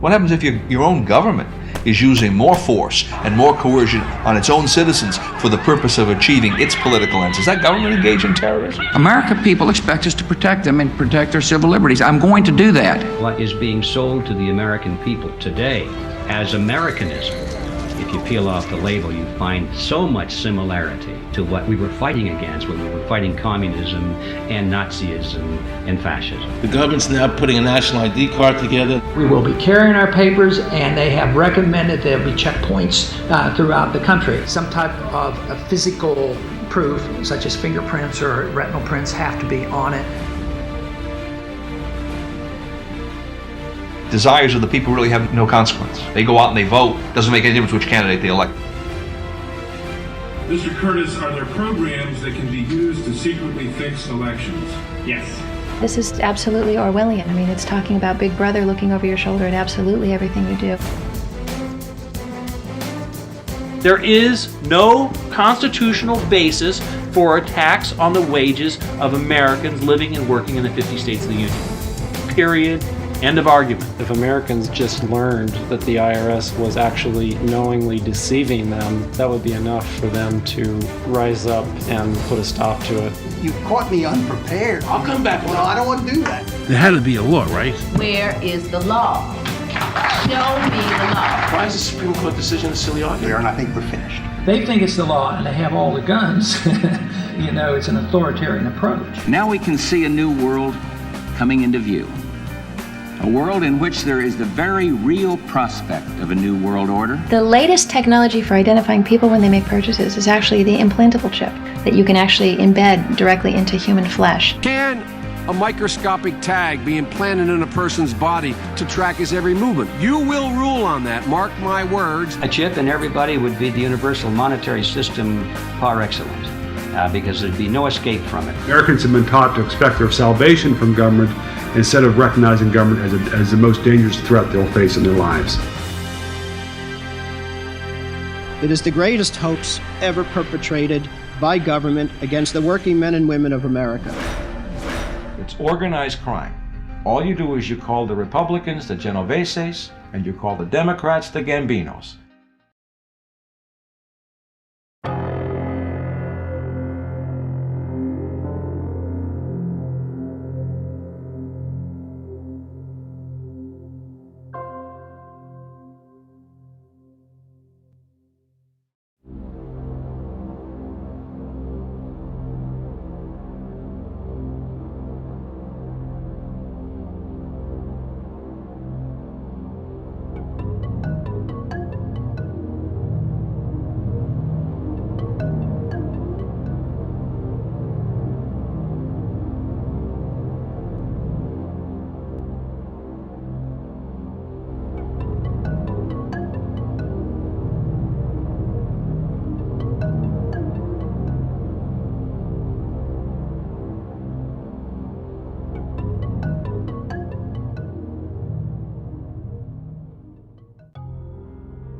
What happens if your own government is using more force and more coercion on its own citizens for the purpose of achieving its political ends? Is that government engaged in terrorism? American people expect us to protect them and protect their civil liberties. I'm going to do that. What is being sold to the American people today as Americanism, if you peel off the label, you find so much similarity to what we were fighting against when we were fighting communism and Nazism and fascism. The government's now putting a national ID card together. We will be carrying our papers, and they have recommended there'll be checkpoints throughout the country. Some type of physical proof, such as fingerprints or retinal prints, have to be on it. Desires of the people really have no consequence. They go out and they vote. Doesn't make any difference which candidate they elect. Mr. Curtis, are there programs that can be used to secretly fix elections? Yes. This is absolutely Orwellian. I mean, it's talking about Big Brother looking over your shoulder at absolutely everything you do. There is no constitutional basis for a tax on the wages of Americans living and working in the 50 states of the Union. Period. End of argument. If Americans just learned that the IRS was actually knowingly deceiving them, that would be enough for them to rise up and put a stop to it. You caught me unprepared. I'll come back. Well, I don't want to do that. There had to be a law, right? Where is the law? Show me the law. Why is the Supreme Court decision a silly argument? And I think we're finished. They think it's the law, and they have all the guns. You know, it's an authoritarian approach. Now we can see a new world coming into view. A world in which there is the very real prospect of a new world order. The latest technology for identifying people when they make purchases is actually the implantable chip that you can actually embed directly into human flesh. Can a microscopic tag be implanted in a person's body to track his every movement? You will rule on that, mark my words. A chip in everybody would be the universal monetary system par excellence, because there'd be no escape from it. Americans have been taught to expect their salvation from government instead of recognizing government as the most dangerous threat they'll face in their lives. It is the greatest hoax ever perpetrated by government against the working men and women of America. It's organized crime. All you do is you call the Republicans the Genoveses, and you call the Democrats the Gambinos.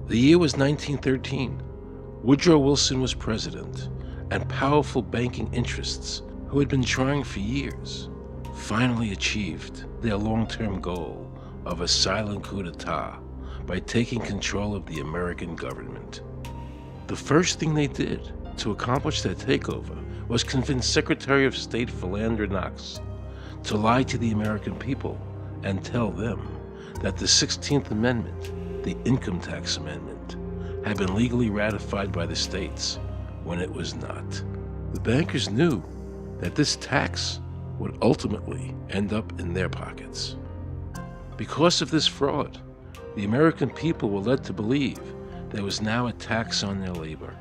The year was 1913. Woodrow Wilson was president, and powerful banking interests, who had been trying for years, finally achieved their long-term goal of a silent coup d'etat by taking control of the American government. The first thing they did to accomplish their takeover was convince Secretary of State Philander Knox to lie to the American people and tell them that the 16th Amendment, the Income Tax Amendment, had been legally ratified by the states when it was not. The bankers knew that this tax would ultimately end up in their pockets. Because of this fraud, the American people were led to believe there was now a tax on their labor.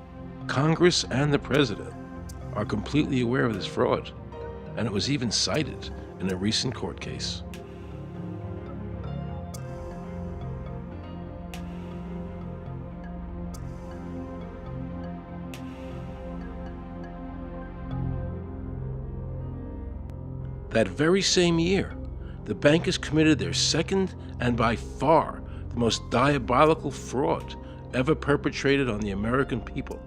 Congress and the President are completely aware of this fraud, and it was even cited in a recent court case. That very same year, the bankers committed their second and by far the most diabolical fraud ever perpetrated on the American people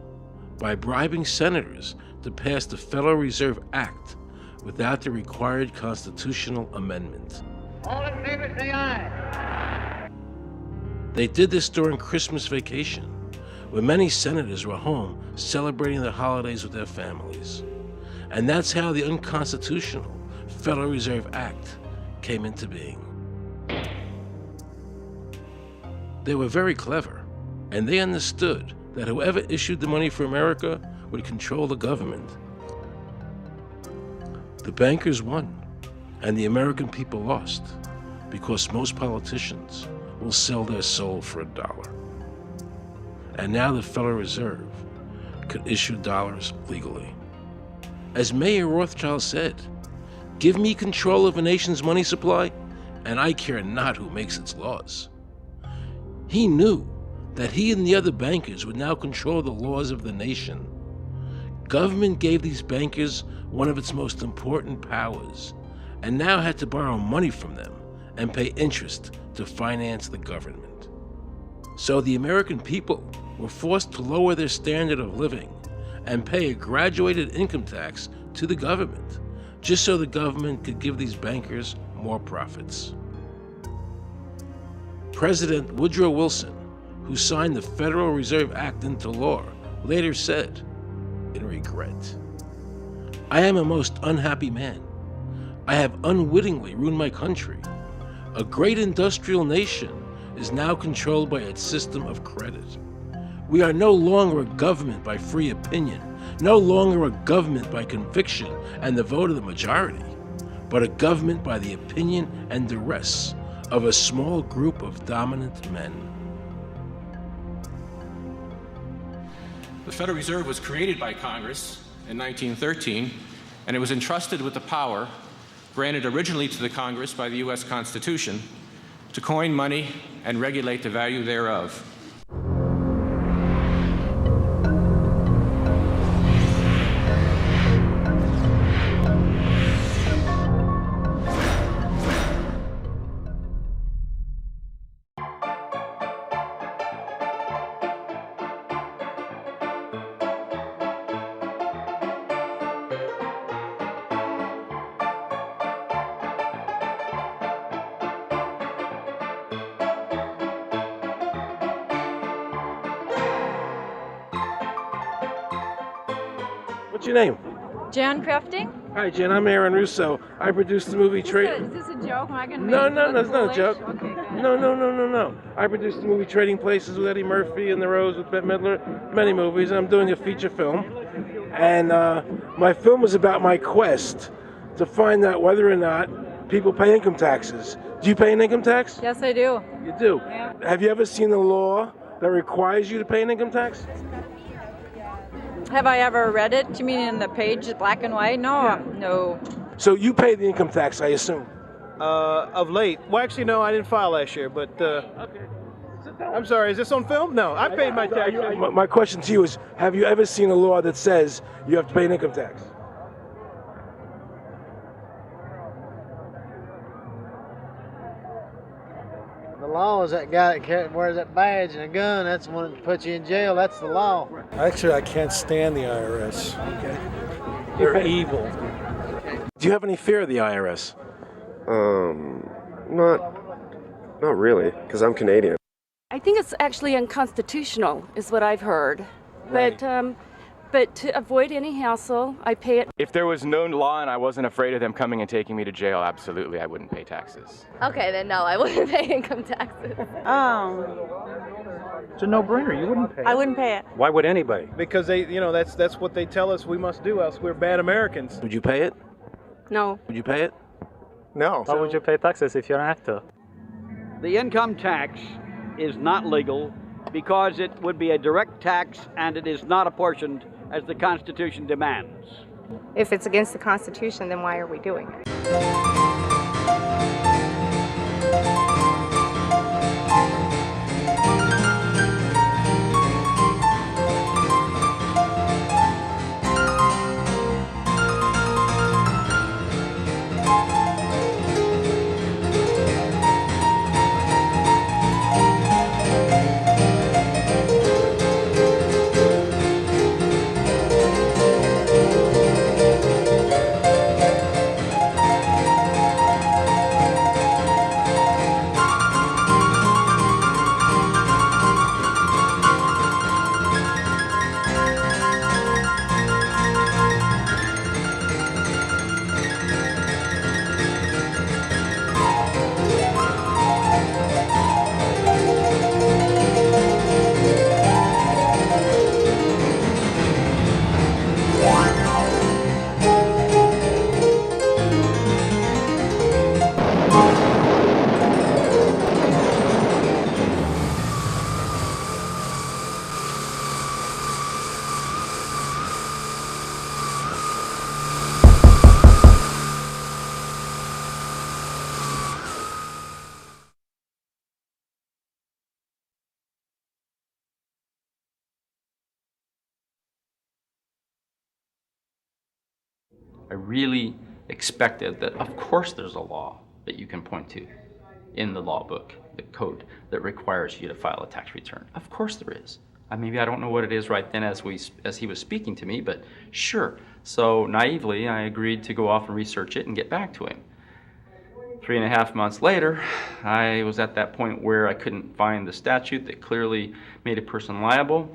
by bribing senators to pass the Federal Reserve Act without the required constitutional amendment. All in favor say aye. They did this during Christmas vacation, when many senators were home celebrating the holidays with their families. And that's how the unconstitutional Federal Reserve Act came into being. They were very clever, and they understood that whoever issued the money for America would control the government. The bankers won, and the American people lost, because most politicians will sell their soul for $1. And now the Federal Reserve could issue dollars legally. As Mayer Rothschild said, "Give me control of a nation's money supply, and I care not who makes its laws." He knew that he and the other bankers would now control the laws of the nation. Government gave these bankers one of its most important powers, and now had to borrow money from them and pay interest to finance the government. So the American people were forced to lower their standard of living and pay a graduated income tax to the government, just so the government could give these bankers more profits. President Woodrow Wilson, who signed the Federal Reserve Act into law, later said, in regret, "I am a most unhappy man. I have unwittingly ruined my country. A great industrial nation is now controlled by its system of credit. We are no longer a government by free opinion, no longer a government by conviction and the vote of the majority, but a government by the opinion and duress of a small group of dominant men." The Federal Reserve was created by Congress in 1913, and it was entrusted with the power granted originally to the Congress by the U.S. Constitution to coin money and regulate the value thereof. What's your name? Jan Crafting? Hi, Jen. I'm Aaron Russo. I produced the movie Is this a joke? Am I going to No, make it's not a joke. Okay, good. No. I produced the movie Trading Places with Eddie Murphy and The Rose with Bette Midler, many movies, and I'm doing a feature film. And my film is about my quest to find out whether or not people pay income taxes. Do you pay an income tax? Yes, I do. You do? Yeah. Have you ever seen a law that requires you to pay an income tax? Have I ever read it? You mean in the page, black and white? No, Yeah. no. So you pay the income tax, I assume? Of late. Well, actually, no, I didn't file last year, but I'm sorry, is this on film? No, I paid my tax. My question to you is, have you ever seen a law that says you have to pay an income tax? The law is that guy that wears that badge and a gun. That's the one that puts you in jail. That's the law. Actually, I can't stand the IRS. Okay. They're evil. Do you have any fear of the IRS? Not really, because I'm Canadian. I think it's actually unconstitutional, is what I've heard. Right. But to avoid any hassle, I pay it. If there was no law and I wasn't afraid of them coming and taking me to jail, absolutely, I wouldn't pay taxes. Okay, then no, I wouldn't pay income taxes. It's a no-brainer. You wouldn't pay it. I wouldn't pay it. Why would anybody? Because that's what they tell us we must do, else we're bad Americans. Would you pay it? No. Would you pay it? No. Why would you pay taxes if you don't have to? The income tax is not legal because it would be a direct tax and it is not apportioned as the Constitution demands. If it's against the Constitution, then why are we doing it? I really expected that, of course, there's a law that you can point to in the law book, the code, that requires you to file a tax return. Of course there is. Maybe I don't know what it is right then as he was speaking to me, but sure. So naively, I agreed to go off and research it and get back to him. 3.5 months later, I was at that point where I couldn't find the statute that clearly made a person liable,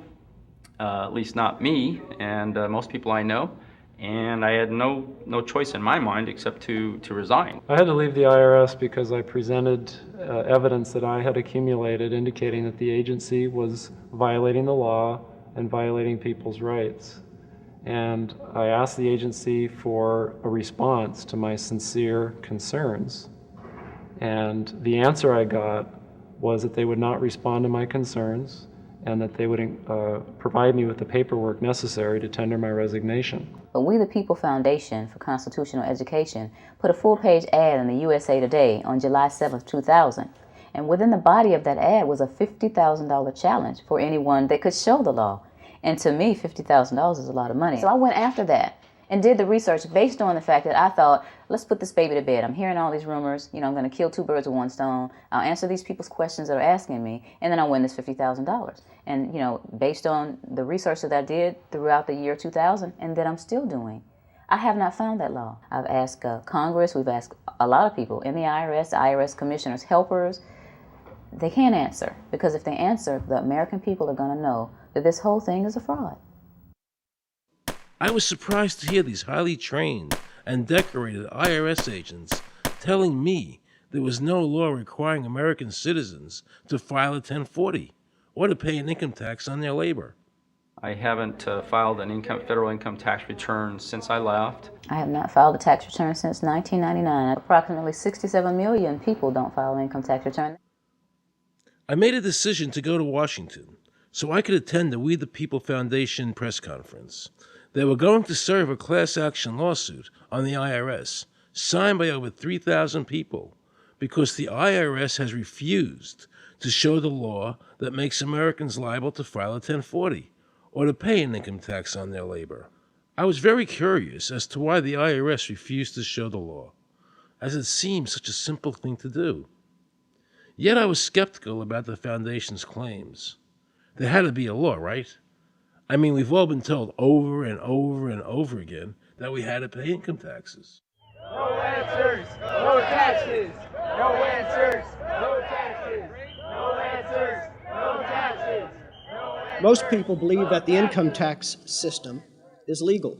at least not me and most people I know, and I had no choice in my mind except to resign. I had to leave the IRS because I presented evidence that I had accumulated indicating that the agency was violating the law and violating people's rights. And I asked the agency for a response to my sincere concerns. And the answer I got was that they would not respond to my concerns and that they would provide me with the paperwork necessary to tender my resignation. But We the People Foundation for Constitutional Education put a full-page ad in the USA Today on July 7th, 2000. And within the body of that ad was a $50,000 challenge for anyone that could show the law. And to me, $50,000 is a lot of money. So I went after that and did the research based on the fact that I thought, let's put this baby to bed. I'm hearing all these rumors. I'm going to kill 2 birds with 1 stone. I'll answer these people's questions that are asking me, and then I'll win this $50,000. And, based on the research that I did throughout the year 2000 and that I'm still doing, I have not found that law. I've asked Congress, we've asked a lot of people in the IRS commissioners, helpers. They can't answer, because if they answer, the American people are going to know that this whole thing is a fraud. I was surprised to hear these highly trained and decorated IRS agents telling me there was no law requiring American citizens to file a 1040 or to pay an income tax on their labor. I haven't filed an federal income tax return since I left. I have not filed a tax return since 1999. Approximately 67 million people don't file an income tax return. I made a decision to go to Washington so I could attend the We the People Foundation press conference. They were going to serve a class action lawsuit on the IRS, signed by over 3,000 people, because the IRS has refused to show the law that makes Americans liable to file a 1040 or to pay an income tax on their labor. I was very curious as to why the IRS refused to show the law, as it seemed such a simple thing to do. Yet I was skeptical about the Foundation's claims. There had to be a law, right? We've all been told over and over and over again that we had to pay income taxes. No answers, no taxes. No answers, no taxes. No answers, no taxes. Most people believe that the income tax system is legal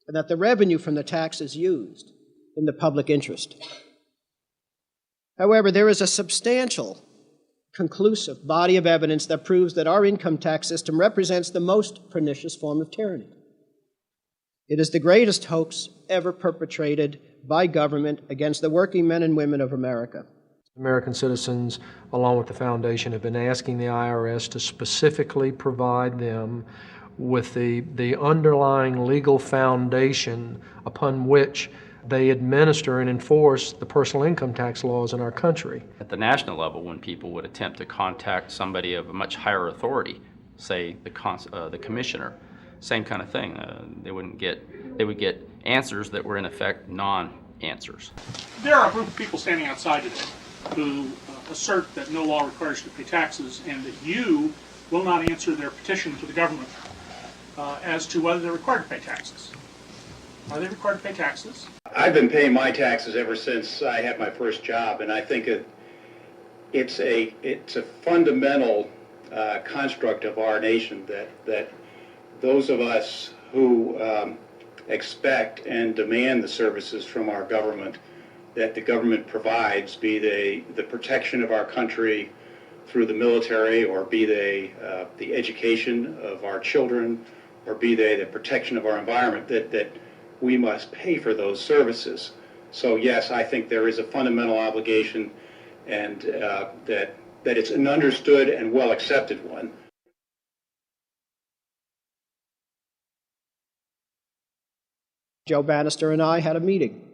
and that the revenue from the tax is used in the public interest. However, there is a substantial, conclusive body of evidence that proves that our income tax system represents the most pernicious form of tyranny. It is the greatest hoax ever perpetrated by government against the working men and women of America. American citizens, along with the Foundation, have been asking the IRS to specifically provide them with the underlying legal foundation upon which they administer and enforce the personal income tax laws in our country. At the national level, when people would attempt to contact somebody of a much higher authority, say the commissioner, same kind of thing. They would get answers that were in effect non-answers. There are a group of people standing outside today who assert that no law requires you to pay taxes and that you will not answer their petition to the government as to whether they're required to pay taxes. Are they required to pay taxes? I've been paying my taxes ever since I had my first job, and I think it's a fundamental construct of our nation that those of us who expect and demand the services from our government that the government provides, be they the protection of our country through the military, or be they the education of our children, or be they the protection of our environment, that we must pay for those services. So yes, I think there is a fundamental obligation, and that it's an understood and well accepted one. Joe Bannister and I had a meeting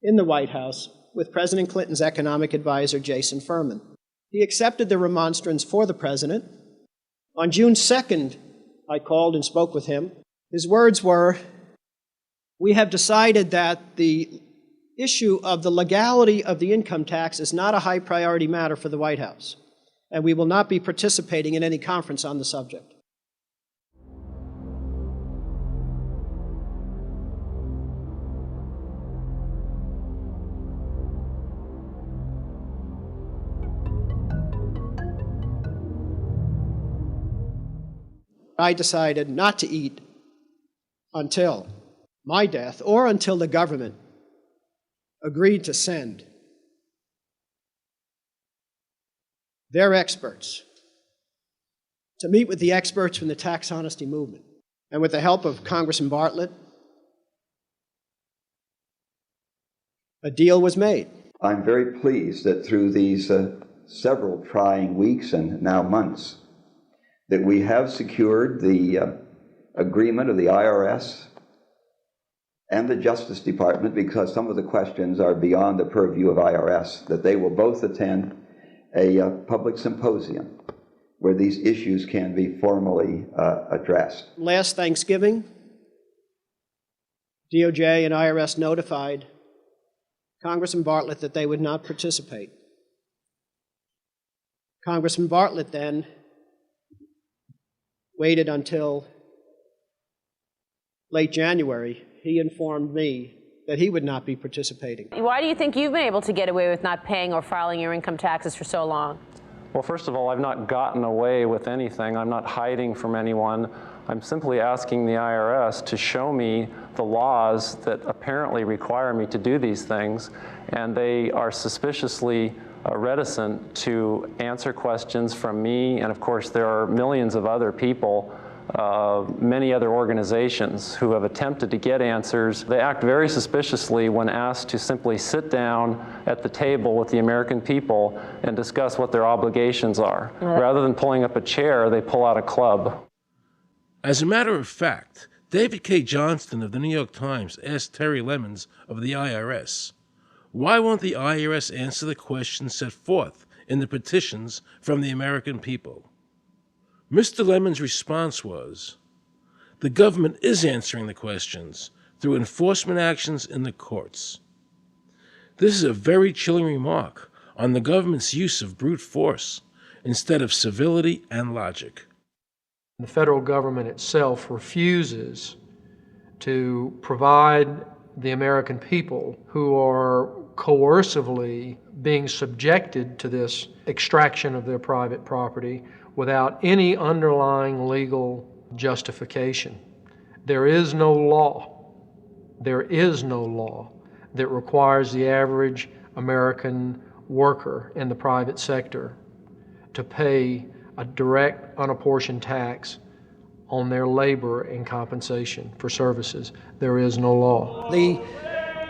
in the White House with President Clinton's economic advisor, Jason Furman. He accepted the remonstrance for the president. On June 2nd, I called and spoke with him. His words were, We have decided that the issue of the legality of the income tax is not a high priority matter for the White House, and we will not be participating in any conference on the subject. I decided not to eat until my death or until the government agreed to send their experts to meet with the experts from the tax honesty movement. And with the help of Congressman Bartlett, a deal was made. I'm very pleased that through these several trying weeks and now months, that we have secured the agreement of the IRS and the Justice Department, because some of the questions are beyond the purview of IRS, that they will both attend a public symposium where these issues can be formally addressed. Last Thanksgiving, DOJ and IRS notified Congressman Bartlett that they would not participate. Congressman Bartlett then waited until late January. He informed me that he would not be participating. Why do you think you've been able to get away with not paying or filing your income taxes for so long? Well, first of all, I've not gotten away with anything. I'm not hiding from anyone. I'm simply asking the IRS to show me the laws that apparently require me to do these things, and they are suspiciously reticent to answer questions from me. And of course, there are millions of other people, many other organizations who have attempted to get answers. They act very suspiciously when asked to simply sit down at the table with the American people and discuss what their obligations are. Rather than pulling up a chair, they pull out a club. As a matter of fact, David K. Johnston of the New York Times asked Terry Lemons of the IRS, why won't the IRS answer the questions set forth in the petitions from the American people? Mr. Lemons' response was, the government is answering the questions through enforcement actions in the courts. This is a very chilling remark on the government's use of brute force instead of civility and logic. The federal government itself refuses to provide the American people who are coercively being subjected to this extraction of their private property without any underlying legal justification. There is no law that requires the average American worker in the private sector to pay a direct, unapportioned tax on their labor and compensation for services. There is no law. The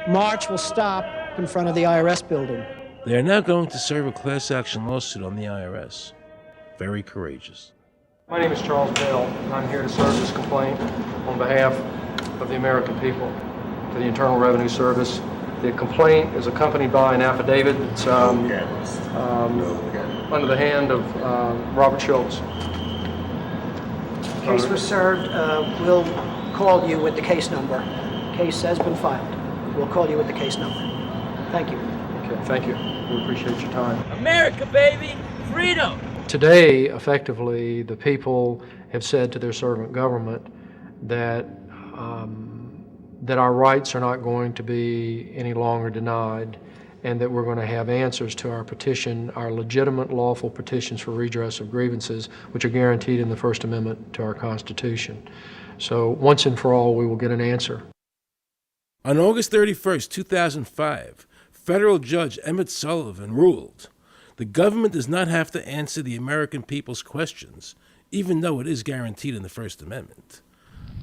march will stop in front of the IRS building. They are now going to serve a class action lawsuit on the IRS. Very courageous. My name is Charles Bell, and I'm here to serve this complaint on behalf of the American people to the Internal Revenue Service. The complaint is accompanied by an affidavit that's under the hand of Robert Schultz. Case was served. We'll call you with the case number. Case has been filed. We'll call you with the case number. Thank you. Okay, thank you. We appreciate your time. America, baby! Freedom! Today, effectively, the people have said to their servant government that that our rights are not going to be any longer denied, and that we're going to have answers to our petition, our legitimate, lawful petitions for redress of grievances, which are guaranteed in the First Amendment to our Constitution. So once and for all, we will get an answer. On August 31st, 2005, federal judge Emmett Sullivan ruled, the government does not have to answer the American people's questions, even though it is guaranteed in the First Amendment.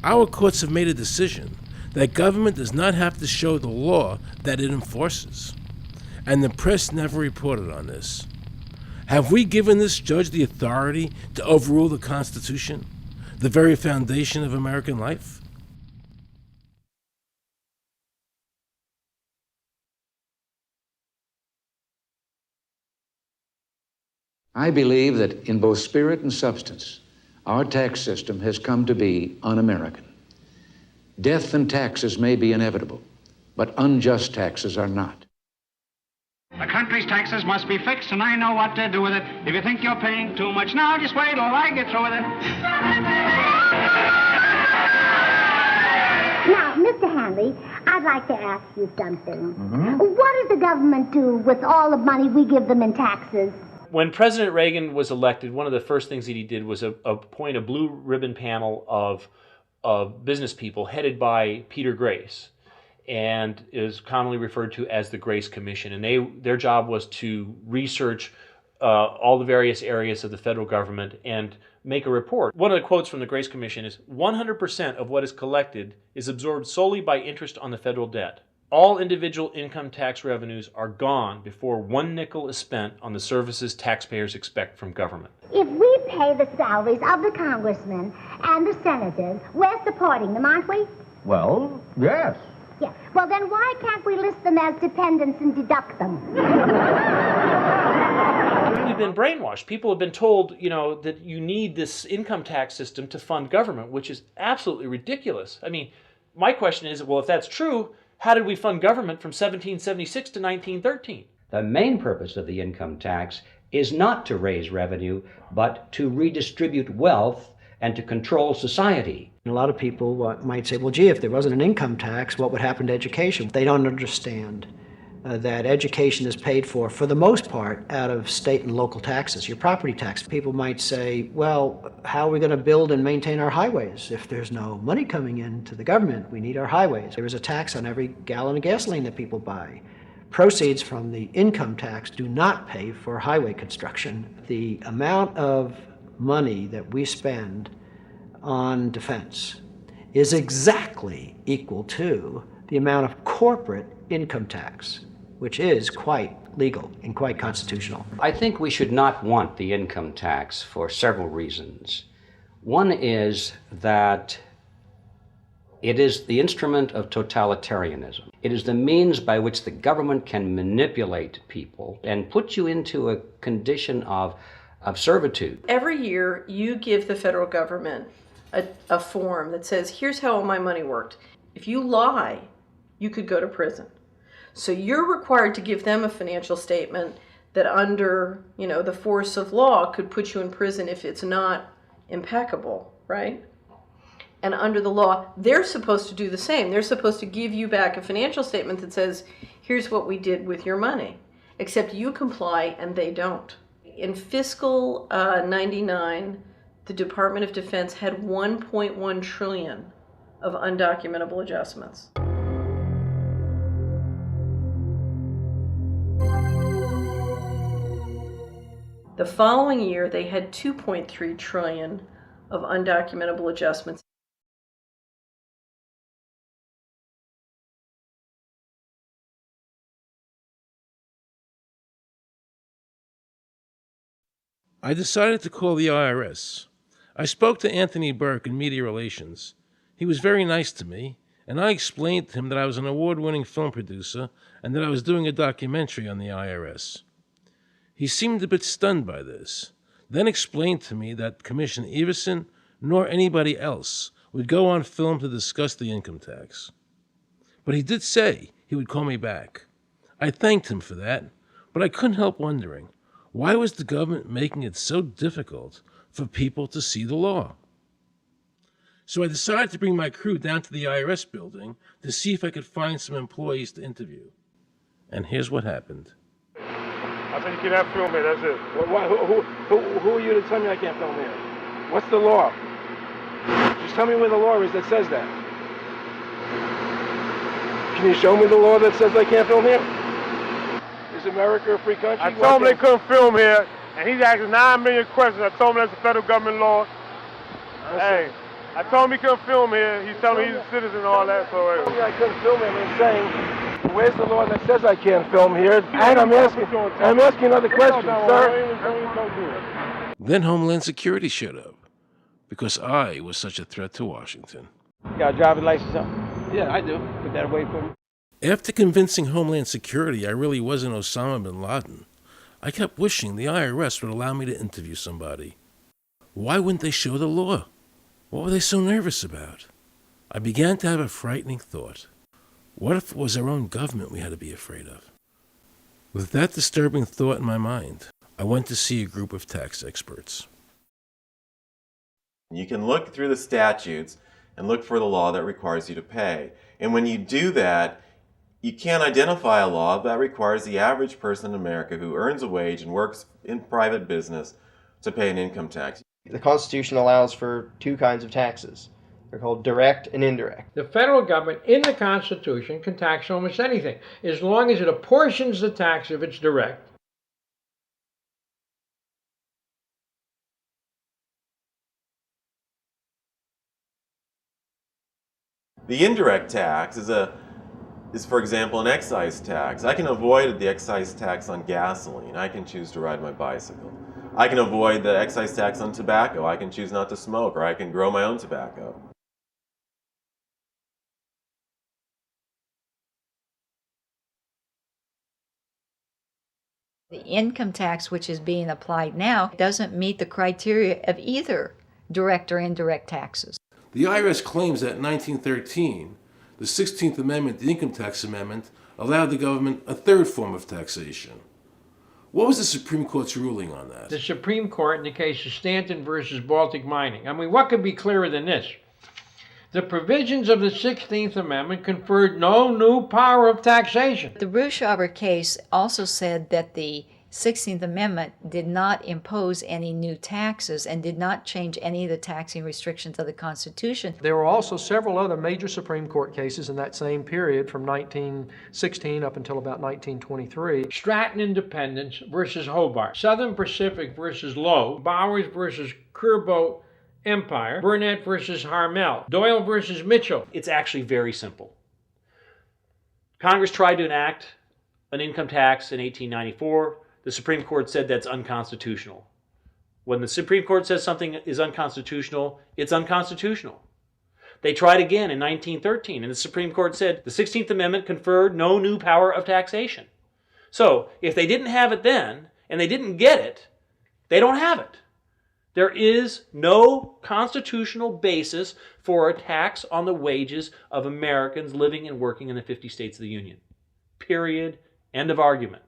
Our courts have made a decision that government does not have to show the law that it enforces. And the press never reported on this. Have we given this judge the authority to overrule the Constitution, the very foundation of American life? I believe that in both spirit and substance, our tax system has come to be un-American. Death and taxes may be inevitable, but unjust taxes are not. The country's taxes must be fixed, and I know what to do with it. If you think you're paying too much now, just wait till I get through with it. Now, Mr. Hanley, I'd like to ask you something. What does the government do with all the money we give them in taxes? When President Reagan was elected, one of the first things that he did was appoint a blue ribbon panel of business people headed by Peter Grace, and is commonly referred to as the Grace Commission. And their job was to research all the various areas of the federal government and make a report. One of the quotes from the Grace Commission is, 100% of what is collected is absorbed solely by interest on the federal debt. All individual income tax revenues are gone before 1 nickel is spent on the services taxpayers expect from government. If we pay the salaries of the congressmen and the senators, we're supporting them, aren't we? Well, yes. Yeah. Well, then why can't we list them as dependents and deduct them? We've been brainwashed. People have been told, that you need this income tax system to fund government, which is absolutely ridiculous. I mean, my question is, well, if that's true, how did we fund government from 1776 to 1913? The main purpose of the income tax is not to raise revenue, but to redistribute wealth and to control society. A lot of people might say, well, gee, if there wasn't an income tax, what would happen to education? They don't understand that education is paid for the most part, out of state and local taxes, your property tax. People might say, well, how are we going to build and maintain our highways if there's no money coming into the government? We need our highways. There is a tax on every gallon of gasoline that people buy. Proceeds from the income tax do not pay for highway construction. The amount of money that we spend on defense is exactly equal to the amount of corporate income tax, which is quite legal and quite constitutional. I think we should not want the income tax for several reasons. One is that it is the instrument of totalitarianism. It is the means by which the government can manipulate people and put you into a condition of servitude. Every year you give the federal government a form that says, here's how all my money worked. If you lie, you could go to prison. So you're required to give them a financial statement that under, the force of law could put you in prison if it's not impeccable, right? And under the law, they're supposed to do the same. They're supposed to give you back a financial statement that says, here's what we did with your money, except you comply and they don't. In fiscal 99, the Department of Defense had 1.1 trillion of undocumentable adjustments. The following year, they had 2.3 trillion of undocumentable adjustments. I decided to call the IRS. I spoke to Anthony Burke in Media Relations. He was very nice to me, and I explained to him that I was an award-winning film producer and that I was doing a documentary on the IRS. He seemed a bit stunned by this, then explained to me that Commissioner Everson nor anybody else would go on film to discuss the income tax. But he did say he would call me back. I thanked him for that, but I couldn't help wondering, why was the government making it so difficult for people to see the law? So I decided to bring my crew down to the IRS building to see if I could find some employees to interview. And here's what happened. I said you cannot film here, that's it. Who are you to tell me I can't film here? What's the law? Just tell me where the law is that says that. Can you show me the law that says I can't film here? Is America a free country? I told him they couldn't film here, and he's asking 9 million questions. I told him that's a federal government law. Hey, I told him he couldn't film here. He's telling me he's a citizen and all that. So I couldn't film him. I'm saying, where's the law that says I can't film here? And I'm asking another question, sir. Then Homeland Security showed up, because I was such a threat to Washington. You got a driver's license up? Yeah, I do. Put that away for me. After convincing Homeland Security I really wasn't Osama bin Laden, I kept wishing the IRS would allow me to interview somebody. Why wouldn't they show the law? What were they so nervous about? I began to have a frightening thought. What if it was our own government we had to be afraid of? With that disturbing thought in my mind, I went to see a group of tax experts. You can look through the statutes and look for the law that requires you to pay. And when you do that, you can't identify a law that requires the average person in America who earns a wage and works in private business to pay an income tax. The Constitution allows for two kinds of taxes. They're called direct and indirect. The federal government in the Constitution can tax almost anything, as long as it apportions the tax if it's direct. The indirect tax is, for example, an excise tax. I can avoid the excise tax on gasoline. I can choose to ride my bicycle. I can avoid the excise tax on tobacco. I can choose not to smoke, or I can grow my own tobacco. The income tax which is being applied now doesn't meet the criteria of either direct or indirect taxes. The IRS claims that in 1913, the 16th Amendment, the Income Tax Amendment, allowed the government a third form of taxation. What was the Supreme Court's ruling on that? The Supreme Court, in the case of Stanton versus Baltic Mining. I mean, what could be clearer than this? The provisions of the 16th Amendment conferred no new power of taxation. The Russo case also said that the 16th Amendment did not impose any new taxes and did not change any of the taxing restrictions of the Constitution. There were also several other major Supreme Court cases in that same period from 1916 up until about 1923. Stratton Independence versus Hobart, Southern Pacific versus Lowe, Bowers versus Kerbo Empire, Burnett versus Harmel, Doyle versus Mitchell. It's actually very simple. Congress tried to enact an income tax in 1894. The Supreme Court said that's unconstitutional. When the Supreme Court says something is unconstitutional, it's unconstitutional. They tried again in 1913, and the Supreme Court said the 16th Amendment conferred no new power of taxation. So, if they didn't have it then, and they didn't get it, they don't have it. There is no constitutional basis for a tax on the wages of Americans living and working in the 50 states of the Union. Period. End of argument.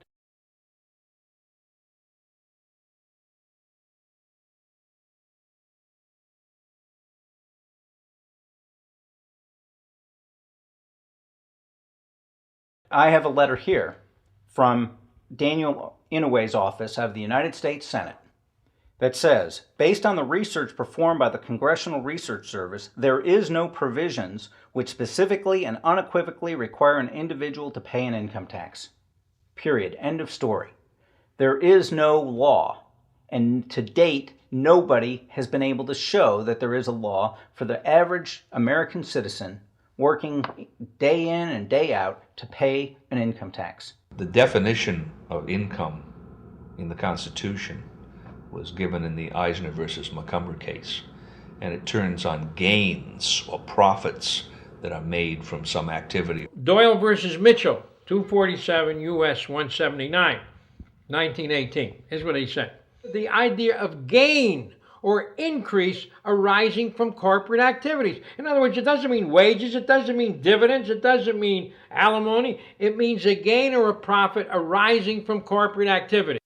I have a letter here from Daniel Inouye's office of the United States Senate that says, based on the research performed by the Congressional Research Service, there is no provisions which specifically and unequivocally require an individual to pay an income tax. Period. End of story. There is no law, and to date, nobody has been able to show that there is a law for the average American citizen working day in and day out to pay an income tax. The definition of income in the Constitution was given in the Eisner versus Macomber case, and it turns on gains or profits that are made from some activity. Doyle versus Mitchell, 247 U.S. 179, 1918. Here's what he said. The idea of gain or increase arising from corporate activities. In other words, it doesn't mean wages, it doesn't mean dividends, it doesn't mean alimony. It means a gain or a profit arising from corporate activity.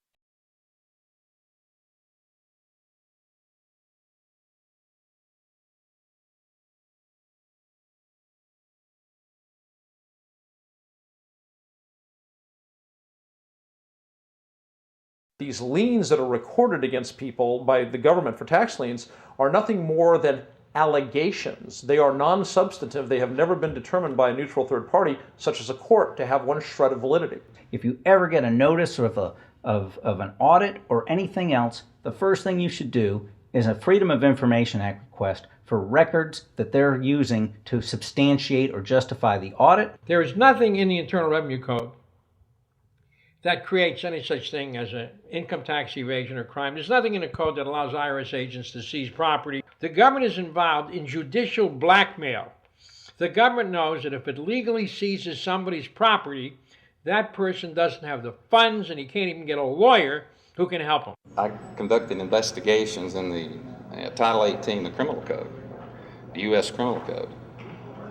These liens that are recorded against people by the government for tax liens are nothing more than allegations. They are non-substantive. They have never been determined by a neutral third party, such as a court, to have one shred of validity. If you ever get a notice of an audit or anything else, the first thing you should do is a Freedom of Information Act request for records that they're using to substantiate or justify the audit. There is nothing in the Internal Revenue Code that creates any such thing as an income tax evasion or crime. There's nothing in the code that allows IRS agents to seize property. The government is involved in judicial blackmail. The government knows that if it legally seizes somebody's property, that person doesn't have the funds and he can't even get a lawyer who can help him. I conducted investigations in the Title 18, the Criminal Code, the U.S. Criminal Code.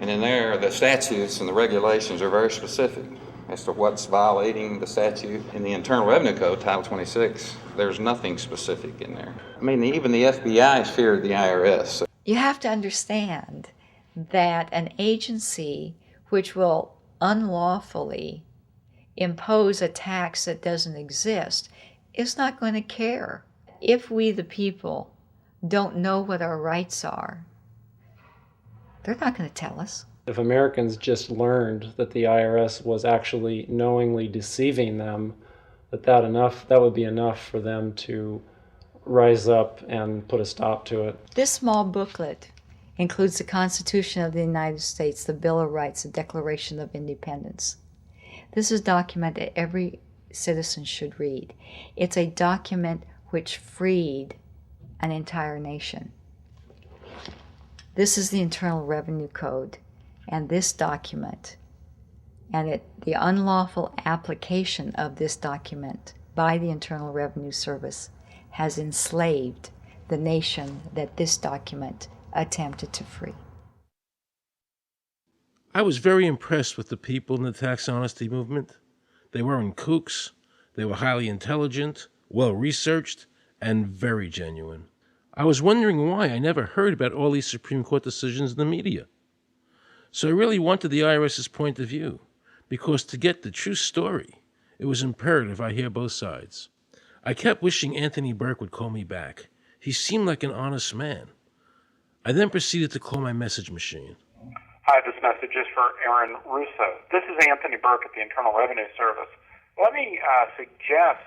And in there, the statutes and the regulations are very specific as to what's violating the statute. In the Internal Revenue Code, Title 26, there's nothing specific in there. I mean, even the FBI feared the IRS. You have to understand that an agency which will unlawfully impose a tax that doesn't exist is not going to care. If we, the people, don't know what our rights are, they're not going to tell us. If Americans just learned that the IRS was actually knowingly deceiving them, that would be enough for them to rise up and put a stop to it. This small booklet includes the Constitution of the United States, the Bill of Rights, the Declaration of Independence. This is a document that every citizen should read. It's a document which freed an entire nation. This is the Internal Revenue Code, and this document, and the unlawful application of this document by the Internal Revenue Service has enslaved the nation that this document attempted to free. I was very impressed with the people in the tax honesty movement. They weren't kooks, they were highly intelligent, well-researched, and very genuine. I was wondering why I never heard about all these Supreme Court decisions in the media. So I really wanted the IRS's point of view, because to get the true story, it was imperative I hear both sides. I kept wishing Anthony Burke would call me back. He seemed like an honest man. I then proceeded to call my message machine. Hi, this message is for Aaron Russo. This is Anthony Burke at the Internal Revenue Service. Let me suggest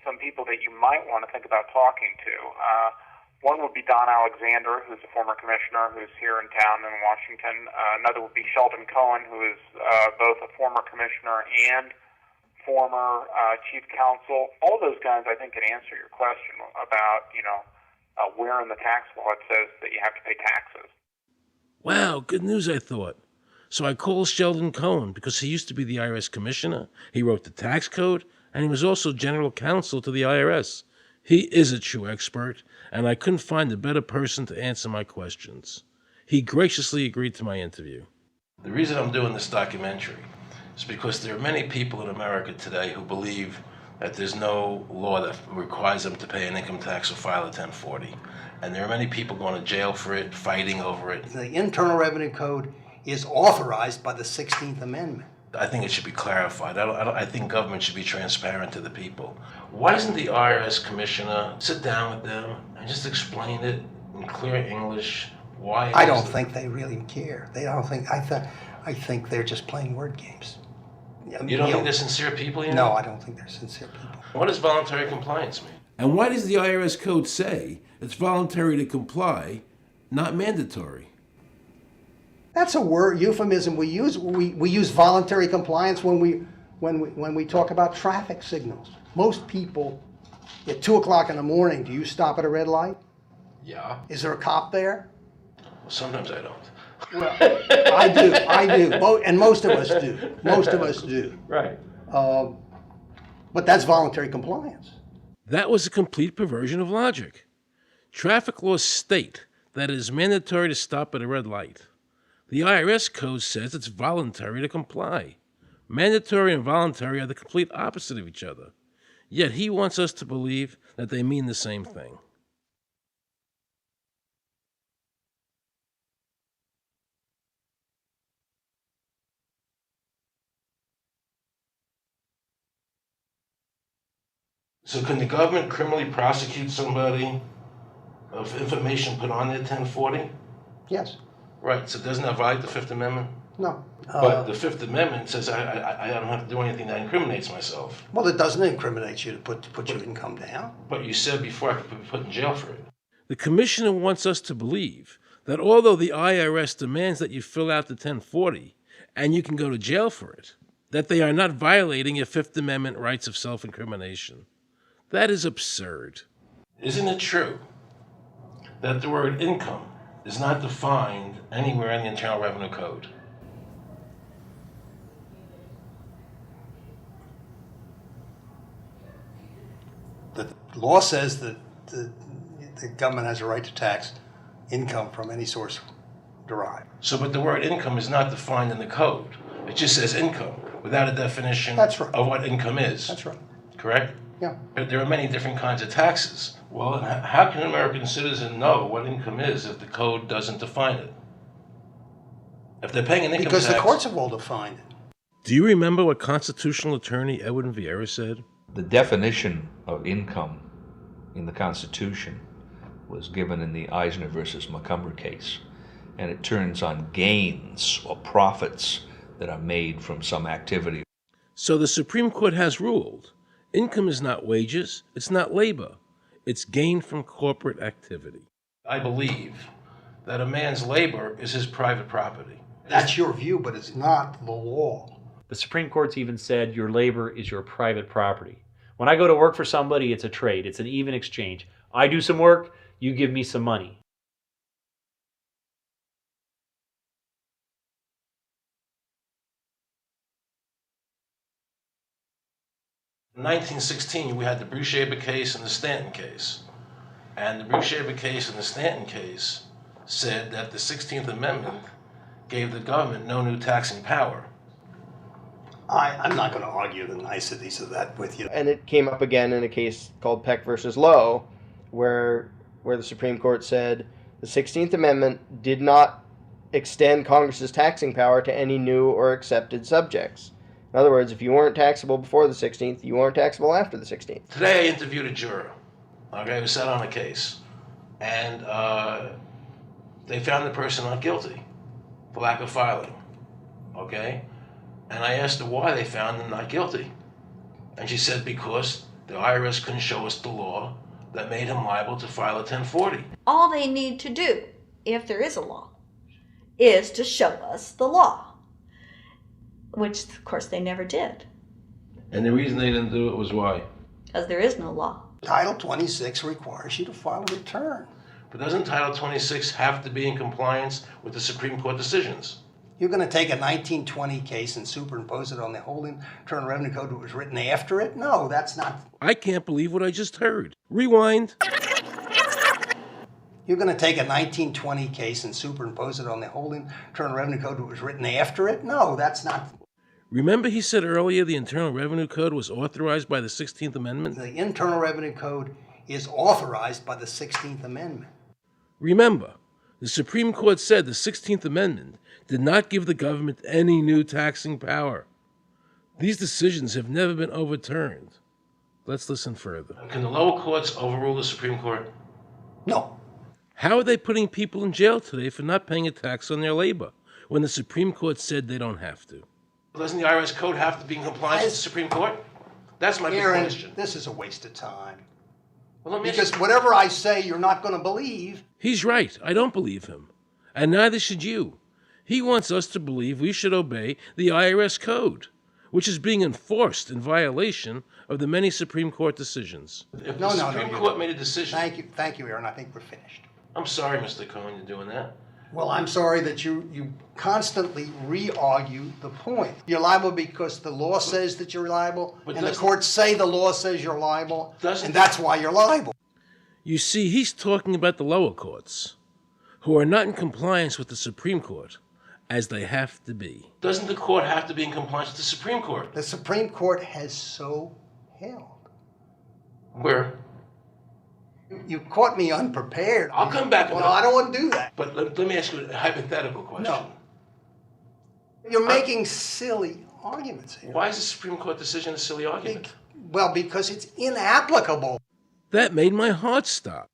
some people that you might want to think about talking to. One would be Don Alexander, who's a former commissioner who's here in town in Washington. Another would be Sheldon Cohen, who is both a former commissioner and former chief counsel. All those guys, I think, can answer your question about, where in the tax law it says that you have to pay taxes. Wow, good news, I thought. So I called Sheldon Cohen because he used to be the IRS commissioner, he wrote the tax code, and he was also general counsel to the IRS. He is a true expert, and I couldn't find a better person to answer my questions. He graciously agreed to my interview. The reason I'm doing this documentary is because there are many people in America today who believe that there's no law that requires them to pay an income tax or file a 1040. And there are many people going to jail for it, fighting over it. The Internal Revenue Code is authorized by the 16th Amendment. I think it should be clarified. I think government should be transparent to the people. Why doesn't the IRS commissioner sit down with them and just explain it in clear English? Why? I don't think they really care. I think they're just playing word games. You don't think they're sincere people? No, I don't think they're sincere people. What does voluntary compliance mean? And why does the IRS code say it's voluntary to comply, not mandatory? That's a word euphemism we use. We use voluntary compliance when we talk about traffic signals. Most people, at 2 o'clock in the morning, do you stop at a red light? Yeah. Is there a cop there? Well, sometimes I don't. Well, I do. And most of us do. Most of us do. Right. But that's voluntary compliance. That was a complete perversion of logic. Traffic laws state that it is mandatory to stop at a red light. The IRS code says it's voluntary to comply. Mandatory and voluntary are the complete opposite of each other. Yet he wants us to believe that they mean the same thing. So can the government criminally prosecute somebody of information put on their 1040? Yes. Right, so doesn't that violate the Fifth Amendment? No. But the Fifth Amendment says I don't have to do anything that incriminates myself. Well, it doesn't incriminate you to put your income down. But you said before I could be put in jail for it. The commissioner wants us to believe that although the IRS demands that you fill out the 1040 and you can go to jail for it, that they are not violating your Fifth Amendment rights of self-incrimination. That is absurd. Isn't it true that the word income is not defined anywhere in the Internal Revenue Code? The law says that the government has a right to tax income from any source derive. So, but the word income is not defined in the code. It just says income without a definition That's right. of what income is. That's right. Correct? Yeah. But there are many different kinds of taxes. Well, how can an American citizen know what income is if the code doesn't define it? If they're paying an income Because tax... the courts have all defined it. Do you remember what constitutional attorney Edwin Vieira said? The definition of income in the Constitution was given in the Eisner versus Macomber case, and it turns on gains or profits that are made from some activity. So the Supreme Court has ruled income is not wages, it's not labor, it's gain from corporate activity. I believe that a man's labor is his private property. That's your view, but it's not the law. The Supreme Court's even said your labor is your private property. When I go to work for somebody, it's a trade. It's an even exchange. I do some work, you give me some money. In 1916, we had the Bruce-Shaber case and the Stanton case. And the Bruce-Shaber case and the Stanton case said that the 16th Amendment gave the government no new taxing power. I'm not going to argue the niceties of that with you. And it came up again in a case called Peck versus Lowe, where the Supreme Court said the 16th Amendment did not extend Congress's taxing power to any new or accepted subjects. In other words, if you weren't taxable before the 16th, you weren't taxable after the 16th. Today I interviewed a juror, okay, who sat on a case, and they found the person not guilty for lack of filing, okay? And I asked her why they found him not guilty. And she said because the IRS couldn't show us the law that made him liable to file a 1040. All they need to do, if there is a law, is to show us the law, which of course they never did. And the reason they didn't do it was why? Because there is no law. Title 26 requires you to file a return. But doesn't Title 26 have to be in compliance with the Supreme Court decisions? You're going to take a 1920 case and superimpose it on the whole Internal Revenue Code that was written after it? No, that's not. I can't believe what I just heard. Rewind. You're going to take a 1920 case and superimpose it on the whole Internal Revenue Code that was written after it? No, that's not. Remember he said earlier the Internal Revenue Code was authorized by the 16th Amendment? The Internal Revenue Code is authorized by the 16th Amendment. Remember, the Supreme Court said the 16th Amendment did not give the government any new taxing power. These decisions have never been overturned. Let's listen further. Can the lower courts overrule the Supreme Court? No. How are they putting people in jail today for not paying a tax on their labor when the Supreme Court said they don't have to? Doesn't the IRS code have to be in compliance with the Supreme Court? That's my big question. This is a waste of time. Well, because whatever I say, you're not going to believe. He's right. I don't believe him. And neither should you. He wants us to believe we should obey the IRS code, which is being enforced in violation of the many Supreme Court decisions. If the Supreme Court made a decision... Thank you, Aaron. I think we're finished. I'm sorry, Mr. Cohen, you're doing that. Well, I'm sorry that you constantly re-argue the point. You're liable because the law says that you're liable, and the courts say the law says you're liable, and that's why you're liable. You see, he's talking about the lower courts, who are not in compliance with the Supreme Court, as they have to be. Doesn't the court have to be in compliance with the Supreme Court? The Supreme Court has so held. Where? You caught me unprepared. I'll come back. Well, I don't want to do that. But let me ask you a hypothetical question. No. You're making silly arguments here. Why is the Supreme Court decision a silly argument? Well, because it's inapplicable. That made my heart stop.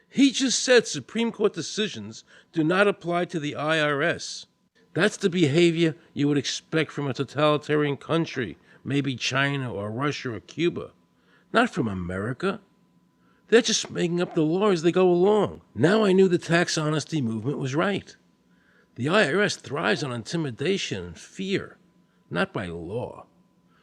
He just said Supreme Court decisions do not apply to the IRS. That's the behavior you would expect from a totalitarian country, maybe China or Russia or Cuba, not from America. They're just making up the law as they go along. Now I knew the tax honesty movement was right. The IRS thrives on intimidation and fear, not by law.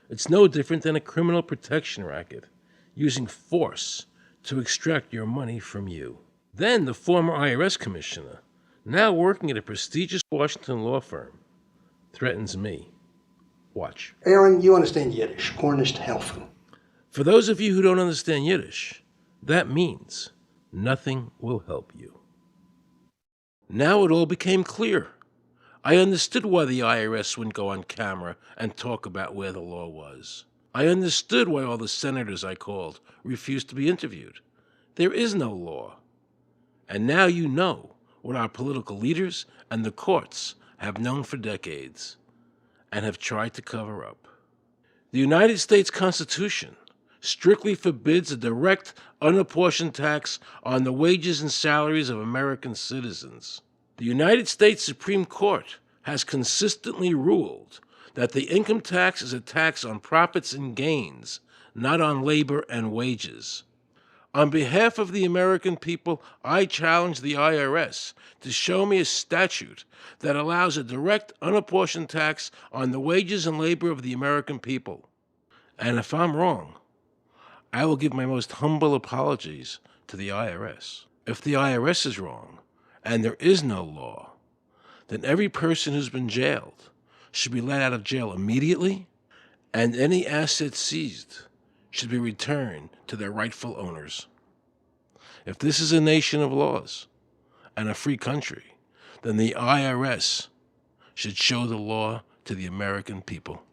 It's no different than a criminal protection racket, using force to extract your money from you. Then the former IRS commissioner, now working at a prestigious Washington law firm, threatens me. Watch. Aaron, you understand Yiddish, Cornish helfen. For those of you who don't understand Yiddish, that means nothing will help you. Now it all became clear. I understood why the IRS wouldn't go on camera and talk about where the law was. I understood why all the senators I called refused to be interviewed. There is no law. And now you know what our political leaders and the courts have known for decades and have tried to cover up. The United States Constitution strictly forbids a direct, unapportioned tax on the wages and salaries of American citizens. The United States Supreme Court has consistently ruled that the income tax is a tax on profits and gains, not on labor and wages. On behalf of the American people, I challenge the IRS to show me a statute that allows a direct, unapportioned tax on the wages and labor of the American people. And if I'm wrong, I will give my most humble apologies to the IRS. If the IRS is wrong, and there is no law, then every person who's been jailed should be let out of jail immediately, and any assets seized should be returned to their rightful owners. If this is a nation of laws and a free country, then the IRS should show the law to the American people.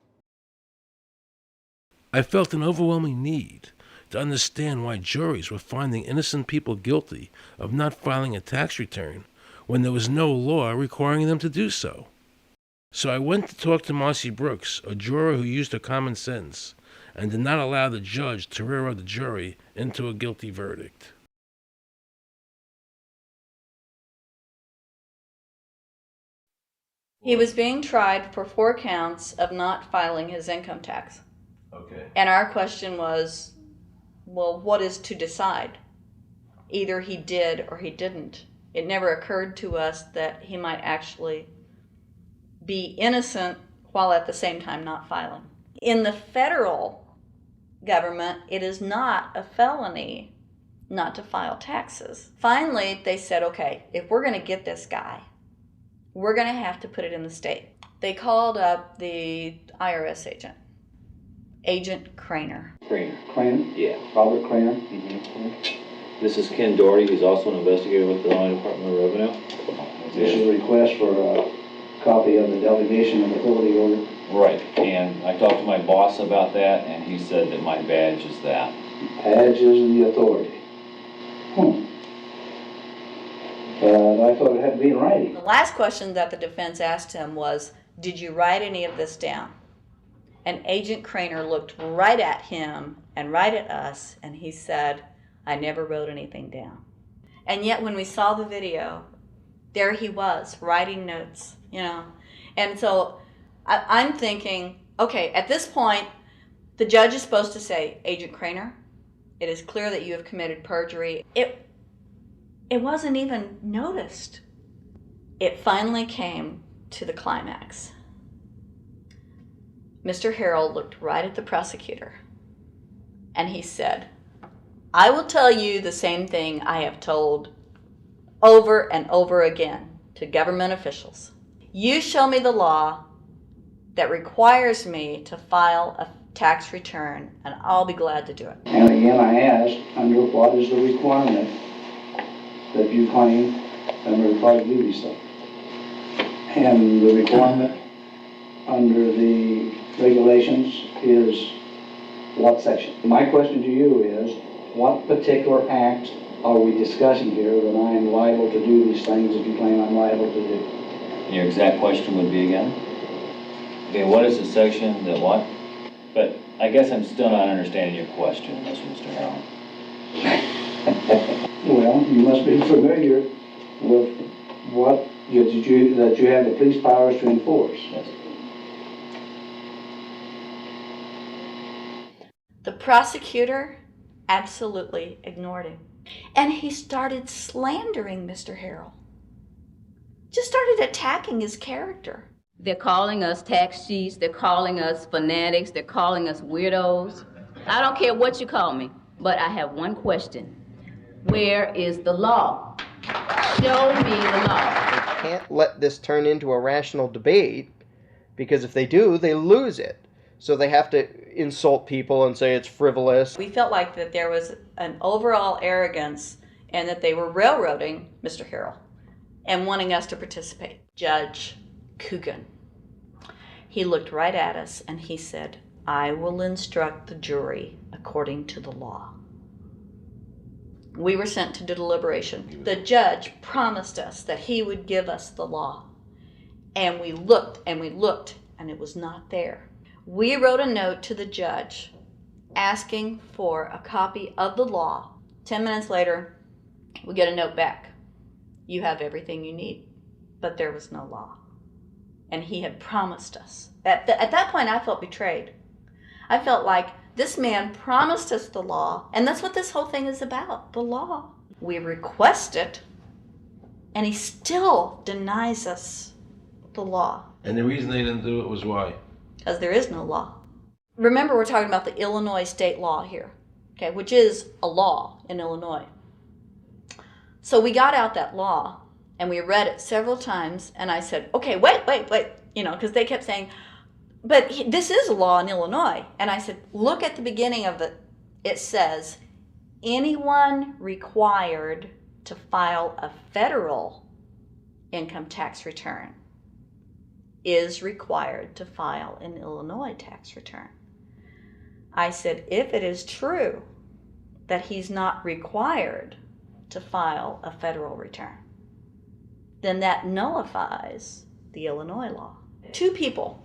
I felt an overwhelming need to understand why juries were finding innocent people guilty of not filing a tax return when there was no law requiring them to do so. So I went to talk to Marcy Brooks, a juror who used her common sense and did not allow the judge to railroad the jury into a guilty verdict. He was being tried for 4 counts of not filing his income tax. Okay. And our question was, well, what is to decide? Either he did or he didn't. It never occurred to us that he might actually be innocent while at the same time not filing. In the federal government, it is not a felony not to file taxes. Finally, they said, okay, if we're going to get this guy, we're going to have to put it in the state. They called up the IRS agent, Agent Craner. Craner? Yeah. Robert Craner? Mm-hmm. This is Ken Doherty. He's also an investigator with the Illinois Department of Revenue. This is a request for a copy of the delegation of authority order. Right, and I talked to my boss about that, and he said that my badge is that. Badge is the authority. I thought it had to be in writing. The last question that the defense asked him was, did you write any of this down? And Agent Craner looked right at him and right at us, and he said, I never wrote anything down. And yet when we saw the video, there he was, writing notes, you know. And so I'm thinking, okay, at this point, the judge is supposed to say, Agent Craner, it is clear that you have committed perjury. It wasn't even noticed. It finally came to the climax. Mr. Harrell looked right at the prosecutor, and he said, I will tell you the same thing I have told over and over again to government officials. You show me the law that requires me to file a tax return, and I'll be glad to do it. And again, I asked, under what is the requirement that you claim under the Public Duty stuff? And the requirement under the regulations is what section? My question to you is, what particular act are we discussing here that I am liable to do these things that you claim I'm liable to do? Your exact question would be again? Okay, what is the section that what? But I guess I'm still not understanding your question, Mr. Harrell. Well, you must be familiar with what that you have the police powers to enforce. Yes. The prosecutor absolutely ignored him. And he started slandering Mr. Harrell. Just started attacking his character. They're calling us tax cheats, they're calling us fanatics, they're calling us weirdos. I don't care what you call me, but I have one question. Where is the law? Show me the law. They can't let this turn into a rational debate, because if they do, they lose it. So they have to insult people and say it's frivolous. We felt like that there was an overall arrogance and that they were railroading Mr. Harrell. and wanting us to participate. Judge Coogan. He looked right at us and he said, "I will instruct the jury according to the law." We were sent to deliberation. The judge promised us that he would give us the law. And we looked and we looked, and it was not there. We wrote a note to the judge asking for a copy of the law. 10 minutes later, we get a note back. "You have everything you need." But there was no law. And he had promised us. At that point, I felt betrayed. I felt like this man promised us the law, and that's what this whole thing is about, the law. We request it, and he still denies us the law. And the reason they didn't do it was why? Because there is no law. Remember, we're talking about the Illinois state law here, okay, which is a law in Illinois. So we got out that law, and we read it several times, and I said, okay, wait, because they kept saying, but this is a law in Illinois. And I said, look at the beginning of it. It says, anyone required to file a federal income tax return is required to file an Illinois tax return. I said, if it is true that he's not required to file a federal return, then that nullifies the Illinois law. Two people,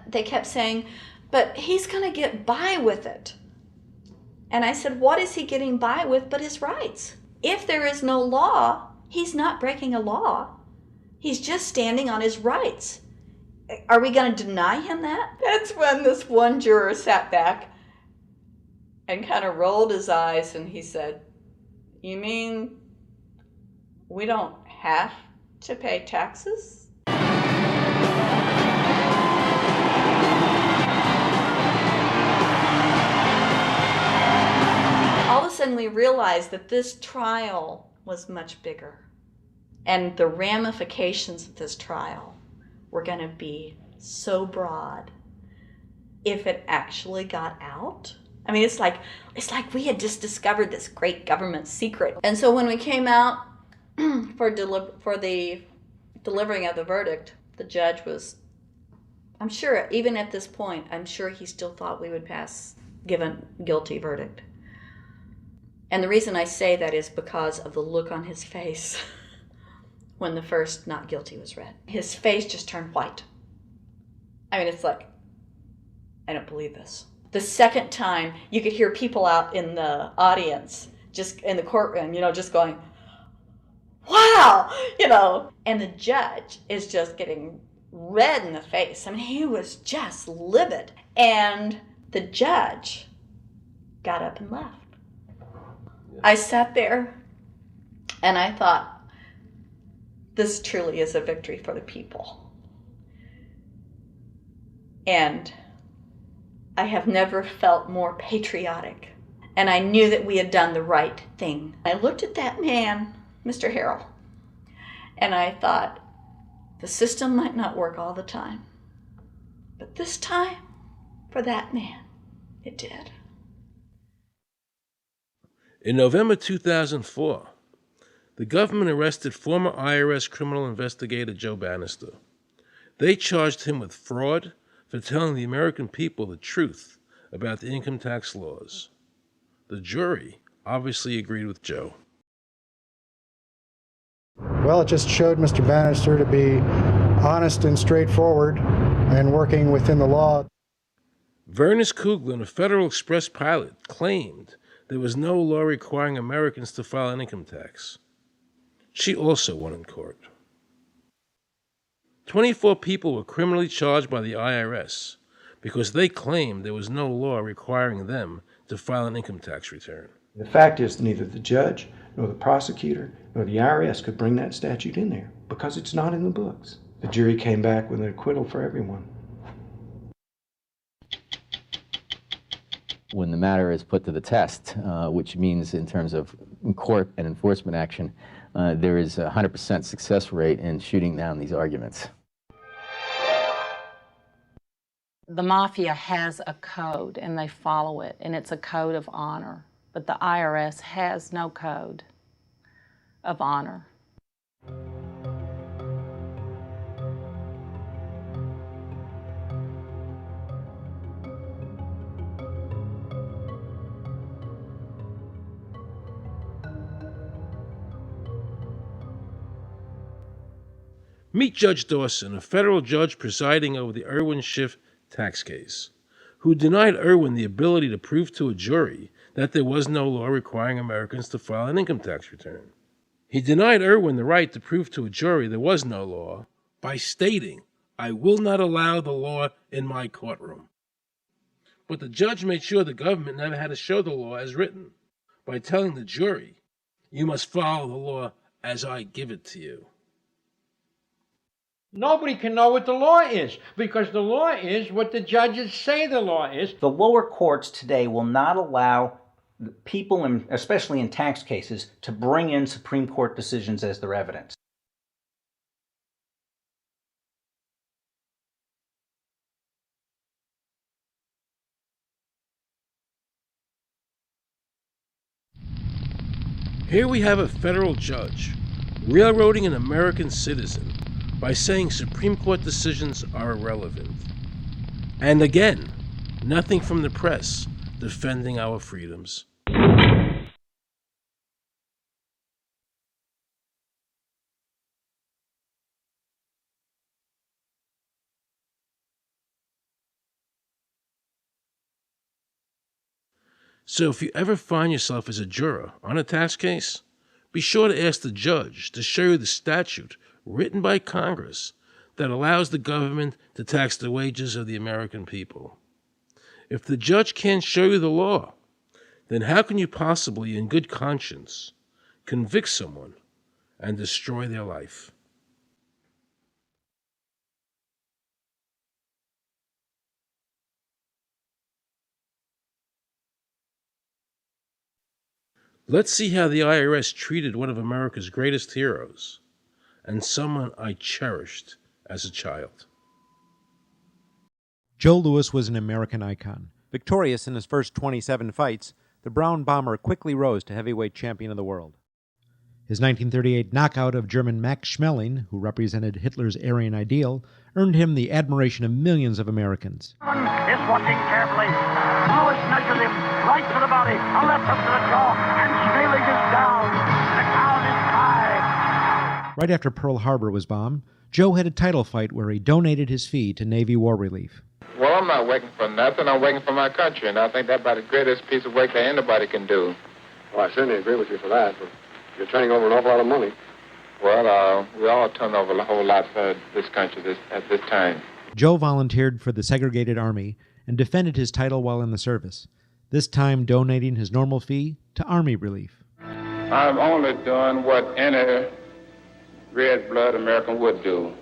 they kept saying, but he's going to get by with it. And I said, what is he getting by with but his rights? If there is no law, he's not breaking a law. He's just standing on his rights. Are we going to deny him that? That's when this one juror sat back and kind of rolled his eyes and he said, you mean we don't have to pay taxes? All of a sudden we realized that this trial was much bigger. And the ramifications of this trial were going to be so broad if it actually got out. I mean, it's like we had just discovered this great government secret. And so when we came out for the delivering of the verdict, the judge was, I'm sure, even at this point, I'm sure he still thought we would give a guilty verdict. And the reason I say that is because of the look on his face when the first not guilty was read. His face just turned white. I mean, it's like, I don't believe this. The second time, you could hear people out in the audience, just in the courtroom, just going, wow, And the judge is just getting red in the face. I mean, he was just livid. And the judge got up and left. I sat there and I thought, this truly is a victory for the people. And I have never felt more patriotic. And I knew that we had done the right thing. I looked at that man, Mr. Harrell, and I thought, the system might not work all the time, but this time, for that man, it did. In November 2004, the government arrested former IRS criminal investigator Joe Bannister. They charged him with fraud for telling the American people the truth about the income tax laws. The jury obviously agreed with Joe. Well, it just showed Mr. Bannister to be honest and straightforward and working within the law. Vernice Kuglin, a Federal Express pilot, claimed there was no law requiring Americans to file an income tax. She also won in court. 24 people were criminally charged by the IRS because they claimed there was no law requiring them to file an income tax return. The fact is, neither the judge, nor the prosecutor, nor the IRS could bring that statute in there because it's not in the books. The jury came back with an acquittal for everyone. When the matter is put to the test, which means in terms of court and enforcement action, there is a 100% success rate in shooting down these arguments. The mafia has a code and they follow it, and it's a code of honor. But the IRS has no code of honor. Meet Judge Dawson, a federal judge presiding over the Irwin Schiff tax case, who denied Irwin the ability to prove to a jury that there was no law requiring Americans to file an income tax return. He denied Irwin the right to prove to a jury there was no law by stating, "I will not allow the law in my courtroom." But the judge made sure the government never had to show the law as written by telling the jury, "You must follow the law as I give it to you." Nobody can know what the law is because the law is what the judges say the law is. The lower courts today will not allow people, especially in tax cases, to bring in Supreme Court decisions as their evidence. Here we have a federal judge railroading an American citizen by saying Supreme Court decisions are irrelevant. And again, nothing from the press defending our freedoms. So if you ever find yourself as a juror on a tax case, be sure to ask the judge to show you the statute written by Congress that allows the government to tax the wages of the American people. If the judge can't show you the law, then how can you possibly, in good conscience, convict someone and destroy their life? Let's see how the IRS treated one of America's greatest heroes, and someone I cherished as a child. Joe Louis was an American icon. Victorious in his first 27 fights, the Brown Bomber quickly rose to heavyweight champion of the world. His 1938 knockout of German Max Schmeling, who represented Hitler's Aryan ideal, earned him the admiration of millions of Americans. Is watching carefully. Louis measures him right to the body, a left hook to the jaw, and Schmeling is down. The count is tied. Right after Pearl Harbor was bombed, Joe had a title fight where he donated his fee to Navy War Relief. Well, I'm not working for nothing. I'm working for my country, and I think that's about the greatest piece of work that anybody can do. Well, I certainly agree with you for that, but you're turning over an awful lot of money. Well, we all turn over a whole lot for this country at this time. Joe volunteered for the segregated army and defended his title while in the service, this time donating his normal fee to Army Relief. I'm only doing what any red-blood American would do.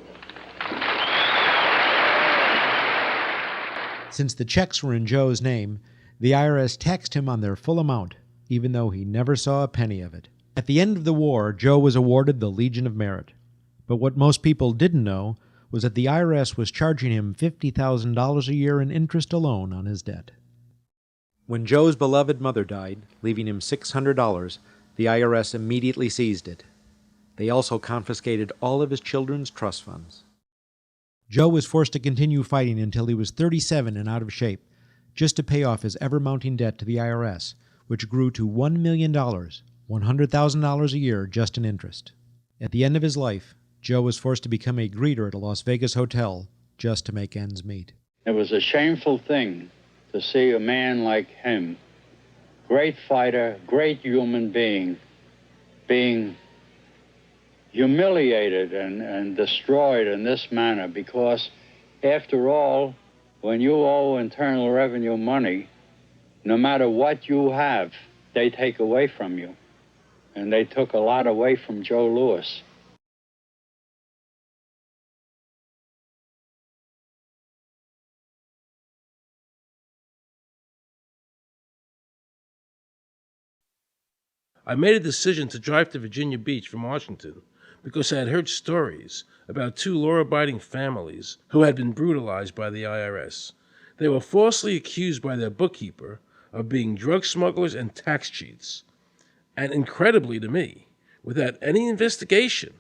Since the checks were in Joe's name, the IRS taxed him on their full amount, even though he never saw a penny of it. At the end of the war, Joe was awarded the Legion of Merit. But what most people didn't know was that the IRS was charging him $50,000 a year in interest alone on his debt. When Joe's beloved mother died, leaving him $600, the IRS immediately seized it. They also confiscated all of his children's trust funds. Joe was forced to continue fighting until he was 37 and out of shape, just to pay off his ever-mounting debt to the IRS, which grew to $1 million, $100,000 a year just in interest. At the end of his life, Joe was forced to become a greeter at a Las Vegas hotel just to make ends meet. It was a shameful thing to see a man like him, great fighter, great human being, being humiliated and destroyed in this manner, because after all, when you owe Internal Revenue money, no matter what you have, they take away from you. And they took a lot away from Joe Louis. I made a decision to drive to Virginia Beach from Washington because I had heard stories about two law-abiding families who had been brutalized by the IRS. They were falsely accused by their bookkeeper of being drug smugglers and tax cheats. And incredibly to me, without any investigation,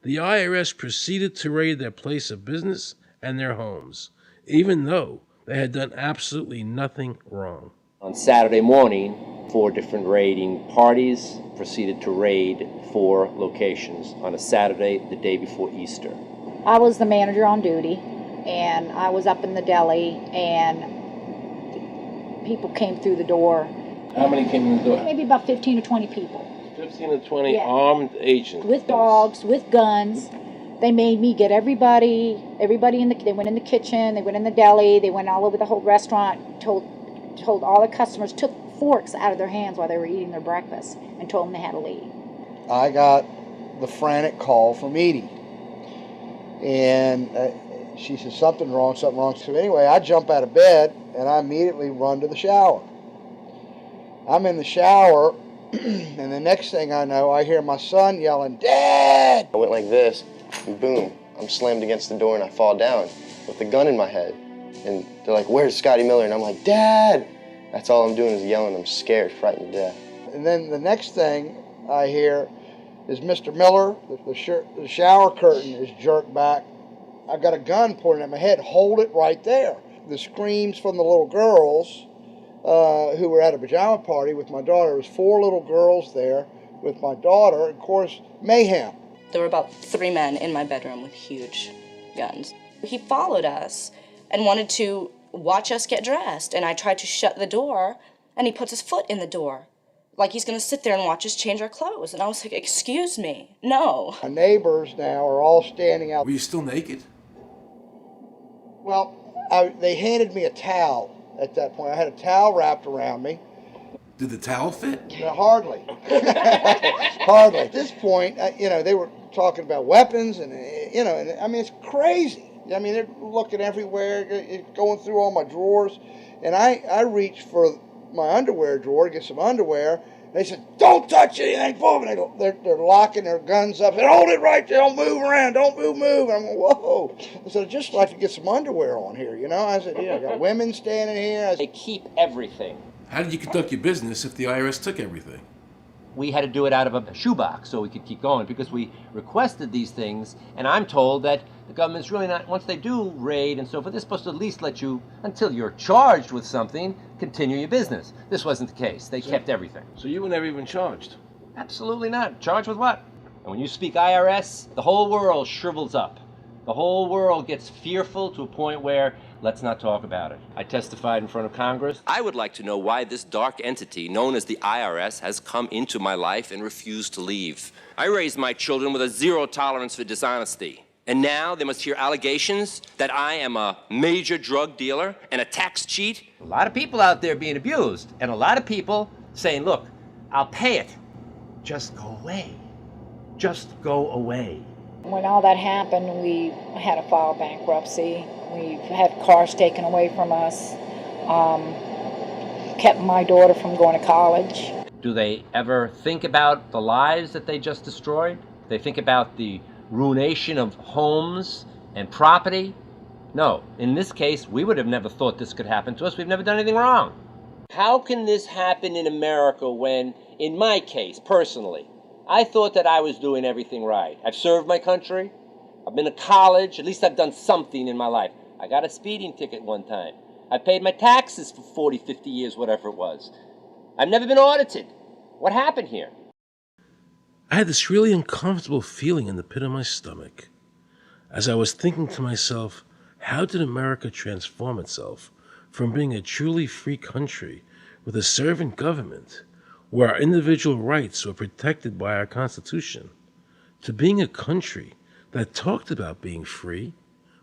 the IRS proceeded to raid their place of business and their homes, even though they had done absolutely nothing wrong. On Saturday morning, 4 different raiding parties proceeded to raid 4 locations on a Saturday, the day before Easter. I was the manager on duty, and I was up in the deli, and people came through the door. How many came in the door? Maybe about 15 or 20 people. 15 to 20 Yeah. armed agents. With dogs, with guns. They made me get everybody in the, they went in the kitchen, they went in the deli, they went all over the whole restaurant, told all the customers, took forks out of their hands while they were eating their breakfast, and told them they had to leave. I got the frantic call from Edie. And she said, something wrong. So anyway, I jump out of bed, and I immediately run to the shower. I'm in the shower, and the next thing I know, I hear my son yelling, "Dad!" I went like this, and boom, I'm slammed against the door and I fall down with the gun in my head. And they're like, "Where's Scotty Miller?" And I'm like, "Dad!" That's all I'm doing is yelling. I'm scared, frightened to death. And then the next thing I hear is Mr. Miller, the shower curtain is jerked back. I've got a gun pointed at my head. Hold it right there. The screams from the little girls who were at a pajama party with my daughter. There was 4 little girls there with my daughter. Of course, mayhem. There were about 3 men in my bedroom with huge guns. He followed us and wanted to watch us get dressed, and I tried to shut the door, and he puts his foot in the door, like he's going to sit there and watch us change our clothes. And I was like, excuse me, no. My neighbors now are all standing out. Were you still naked? Well, they handed me a towel at that point. I had a towel wrapped around me. Did the towel fit? No, hardly. Hardly. At this point, they were talking about weapons, and, and I mean, it's crazy. I mean, they're looking everywhere, going through all my drawers. And I reached for my underwear drawer to get some underwear. They said, "Don't touch anything." Boom. And they're locking their guns up. They said, "Hold it right there. Don't move around. Don't move." I'm going, whoa. I said, "I'd just like to get some underwear on here, I said, I got women standing here. They keep everything. How did you conduct your business if the IRS took everything? We had to do it out of a shoebox so we could keep going because we requested these things, and I'm told that the government's really not, once they do raid and so forth, they're supposed to at least let you, until you're charged with something, continue your business. This wasn't the case. They kept everything. So you were never even charged? Absolutely not. Charged with what? And when you speak IRS, the whole world shrivels up. The whole world gets fearful to a point where let's not talk about it. I testified in front of Congress. I would like to know why this dark entity known as the IRS has come into my life and refused to leave. I raised my children with a 0 tolerance for dishonesty. And now they must hear allegations that I am a major drug dealer and a tax cheat. A lot of people out there being abused, and a lot of people saying, look, I'll pay it. Just go away. Just go away. When all that happened, we had to file bankruptcy. We've had cars taken away from us, kept my daughter from going to college. Do they ever think about the lives that they just destroyed? They think about the ruination of homes and property? No. In this case, we would have never thought this could happen to us. We've never done anything wrong. How can this happen in America when, in my case, personally, I thought that I was doing everything right? I've served my country. I've been to college. At least I've done something in my life. I got a speeding ticket one time. I paid my taxes for 40, 50 years, whatever it was. I've never been audited. What happened here? I had this really uncomfortable feeling in the pit of my stomach as I was thinking to myself, how did America transform itself from being a truly free country with a servant government where our individual rights were protected by our Constitution to being a country that talked about being free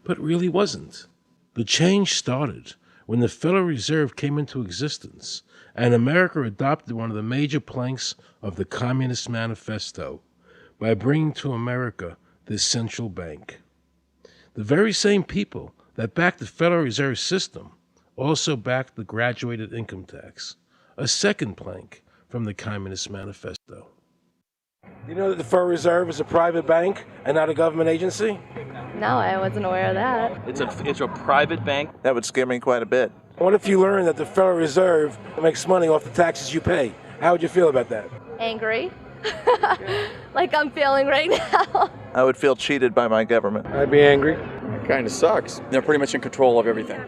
but really wasn't? The change started when the Federal Reserve came into existence and America adopted one of the major planks of the Communist Manifesto by bringing to America this central bank. The very same people that backed the Federal Reserve System also backed the graduated income tax, a second plank from the Communist Manifesto. You know that the Federal Reserve is a private bank and not a government agency? No, I wasn't aware of that. It's a private bank? That would scare me quite a bit. What if you learned that the Federal Reserve makes money off the taxes you pay? How would you feel about that? Angry. like I'm feeling right now. I would feel cheated by my government. I'd be angry. It kind of sucks. They're pretty much in control of everything.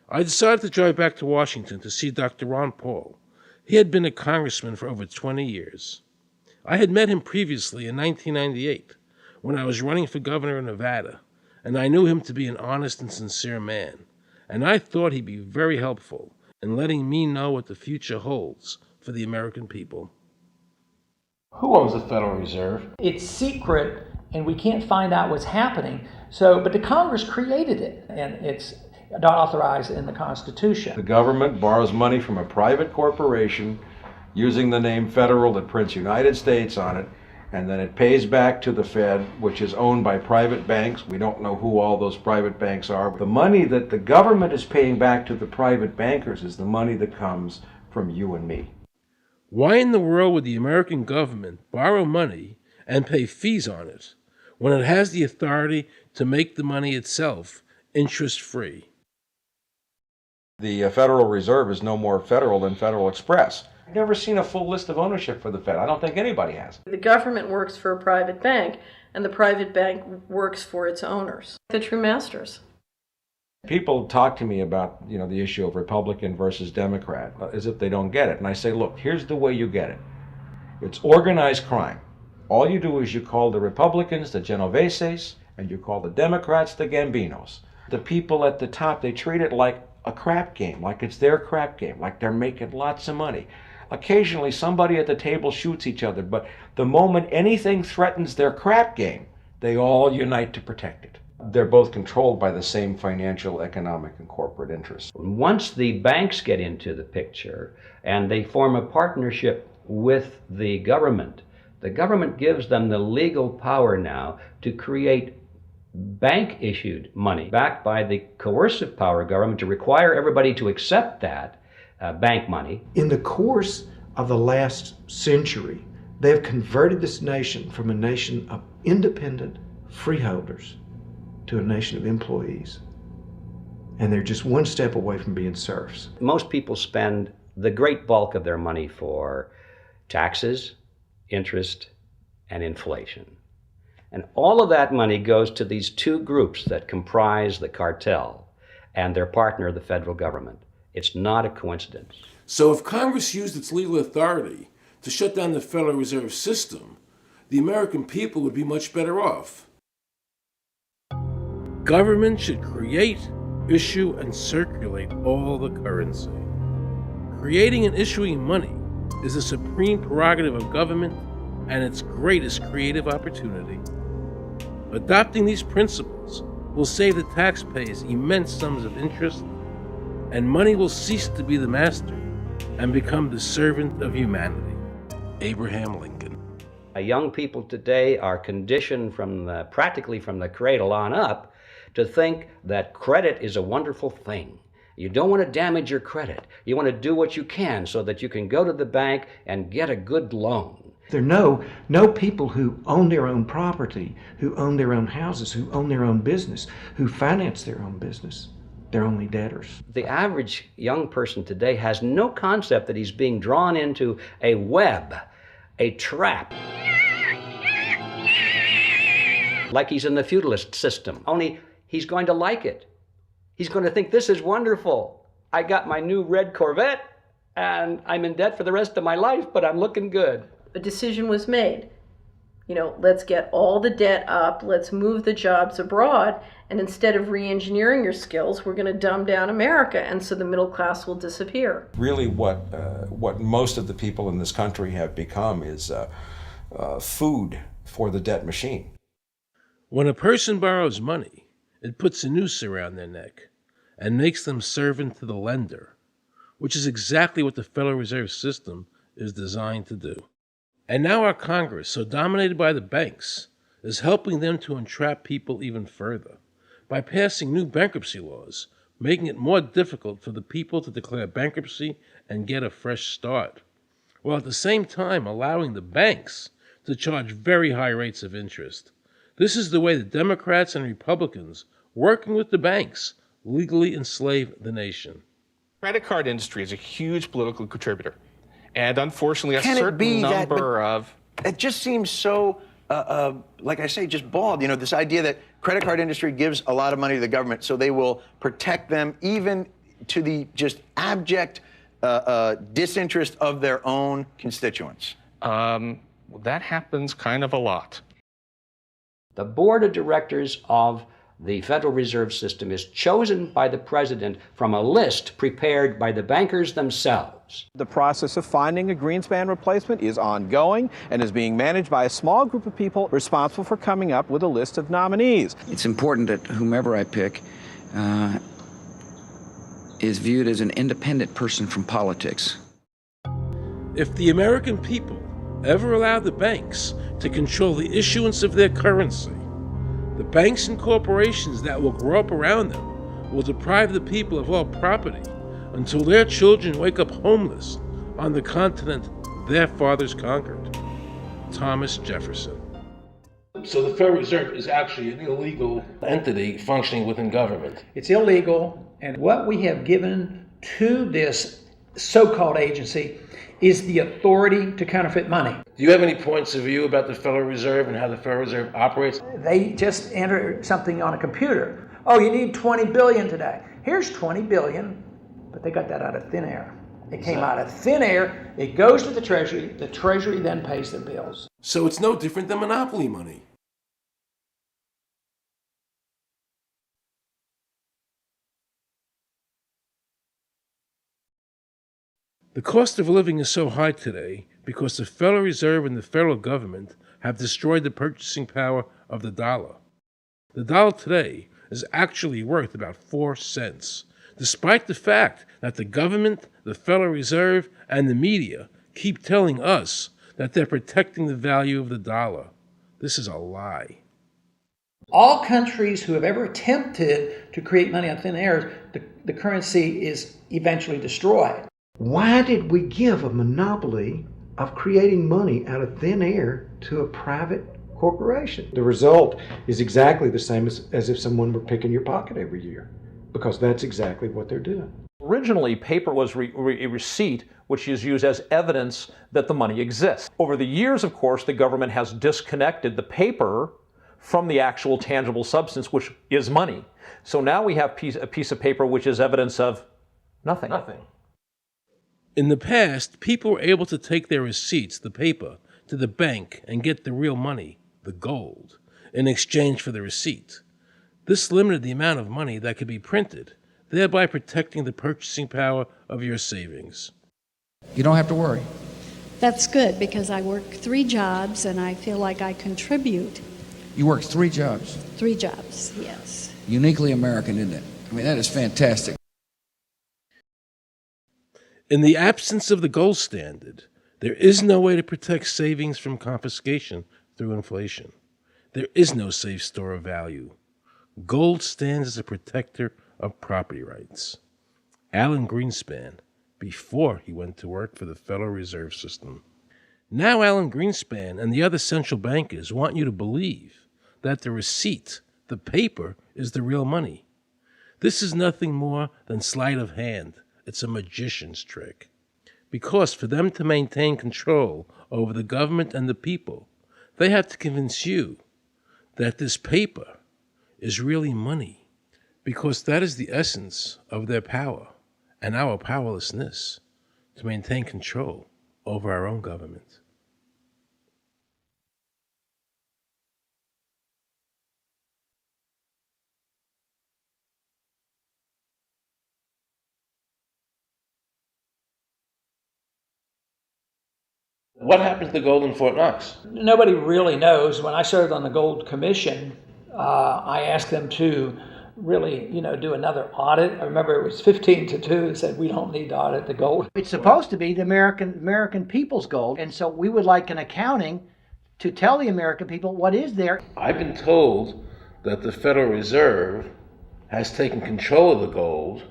I decided to drive back to Washington to see Dr. Ron Paul. He had been a congressman for over 20 years. I had met him previously in 1998 when I was running for governor of Nevada, and I knew him to be an honest and sincere man, and I thought he'd be very helpful in letting me know what the future holds for the American people. Who owns the Federal Reserve? It's secret, and we can't find out what's happening. But the Congress created it, and it's not authorized in the Constitution. The government borrows money from a private corporation using the name Federal that prints United States on it, and then it pays back to the Fed, which is owned by private banks. We don't know who all those private banks are. The money that the government is paying back to the private bankers is the money that comes from you and me. Why in the world would the American government borrow money and pay fees on it when it has the authority to make the money itself interest-free? The Federal Reserve is no more federal than Federal Express. I've never seen a full list of ownership for the Fed. I don't think anybody has. The government works for a private bank, and the private bank works for its owners, the true masters. People talk to me about, the issue of Republican versus Democrat, as if they don't get it. And I say, look, here's the way you get it. It's organized crime. All you do is you call the Republicans the Genoveses, and you call the Democrats the Gambinos. The people at the top, they treat it like a crap game, like it's their crap game, like they're making lots of money. Occasionally somebody at the table shoots each other, but the moment anything threatens their crap game, they all unite to protect it. They're both controlled by the same financial, economic, and corporate interests. Once the banks get into the picture and they form a partnership with the government gives them the legal power now to create bank-issued money backed by the coercive power of government to require everybody to accept that bank money. In the course of the last century, they have converted this nation from a nation of independent freeholders to a nation of employees. And they're just one step away from being serfs. Most people spend the great bulk of their money for taxes, interest, and inflation. And all of that money goes to these two groups that comprise the cartel and their partner, the federal government. It's not a coincidence. So if Congress used its legal authority to shut down the Federal Reserve System, the American people would be much better off. Government should create, issue, and circulate all the currency. Creating and issuing money is the supreme prerogative of government and its greatest creative opportunity. Adopting these principles will save the taxpayers immense sums of interest, and money will cease to be the master and become the servant of humanity. Abraham Lincoln. Young people today are conditioned practically from the cradle on up to think that credit is a wonderful thing. You don't want to damage your credit. You want to do what you can so that you can go to the bank and get a good loan. There are no people who own their own property, who own their own houses, who own their own business, who finance their own business. They're only debtors. The average young person today has no concept that he's being drawn into a web, a trap. Like he's in the feudalist system, only he's going to like it. He's going to think, this is wonderful. I got my new red Corvette and I'm in debt for the rest of my life, but I'm looking good. A decision was made. Let's get all the debt up, let's move the jobs abroad, and instead of re-engineering your skills, we're going to dumb down America, and so the middle class will disappear. Really what most of the people in this country have become is food for the debt machine. When a person borrows money, it puts a noose around their neck and makes them servant to the lender, which is exactly what the Federal Reserve System is designed to do. And now our Congress, so dominated by the banks, is helping them to entrap people even further by passing new bankruptcy laws, making it more difficult for the people to declare bankruptcy and get a fresh start, while at the same time allowing the banks to charge very high rates of interest. This is the way the Democrats and Republicans, working with the banks, legally enslave the nation. The credit card industry is a huge political contributor. And unfortunately, a Can it certain be that- number of... It just seems so, like I say, just bald. You know, this idea that credit card industry gives a lot of money to the government so they will protect them even to the just abject disinterest of their own constituents. That happens kind of a lot. The board of directors of the Federal Reserve System is chosen by the president from a list prepared by the bankers themselves. The process of finding a Greenspan replacement is ongoing and is being managed by a small group of people responsible for coming up with a list of nominees. It's important that whomever I pick is viewed as an independent person from politics. If the American people ever allow the banks to control the issuance of their currency, the banks and corporations that will grow up around them will deprive the people of all property until their children wake up homeless on the continent their fathers conquered. Thomas Jefferson. So the Federal Reserve is actually an illegal entity functioning within government. It's illegal, and what we have given to this so-called agency is the authority to counterfeit money. Do you have any points of view about the Federal Reserve and how the Federal Reserve operates? They just enter something on a computer. Oh, you need 20 billion today. Here's 20 billion, but they got that out of thin air. It came out of thin air, it goes to the Treasury then pays their bills. So it's no different than monopoly money. The cost of living is so high today because the Federal Reserve and the federal government have destroyed the purchasing power of the dollar. The dollar today is actually worth about 4 cents, despite the fact that the government, the Federal Reserve, and the media keep telling us that they're protecting the value of the dollar. This is a lie. All countries who have ever attempted to create money on thin air, the currency is eventually destroyed. Why did we give a monopoly of creating money out of thin air to a private corporation? The result is exactly the same as if someone were picking your pocket every year, because that's exactly what they're doing. Originally, paper was a receipt which is used as evidence that the money exists. Over the years, of course, the government has disconnected the paper from the actual tangible substance, which is money. So now we have a piece of paper which is evidence of nothing. In the past, people were able to take their receipts, the paper, to the bank and get the real money, the gold, in exchange for the receipt. This limited the amount of money that could be printed, thereby protecting the purchasing power of your savings. You don't have to worry. That's good because I work 3 jobs and I feel like I contribute. You work 3 jobs. 3 jobs, yes. Uniquely American, isn't it? I mean, that is fantastic. In the absence of the gold standard, there is no way to protect savings from confiscation through inflation. There is no safe store of value. Gold stands as a protector of property rights. Alan Greenspan, before he went to work for the Federal Reserve System. Now Alan Greenspan and the other central bankers want you to believe that the receipt, the paper, is the real money. This is nothing more than sleight of hand. It's a magician's trick. Because for them to maintain control over the government and the people, they have to convince you that this paper is really money. Because that is the essence of their power and our powerlessness to maintain control over our own government. What happened to the gold in Fort Knox? Nobody really knows. When I served on the Gold Commission, I asked them to really, do another audit. I remember it was 15-2. They said, we don't need to audit the gold. It's supposed to be the American people's gold, and so we would like an accounting to tell the American people what is there. I've been told that the Federal Reserve has taken control of the gold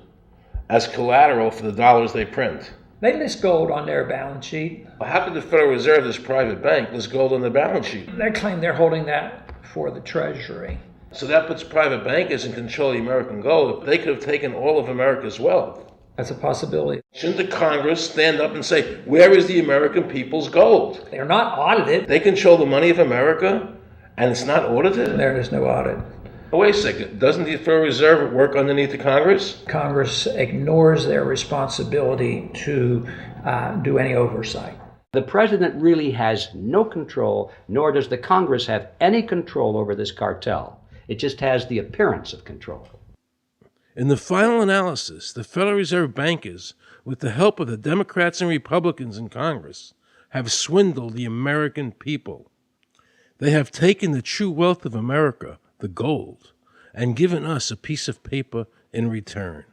as collateral for the dollars they print. They list gold on their balance sheet. How could the Federal Reserve, this private bank, list gold on their balance sheet? They claim they're holding that for the Treasury. So that puts private bankers in control of the American gold. They could have taken all of America's wealth That's a possibility. Shouldn't the Congress stand up and say, where is the American people's gold? They're not audited. They control the money of America, and it's not audited? There is no audit. Oh, wait a second. Doesn't the Federal Reserve work underneath the Congress? Congress ignores their responsibility to do any oversight. The president really has no control, nor does the Congress have any control over this cartel. It just has the appearance of control. In the final analysis, the Federal Reserve bankers, with the help of the Democrats and Republicans in Congress, have swindled the American people. They have taken the true wealth of America, the gold, and given us a piece of paper in return.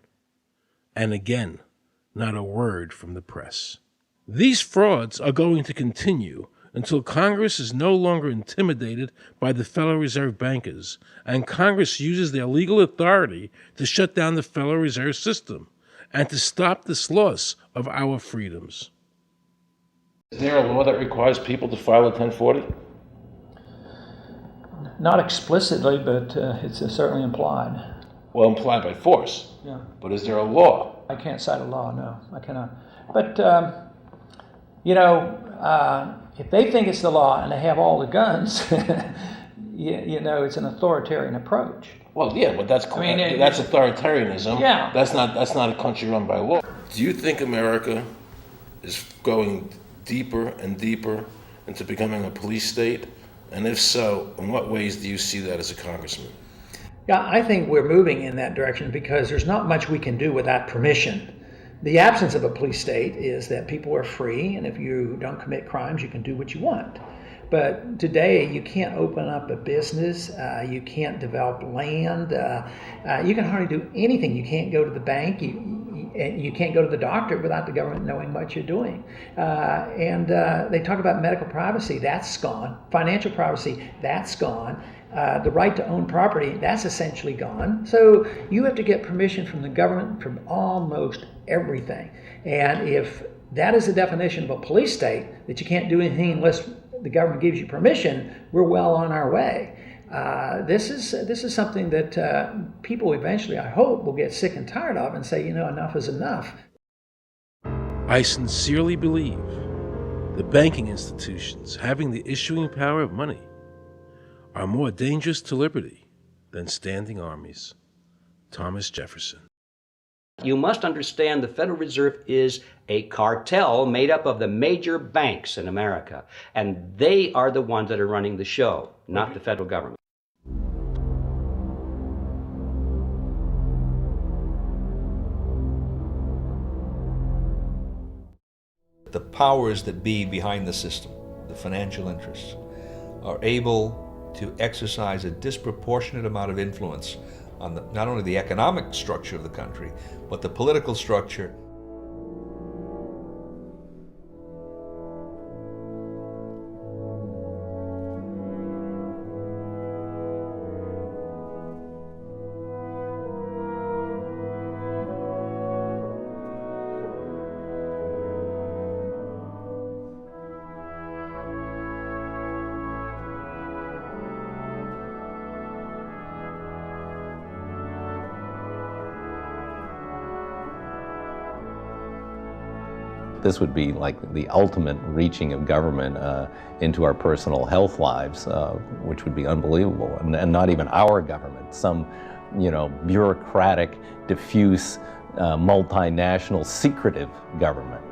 And again, not a word from the press. These frauds are going to continue until Congress is no longer intimidated by the Federal Reserve bankers, and Congress uses their legal authority to shut down the Federal Reserve System and to stop this loss of our freedoms. Is there a law that requires people to file a 1040? Not explicitly, but it's certainly implied. Well, implied by force. Yeah. But is there a law? I can't cite a law, no, I cannot. But, if they think it's the law and they have all the guns, it's an authoritarian approach. Well, yeah, but that's authoritarianism. Yeah. That's not a country run by law. Do you think America is going deeper and deeper into becoming a police state? And if so, in what ways do you see that as a congressman? Yeah, I think we're moving in that direction because there's not much we can do without permission. The absence of a police state is that people are free, and if you don't commit crimes, you can do what you want. But today, you can't open up a business, you can't develop land, you can hardly do anything. You can't go to the bank, you can't go to the doctor without the government knowing what you're doing. And they talk about medical privacy, that's gone. Financial privacy, that's gone. The right to own property, that's essentially gone. So you have to get permission from the government from almost everything. And if that is the definition of a police state, that you can't do anything unless the government gives you permission, we're well on our way. This is something that people eventually, I hope, will get sick and tired of and say, enough is enough. I sincerely believe the banking institutions having the issuing power of money are more dangerous to liberty than standing armies. Thomas Jefferson. You must understand the Federal Reserve is a cartel made up of the major banks in America, and they are the ones that are running the show, not the federal government. The powers that be behind the system, the financial interests, are able to exercise a disproportionate amount of influence on not only the economic structure of the country, but the political structure. This would be like the ultimate reaching of government into our personal health lives, which would be unbelievable. And not even our government, some, bureaucratic, diffuse, multinational, secretive government.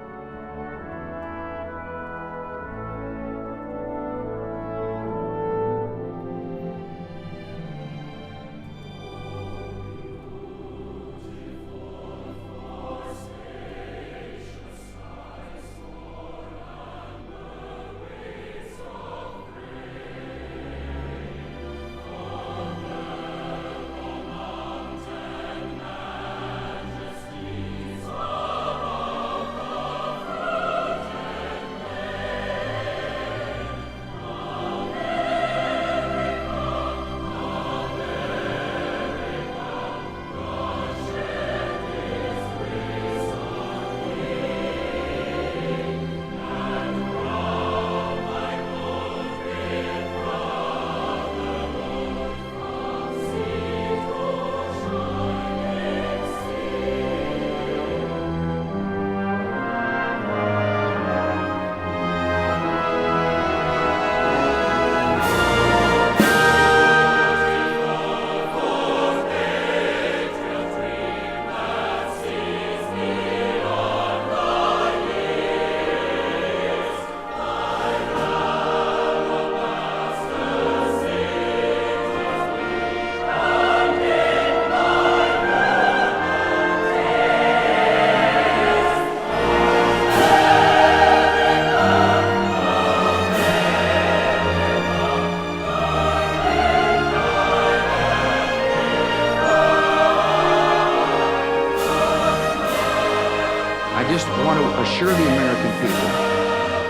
assure the American people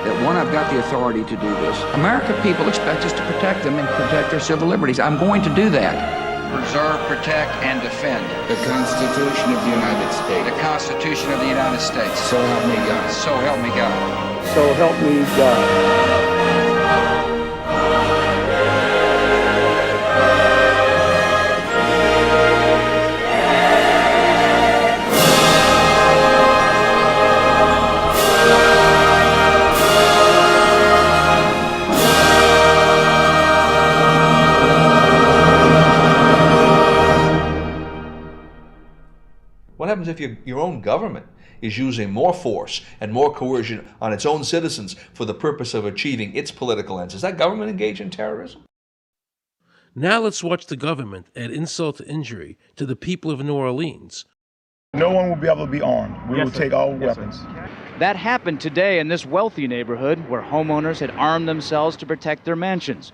that, one, I've got the authority to do this. American people expect us to protect them and protect their civil liberties. I'm going to do that. Preserve, protect, and defend the Constitution of the United States. The Constitution of the United States. So help me God. So help me God. So help me God. What happens if your own government is using more force and more coercion on its own citizens for the purpose of achieving its political ends? Is that government engaged in terrorism? Now let's watch the government add insult to injury to the people of New Orleans. No one will be able to be armed. We will take all weapons. That happened today in this wealthy neighborhood where homeowners had armed themselves to protect their mansions.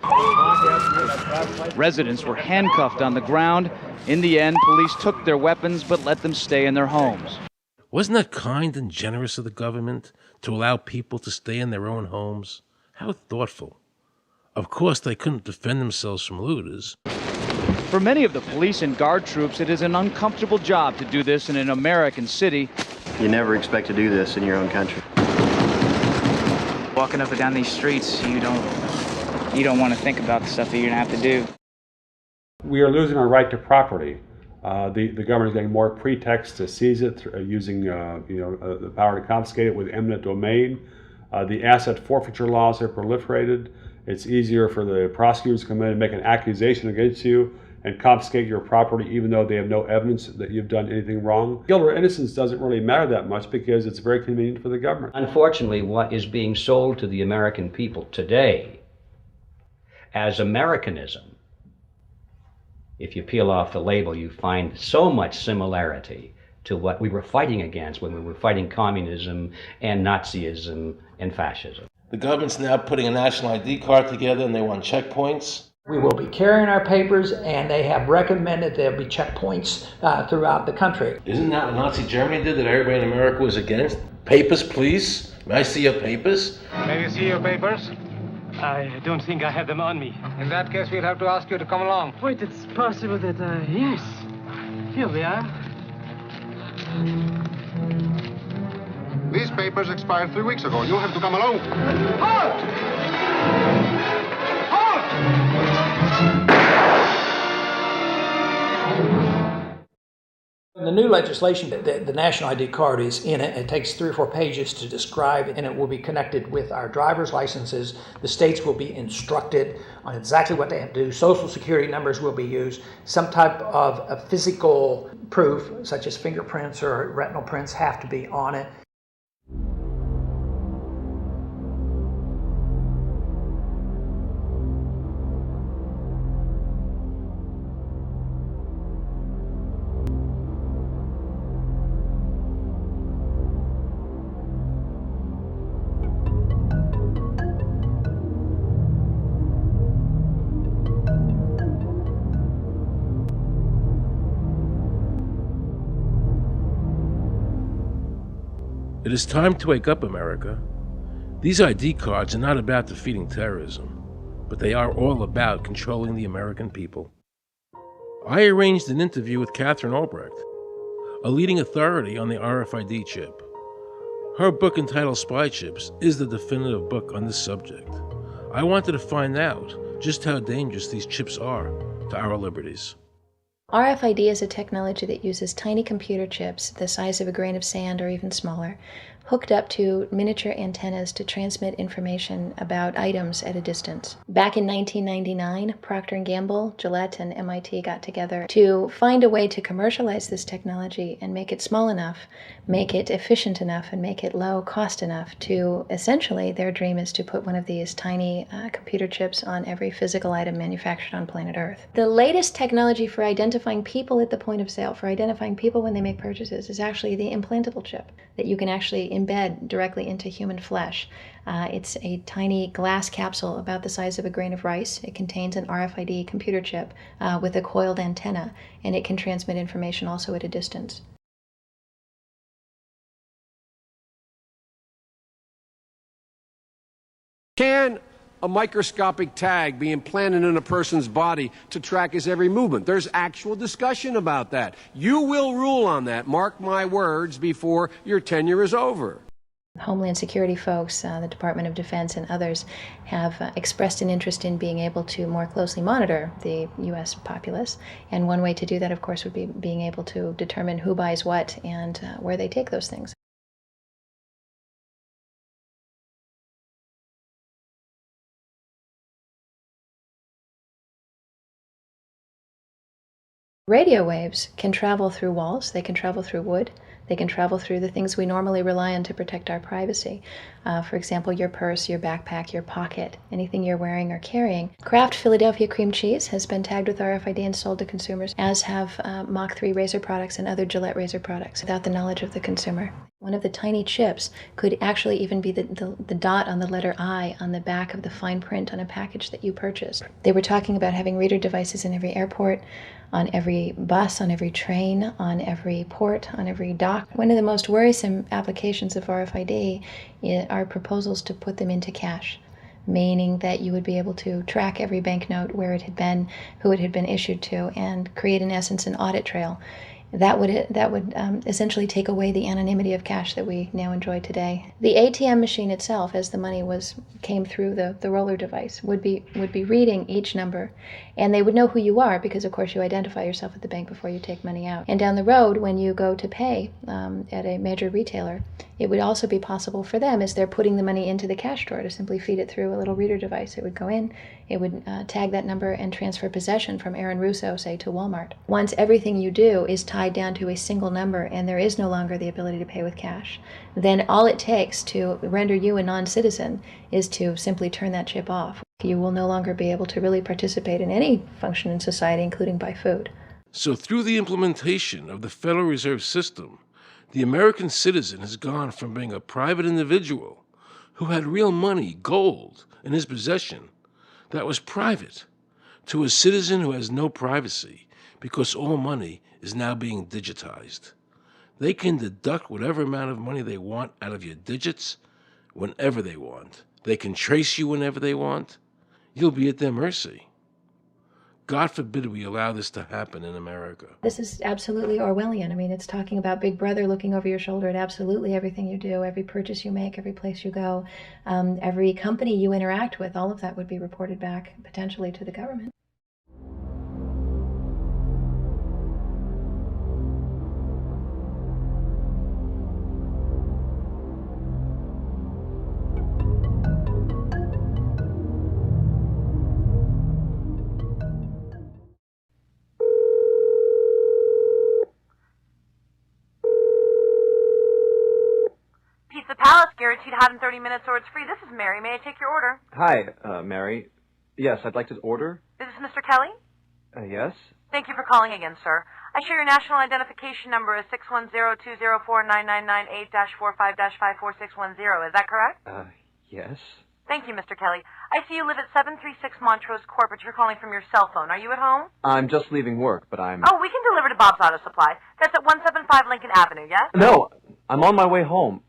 Residents were handcuffed on the ground. In the end, police took their weapons but let them stay in their homes. Wasn't that kind and generous of the government to allow people to stay in their own homes? How thoughtful. Of course, they couldn't defend themselves from looters. For many of the police and guard troops, it is an uncomfortable job to do this in an American city. You never expect to do this in your own country. Walking up and down these streets, you don't want to think about the stuff that you're going to have to do. We are losing our right to property. The government is getting more pretexts to seize it, using the power to confiscate it with eminent domain. The asset forfeiture laws have proliferated. It's easier for the prosecutors to come in and make an accusation against you and confiscate your property even though they have no evidence that you've done anything wrong. Guilt or innocence doesn't really matter that much because it's very convenient for the government. Unfortunately, what is being sold to the American people today as Americanism, if you peel off the label, you find so much similarity to what we were fighting against when we were fighting communism and Nazism and fascism. The government's now putting a national ID card together and they want checkpoints. We will be carrying our papers, and they have recommended there'll be checkpoints throughout the country. Isn't that what Nazi Germany did that everybody in America was against? Papers, please. May I see your papers? May we see your papers? I don't think I have them on me. In that case, we'll have to ask you to come along. Wait, it's possible that, yes. Here we are. These papers expired 3 weeks ago. You'll have to come along. Halt! In the new legislation, the national ID card is in it. It takes 3 or 4 pages to describe, and it will be connected with our driver's licenses. The states will be instructed on exactly what they have to do. Social security numbers will be used. Some type of a physical proof, such as fingerprints or retinal prints, have to be on it. It is time to wake up, America. These ID cards are not about defeating terrorism, but they are all about controlling the American people. I arranged an interview with Catherine Albrecht, a leading authority on the RFID chip. Her book entitled Spy Chips is the definitive book on this subject. I wanted to find out just how dangerous these chips are to our liberties. RFID is a technology that uses tiny computer chips the size of a grain of sand or even smaller, hooked up to miniature antennas to transmit information about items at a distance. Back in 1999, Procter & Gamble, Gillette, and MIT got together to find a way to commercialize this technology and make it small enough, make it efficient enough, and make it low cost enough to, essentially, their dream is to put one of these tiny computer chips on every physical item manufactured on planet Earth. The latest technology for identifying people at the point of sale, for identifying people when they make purchases, is actually the implantable chip that you can actually embed directly into human flesh. It's a tiny glass capsule about the size of a grain of rice. It contains an RFID computer chip with a coiled antenna, and it can transmit information also at a distance. Can a microscopic tag be implanted in a person's body to track his every movement? There's actual discussion about that. You will rule on that, mark my words, before your tenure is over. Homeland Security folks, the Department of Defense and others have expressed an interest in being able to more closely monitor the U.S. populace. And one way to do that, of course, would be being able to determine who buys what and where they take those things. Radio waves can travel through walls, they can travel through wood, they can travel through the things we normally rely on to protect our privacy. For example, your purse, your backpack, your pocket, anything you're wearing or carrying. Kraft Philadelphia cream cheese has been tagged with RFID and sold to consumers, as have Mach 3 razor products and other Gillette razor products, without the knowledge of the consumer. One of the tiny chips could actually even be the dot on the letter I on the back of the fine print on a package that you purchased. They were talking about having reader devices in every airport, on every bus, on every train, on every port, on every dock. One of the most worrisome applications of RFID are proposals to put them into cash, meaning that you would be able to track every banknote, where it had been, who it had been issued to, and create, in essence, an audit trail. That would essentially take away the anonymity of cash that we now enjoy today. The ATM machine itself, as the money came through the roller device, would be reading each number, and they would know who you are because, of course, you identify yourself at the bank before you take money out. And down the road, when you go to pay at a major retailer, it would also be possible for them, as they're putting the money into the cash drawer, to simply feed it through a little reader device. It would go in, it would tag that number and transfer possession from Aaron Russo, say, to Walmart. Once everything you do is tied down to a single number and there is no longer the ability to pay with cash, then all it takes to render you a non-citizen is to simply turn that chip off. You will no longer be able to really participate in any function in society, including buy food. So through the implementation of the Federal Reserve System, the American citizen has gone from being a private individual who had real money, gold, in his possession that was private, to a citizen who has no privacy because all money is now being digitized. They can deduct whatever amount of money they want out of your digits whenever they want. They can trace you whenever they want. You'll be at their mercy. God forbid we allow this to happen in America. This is absolutely Orwellian. I mean, it's talking about Big Brother looking over your shoulder at absolutely everything you do, every purchase you make, every place you go, every company you interact with. All of that would be reported back potentially to the government. Pizza Palace, guaranteed hot in 30 minutes or it's free. This is Mary. May I take your order? Hi, Mary. Yes, I'd like to order. Is this Mr. Kelly? Yes? Thank you for calling again, sir. I show your national identification number is 610-204-999-8-45-54610. Is that correct? Yes. Thank you, Mr. Kelly. I see you live at 736 Montrose Court, but you're calling from your cell phone. Are you at home? I'm just leaving work, but I'm... Oh, we can deliver to Bob's Auto Supply. That's at 175 Lincoln Avenue, yes? No, I'm on my way home.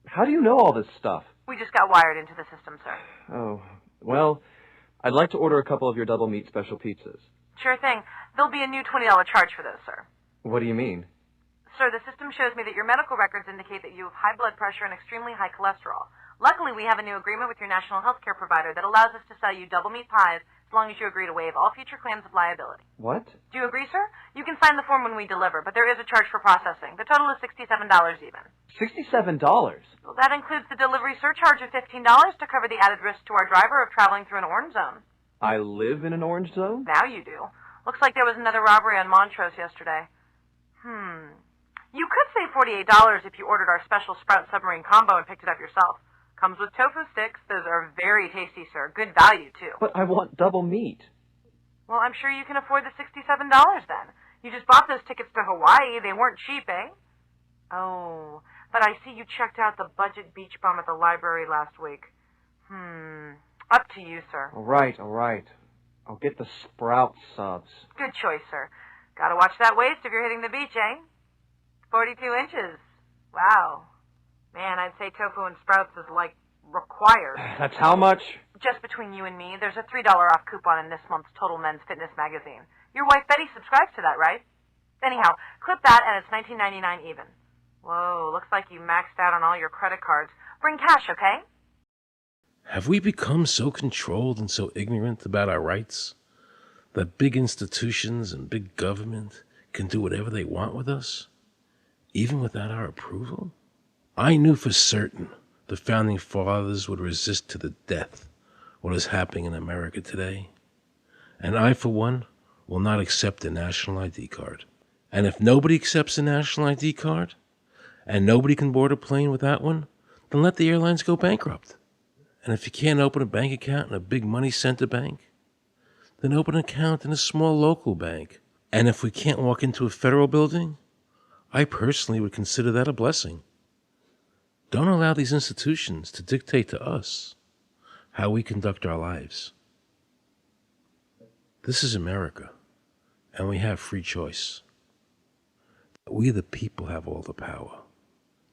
How do you know all this stuff? We just got wired into the system, sir. Oh, well, I'd like to order a couple of your double meat special pizzas. Sure thing. There'll be a new $20 charge for those, sir. What do you mean? Sir, the system shows me that your medical records indicate that you have high blood pressure and extremely high cholesterol. Luckily, we have a new agreement with your national health care provider that allows us to sell you double meat pies as long as you agree to waive all future claims of liability. What? Do you agree, sir? You can sign the form when we deliver, but there is a charge for processing. The total is $67 even. $67? Well, that includes the delivery surcharge of $15 to cover the added risk to our driver of traveling through an orange zone. I live in an orange zone? Now you do. Looks like there was another robbery on Montrose yesterday. You could save $48 if you ordered our special Sprout Submarine Combo and picked it up yourself. Comes with tofu sticks. Those are very tasty, sir. Good value, too. But I want double meat. Well, I'm sure you can afford the $67 then. You just bought those tickets to Hawaii. They weren't cheap, eh? Oh, but I see you checked out the budget beach bum at the library last week. Up to you, sir. All right. I'll get the Sprout subs. Good choice, sir. Gotta watch that waist if you're hitting the beach, eh? 42 inches. Wow. Man, I'd say tofu and sprouts is like required. That's how much? Just between you and me, there's a $3 off coupon in this month's Total Men's Fitness magazine. Your wife Betty subscribes to that, right? Anyhow, clip that and it's $19.99 even. Whoa, looks like you maxed out on all your credit cards. Bring cash, okay? Have we become so controlled and so ignorant about our rights that big institutions and big government can do whatever they want with us, even without our approval? I knew for certain the Founding Fathers would resist to the death what is happening in America today. And I, for one, will not accept a national ID card. And if nobody accepts a national ID card, and nobody can board a plane without one, then let the airlines go bankrupt. And if you can't open a bank account in a big money center bank, then open an account in a small local bank. And if we can't walk into a federal building, I personally would consider that a blessing. Don't allow these institutions to dictate to us how we conduct our lives. This is America, and we have free choice. We the people have all the power,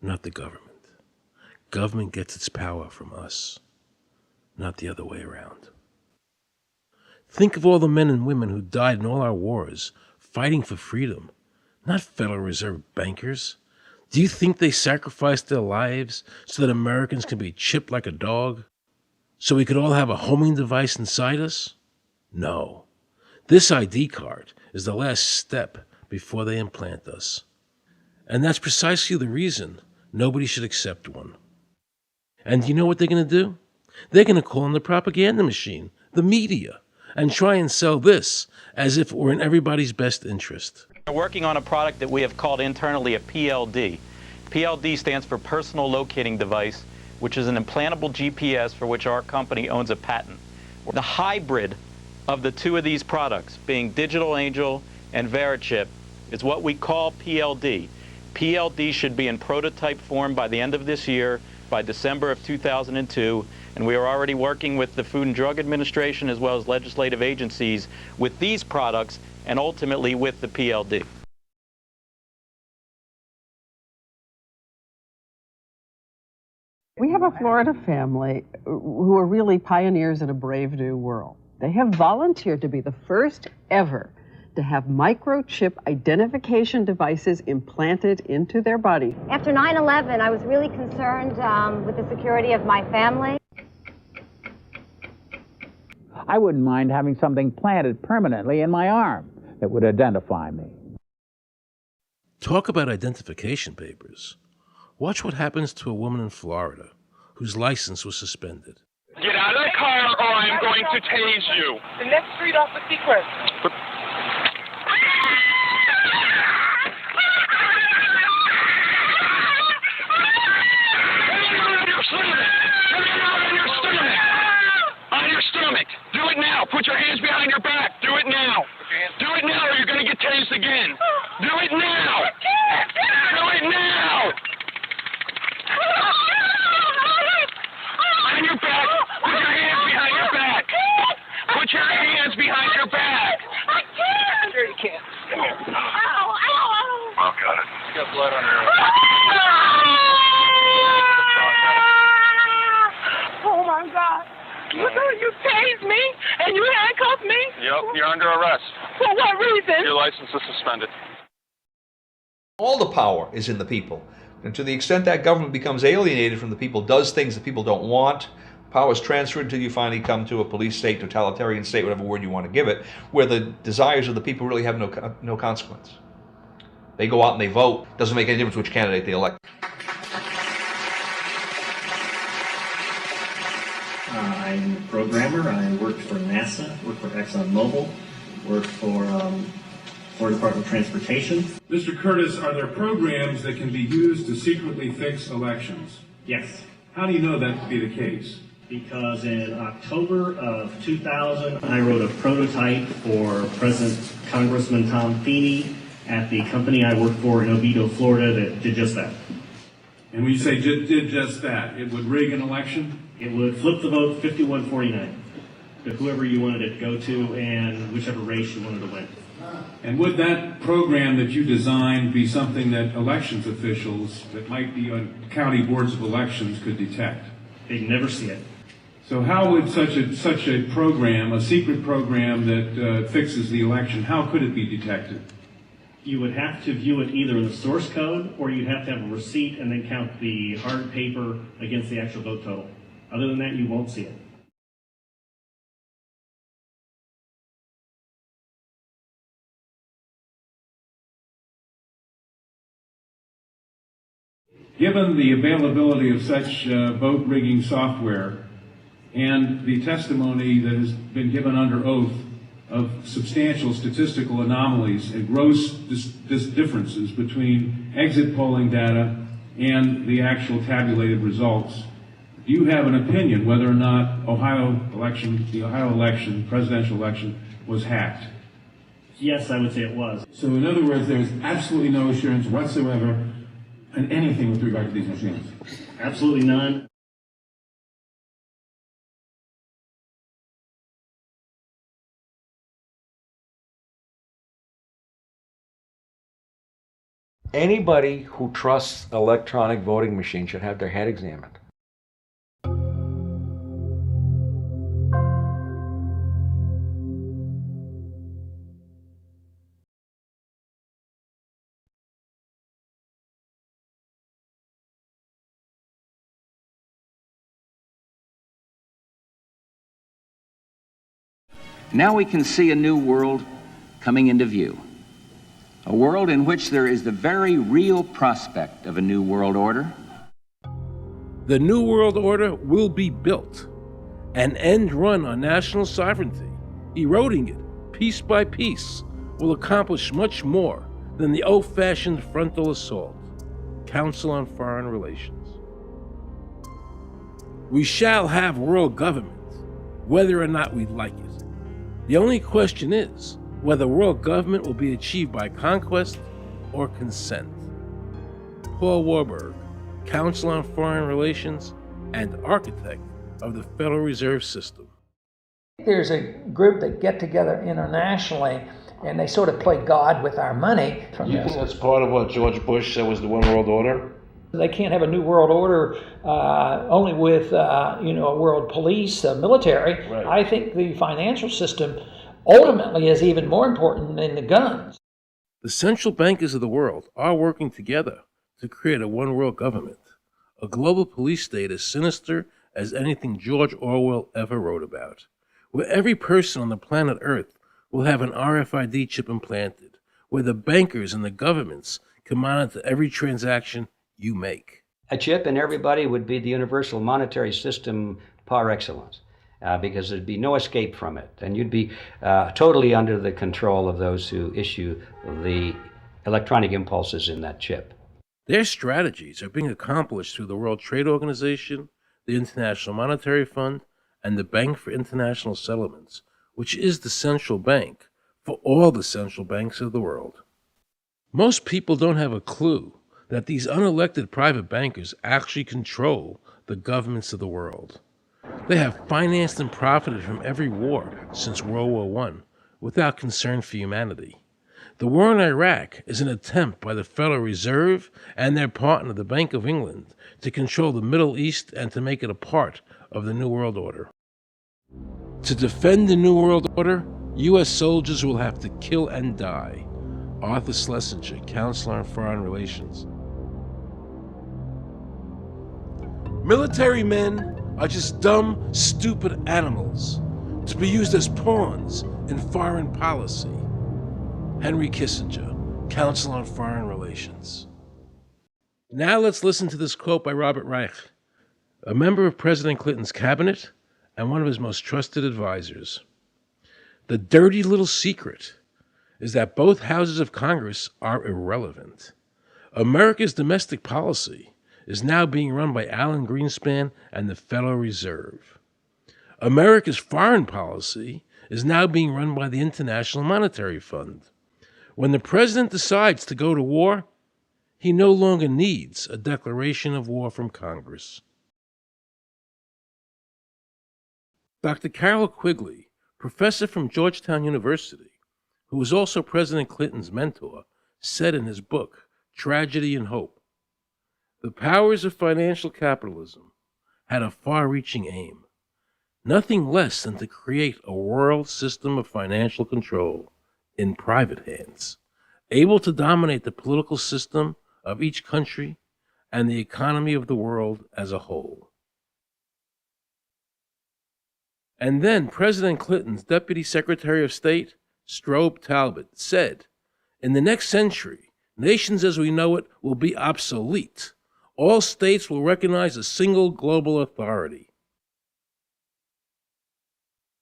not the government. Government gets its power from us, not the other way around. Think of all the men and women who died in all our wars, fighting for freedom, not Federal Reserve bankers. Do you think they sacrificed their lives so that Americans can be chipped like a dog? So we could all have a homing device inside us? No. This ID card is the last step before they implant us. And that's precisely the reason nobody should accept one. And you know what they're going to do? They're going to call on the propaganda machine, the media, and try and sell this as if it were in everybody's best interest. We're working on a product that we have called internally a PLD. PLD stands for Personal Locating Device, which is an implantable GPS for which our company owns a patent. The hybrid of the two of these products, being Digital Angel and Verichip, is what we call PLD. PLD should be in prototype form by the end of this year, by December of 2002, and we are already working with the Food and Drug Administration as well as legislative agencies with these products and ultimately with the PLD. We have a Florida family who are really pioneers in a brave new world. They have volunteered to be the first ever to have microchip identification devices implanted into their body. After 9/11, I was really concerned with the security of my family. I wouldn't mind having something planted permanently in my arm that would identify me. Talk about identification papers. Watch what happens to a woman in Florida whose license was suspended. Get out of the car or I'm going to tase you. The next street off of Seacrest. On your stomach. Do it now. Put your hands behind your back. Do it now. Do it now or you're going to get tased again. Do it now. Do it now. On your back. Put your hands behind your back. Put your hands behind your back. I can't. Sure you can. Come here. Ow, ow, ow. Oh, got it. You got blood on your Oh, my God. You tased me and you handcuffed me? Yep, you're under arrest. For what reason? Your license is suspended. All the power is in the people. And to the extent that government becomes alienated from the people, does things that people don't want, power is transferred until you finally come to a police state, totalitarian state, whatever word you want to give it, where the desires of the people really have no consequence. They go out and they vote. Doesn't make any difference which candidate they elect. I'm a programmer. I worked for NASA, worked for ExxonMobil, worked for Florida Department of Transportation. Mr. Curtis, are there programs that can be used to secretly fix elections? Yes. How do you know that to be the case? Because in October of 2000, I wrote a prototype for President Congressman Tom Feeney at the company I worked for in Oviedo, Florida, that did just that. And when you say did just that, it would rig an election? It would flip the vote 51-49 to whoever you wanted it to go to and whichever race you wanted to win. And would that program that you designed be something that elections officials that might be on county boards of elections could detect? They'd never see it. So how would such a program, a secret program that fixes the election, how could it be detected? You would have to view it either in the source code, or you'd have to have a receipt and then count the hard paper against the actual vote total. Other than that, you won't see it. Given the availability of such vote rigging software and the testimony that has been given under oath of substantial statistical anomalies and gross differences between exit polling data and the actual tabulated results, do you have an opinion whether or not the Ohio election, presidential election, was hacked? Yes, I would say it was. So in other words, there's absolutely no assurance whatsoever in anything with regard to these machines? Absolutely none. Anybody who trusts electronic voting machines should have their head examined. Now we can see a new world coming into view. A world in which there is the very real prospect of a new world order. The New World Order will be built, an end run on national sovereignty, eroding it piece by piece, will accomplish much more than the old-fashioned frontal assault. Council on Foreign Relations. We shall have world government, whether or not we like it. The only question is whether world government will be achieved by conquest or consent. Paul Warburg, Council on Foreign Relations and architect of the Federal Reserve System. There's a group that get together internationally and they sort of play God with our money. You think that's part of what George Bush said was the One World Order? They can't have a new world order only with a world police, military. Right. I think the financial system ultimately is even more important than the guns. The central bankers of the world are working together to create a one world government, a global police state as sinister as anything George Orwell ever wrote about, where every person on the planet Earth will have an RFID chip implanted, where the bankers and the governments can monitor every transaction you make. A chip in everybody would be the universal monetary system par excellence, because there'd be no escape from it. And you'd be totally under the control of those who issue the electronic impulses in that chip. Their strategies are being accomplished through the World Trade Organization, the International Monetary Fund, and the Bank for International Settlements, which is the central bank for all the central banks of the world. Most people don't have a clue that these unelected private bankers actually control the governments of the world. They have financed and profited from every war since World War I without concern for humanity. The war in Iraq is an attempt by the Federal Reserve and their partner, the Bank of England, to control the Middle East and to make it a part of the New World Order. To defend the New World Order, U.S. soldiers will have to kill and die. Arthur Schlesinger, Counselor on Foreign Relations. Military men are just dumb, stupid animals to be used as pawns in foreign policy. Henry Kissinger, Council on Foreign Relations. Now let's listen to this quote by Robert Reich, a member of President Clinton's cabinet and one of his most trusted advisors. The dirty little secret is that both houses of Congress are irrelevant. America's domestic policy is now being run by Alan Greenspan and the Federal Reserve. America's foreign policy is now being run by the International Monetary Fund. When the president decides to go to war, he no longer needs a declaration of war from Congress. Dr. Carol Quigley, professor from Georgetown University, who was also President Clinton's mentor, said in his book, Tragedy and Hope, the powers of financial capitalism had a far-reaching aim, nothing less than to create a world system of financial control in private hands, able to dominate the political system of each country and the economy of the world as a whole. And then President Clinton's Deputy Secretary of State, Strobe Talbot, said, "In the next century, nations as we know it will be obsolete. All states will recognize a single global authority."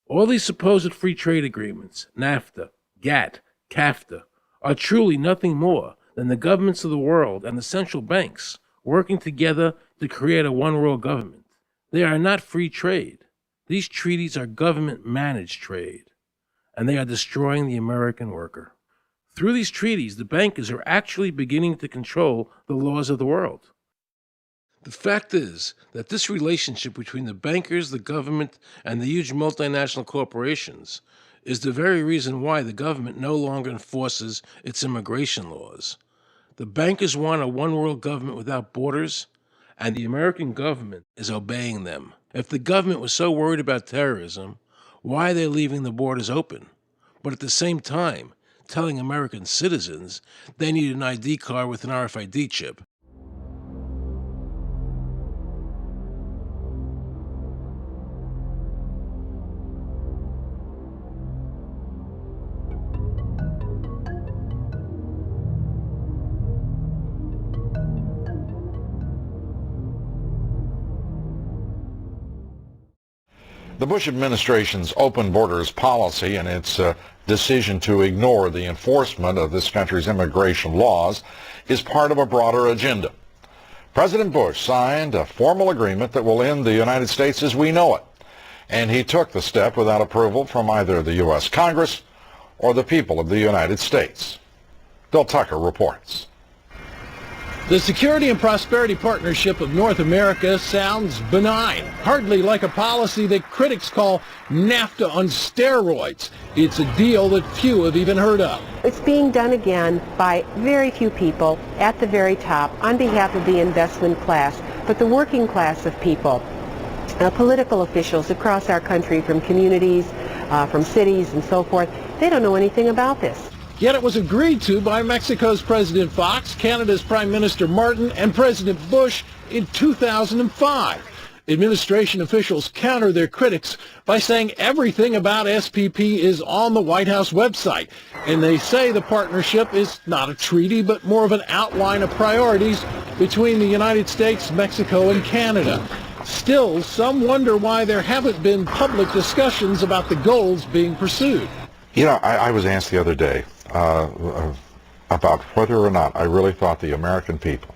All these supposed free trade agreements, NAFTA, GATT, CAFTA, are truly nothing more than the governments of the world and the central banks working together to create a one-world government. They are not free trade. These treaties are government-managed trade, and they are destroying the American worker. Through these treaties, the bankers are actually beginning to control the laws of the world. The fact is that this relationship between the bankers, the government, and the huge multinational corporations is the very reason why the government no longer enforces its immigration laws. The bankers want a one-world government without borders, and the American government is obeying them. If the government was so worried about terrorism, why are they leaving the borders open? But at the same time, telling American citizens they need an ID card with an RFID chip. The Bush administration's open borders policy and its decision to ignore the enforcement of this country's immigration laws is part of a broader agenda. President Bush signed a formal agreement that will end the United States as we know it, and he took the step without approval from either the U.S. Congress or the people of the United States. Bill Tucker reports. The Security and Prosperity Partnership of North America sounds benign, hardly like a policy that critics call NAFTA on steroids. It's a deal that few have even heard of. It's being done again by very few people at the very top on behalf of the investment class, but the working class of people, political officials across our country from communities, from cities and so forth, they don't know anything about this. Yet it was agreed to by Mexico's President Fox, Canada's Prime Minister Martin, and President Bush in 2005. Administration officials counter their critics by saying everything about SPP is on the White House website. And they say the partnership is not a treaty, but more of an outline of priorities between the United States, Mexico, and Canada. Still, some wonder why there haven't been public discussions about the goals being pursued. You know, I was asked the other day about whether or not I really thought the American people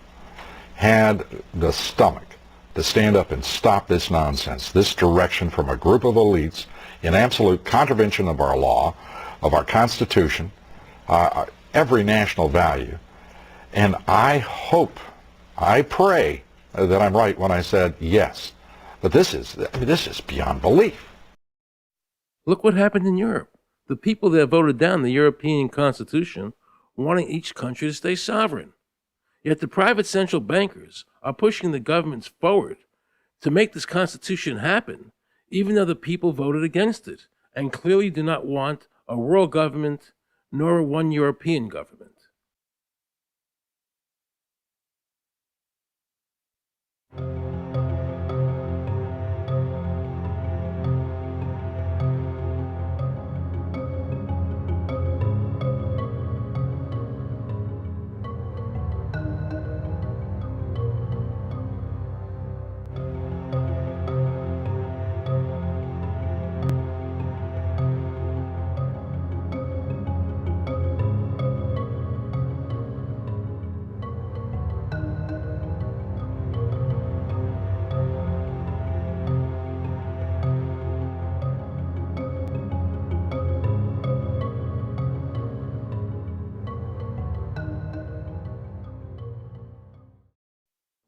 had the stomach to stand up and stop this nonsense, this direction from a group of elites in absolute contravention of our law, of our Constitution, every national value. And I hope, I pray that I'm right when I said yes. But this is beyond belief. Look what happened in Europe. The people that voted down the European Constitution wanting each country to stay sovereign. Yet the private central bankers are pushing the governments forward to make this Constitution happen, even though the people voted against it and clearly do not want a world government nor one European government.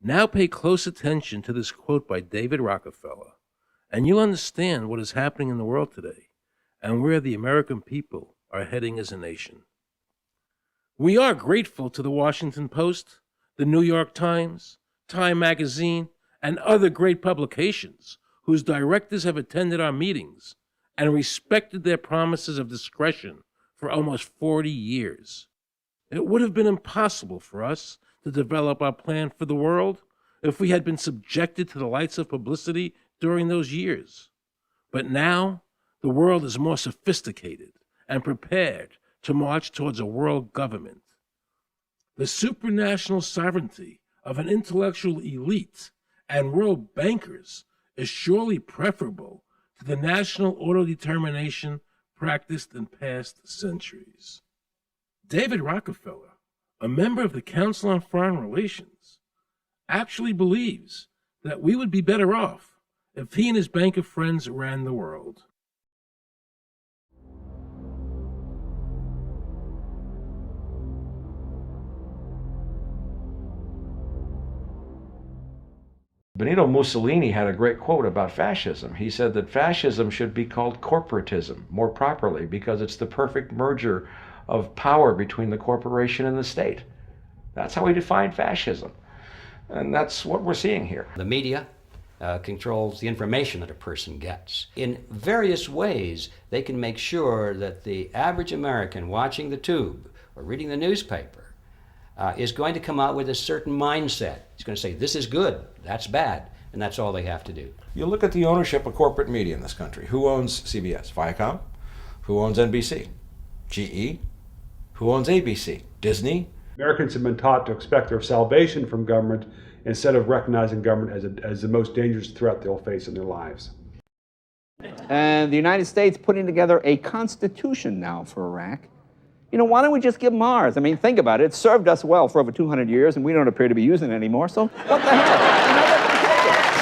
Now pay close attention to this quote by David Rockefeller, and you'll understand what is happening in the world today and where the American people are heading as a nation. We are grateful to the Washington Post, the New York Times, Time Magazine, and other great publications whose directors have attended our meetings and respected their promises of discretion for almost 40 years. It would have been impossible for us to develop our plan for the world if we had been subjected to the lights of publicity during those years. But now, the world is more sophisticated and prepared to march towards a world government. The supranational sovereignty of an intellectual elite and world bankers is surely preferable to the national autodetermination practiced in past centuries. David Rockefeller, a member of the Council on Foreign Relations, actually believes that we would be better off if he and his bank of friends ran the world. Benito Mussolini had a great quote about fascism. He said that fascism should be called corporatism more properly because it's the perfect merger of power between the corporation and the state. That's how he defined fascism. And that's what we're seeing here. The media controls the information that a person gets. In various ways, they can make sure that the average American watching the tube or reading the newspaper is going to come out with a certain mindset. He's going to say, this is good, that's bad, and that's all they have to do. You look at the ownership of corporate media in this country. Who owns CBS? Viacom? Who owns NBC? GE? Who owns ABC? Disney? Americans have been taught to expect their salvation from government instead of recognizing government as the most dangerous threat they'll face in their lives. And the United States putting together a constitution now for Iraq. You know, why don't we just give them ours? I mean, think about it. It served us well for over 200 years, and we don't appear to be using it anymore, so what the hell? You know, let them take it.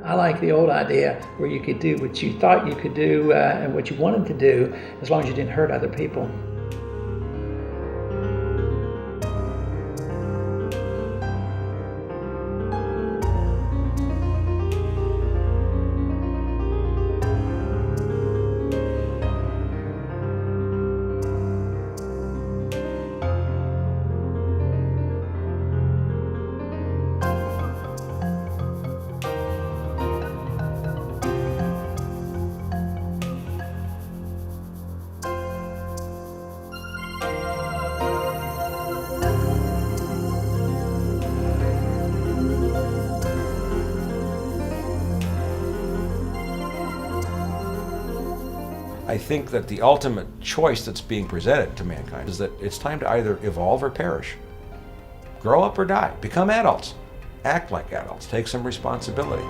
I like the old idea where you could do what you thought you could do and what you wanted to do, as long as you didn't hurt other people. I think that the ultimate choice that's being presented to mankind is that it's time to either evolve or perish. Grow up or die. Become adults. Act like adults. Take some responsibility.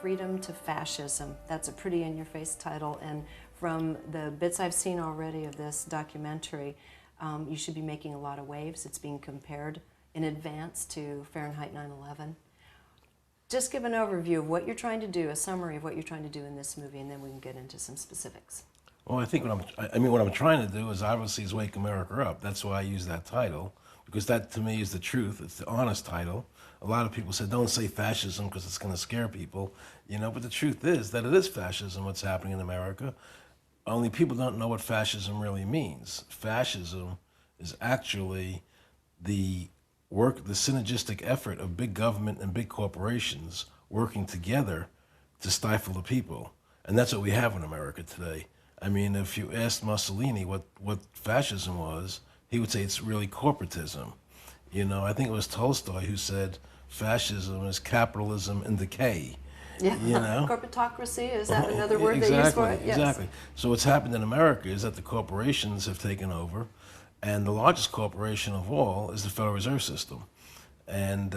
Freedom to Fascism. That's a pretty in-your-face title, and from the bits I've seen already of this documentary, you should be making a lot of waves. It's being compared in advance to Fahrenheit 9/11. Just give an overview of what you're trying to do, a summary of what you're trying to do in this movie, and then we can get into some specifics. Well, I think what I'm trying to do is obviously is wake America up. That's why I use that title, because that to me is the truth. It's the honest title. A lot of people said, don't say fascism because it's going to scare people, you know, but the truth is that it is fascism what's happening in America. Only people don't know what fascism really means. Fascism is actually the synergistic effort of big government and big corporations working together to stifle the people. And that's what we have in America today. I mean, if you asked Mussolini what fascism was, he would say it's really corporatism. You know, I think it was Tolstoy who said fascism is capitalism in decay. Yeah, you know? Corporatocracy, is that another word they use for it? Yes. Exactly. So what's happened in America is that the corporations have taken over, and the largest corporation of all is the Federal Reserve System. And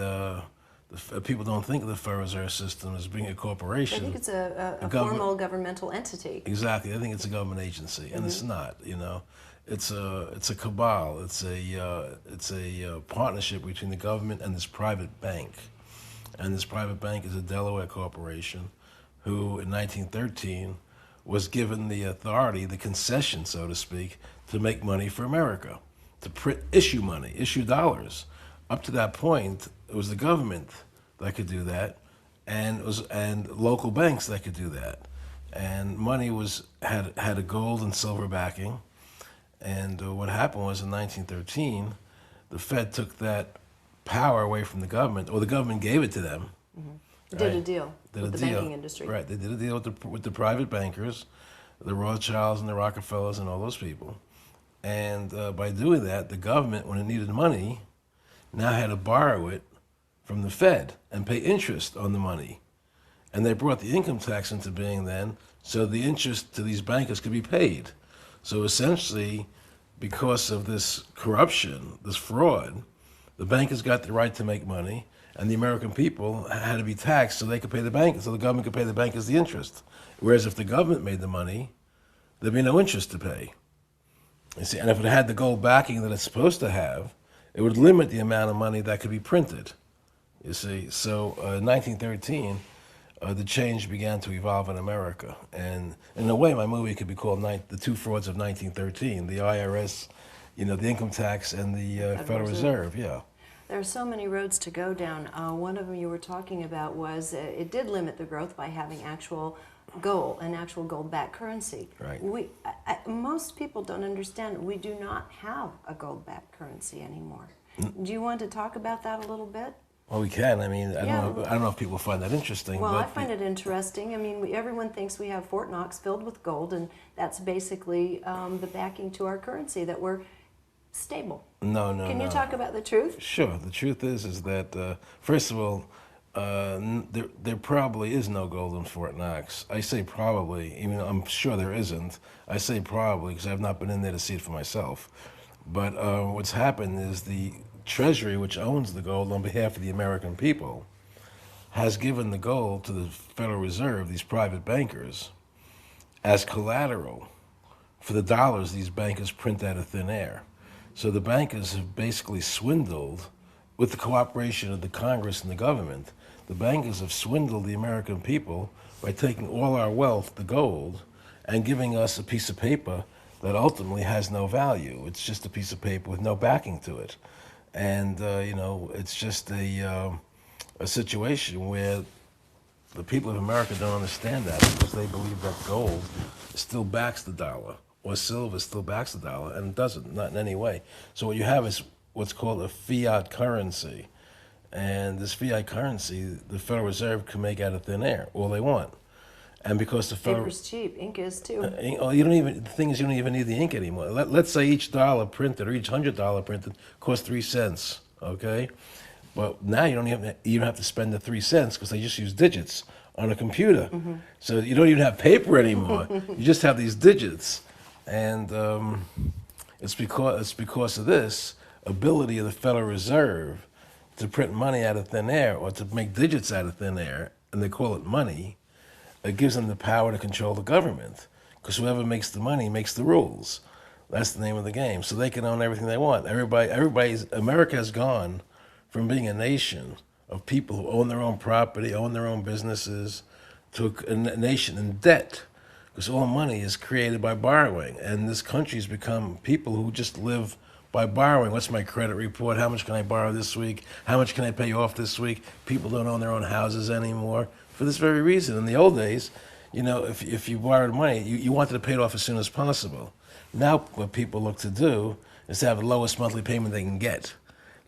people don't think of the Federal Reserve System as being a corporation. I think it's a formal governmental entity. Exactly. I think it's a government agency, and it's not, you know. It's a cabal. It's a partnership between the government and this private bank, and this private bank is a Delaware corporation, who in 1913 was given the authority, the concession, so to speak, to make money for America, to issue money, issue dollars. Up to that point, it was the government that could do that, and local banks that could do that, and money had a gold and silver backing. And what happened was in 1913, the Fed took that power away from the government, or the government gave it to them. Mm-hmm. Did a deal with the banking industry. Right, they did a deal with the private bankers, the Rothschilds and the Rockefellers and all those people. And by doing that, the government, when it needed money, now had to borrow it from the Fed and pay interest on the money. And they brought the income tax into being then, so the interest to these bankers could be paid. So essentially, because of this corruption, this fraud, the bankers got the right to make money, and the American people had to be taxed so they could pay the bank, so the government could pay the bankers the interest. Whereas if the government made the money, there'd be no interest to pay. You see, and if it had the gold backing that it's supposed to have, it would limit the amount of money that could be printed. You see, so in 1913, the change began to evolve in America. And in a way, my movie could be called The Two Frauds of 1913, the IRS, you know, the income tax and the Federal Reserve, yeah. There are so many roads to go down. One of them you were talking about was it did limit the growth by having actual gold, an actual gold-backed currency. Right. Most people don't understand we do not have a gold-backed currency anymore. Do you want to talk about that a little bit? Well, we can. I mean, I don't know if people find that interesting. Well, but I find it interesting. I mean, everyone thinks we have Fort Knox filled with gold, and that's basically the backing to our currency, that we're stable. No. Can you talk about the truth? Sure. The truth is that, first of all, there probably is no gold in Fort Knox. I say probably, even though I'm sure there isn't. I say probably because I've not been in there to see it for myself. But what's happened is the Treasury, which owns the gold on behalf of the American people, has given the gold to the Federal Reserve, these private bankers, as collateral for the dollars these bankers print out of thin air. So the bankers have basically swindled, with the cooperation of the Congress and the government, the bankers have swindled the American people by taking all our wealth, the gold, and giving us a piece of paper that ultimately has no value. It's just a piece of paper with no backing to it. And, you know, it's just a situation where the people of America don't understand that, because they believe that gold still backs the dollar, or silver still backs the dollar, and it doesn't, not in any way. So what you have is what's called a fiat currency. And this fiat currency, the Federal Reserve can make out of thin air, all they want. And because the Federal... Paper's cheap, ink is too. The thing is, you don't even need the ink anymore. Let's say each dollar printed, or each $100 printed, costs 3 cents, okay? But now you don't have to spend the 3 cents, because they just use digits on a computer. Mm-hmm. So you don't even have paper anymore. You just have these digits. And it's because of this ability of the Federal Reserve to print money out of thin air, or to make digits out of thin air, and they call it money. It gives them the power to control the government, because whoever makes the money makes the rules. That's the name of the game. So they can own everything they want. America has gone from being a nation of people who own their own property, own their own businesses, to a nation in debt, because all money is created by borrowing. And this country's become people who just live by borrowing. What's my credit report? How much can I borrow this week? How much can I pay off this week? People don't own their own houses anymore for this very reason. In the old days, you know, if you borrowed money, you wanted to pay it off as soon as possible. Now what people look to do is to have the lowest monthly payment they can get.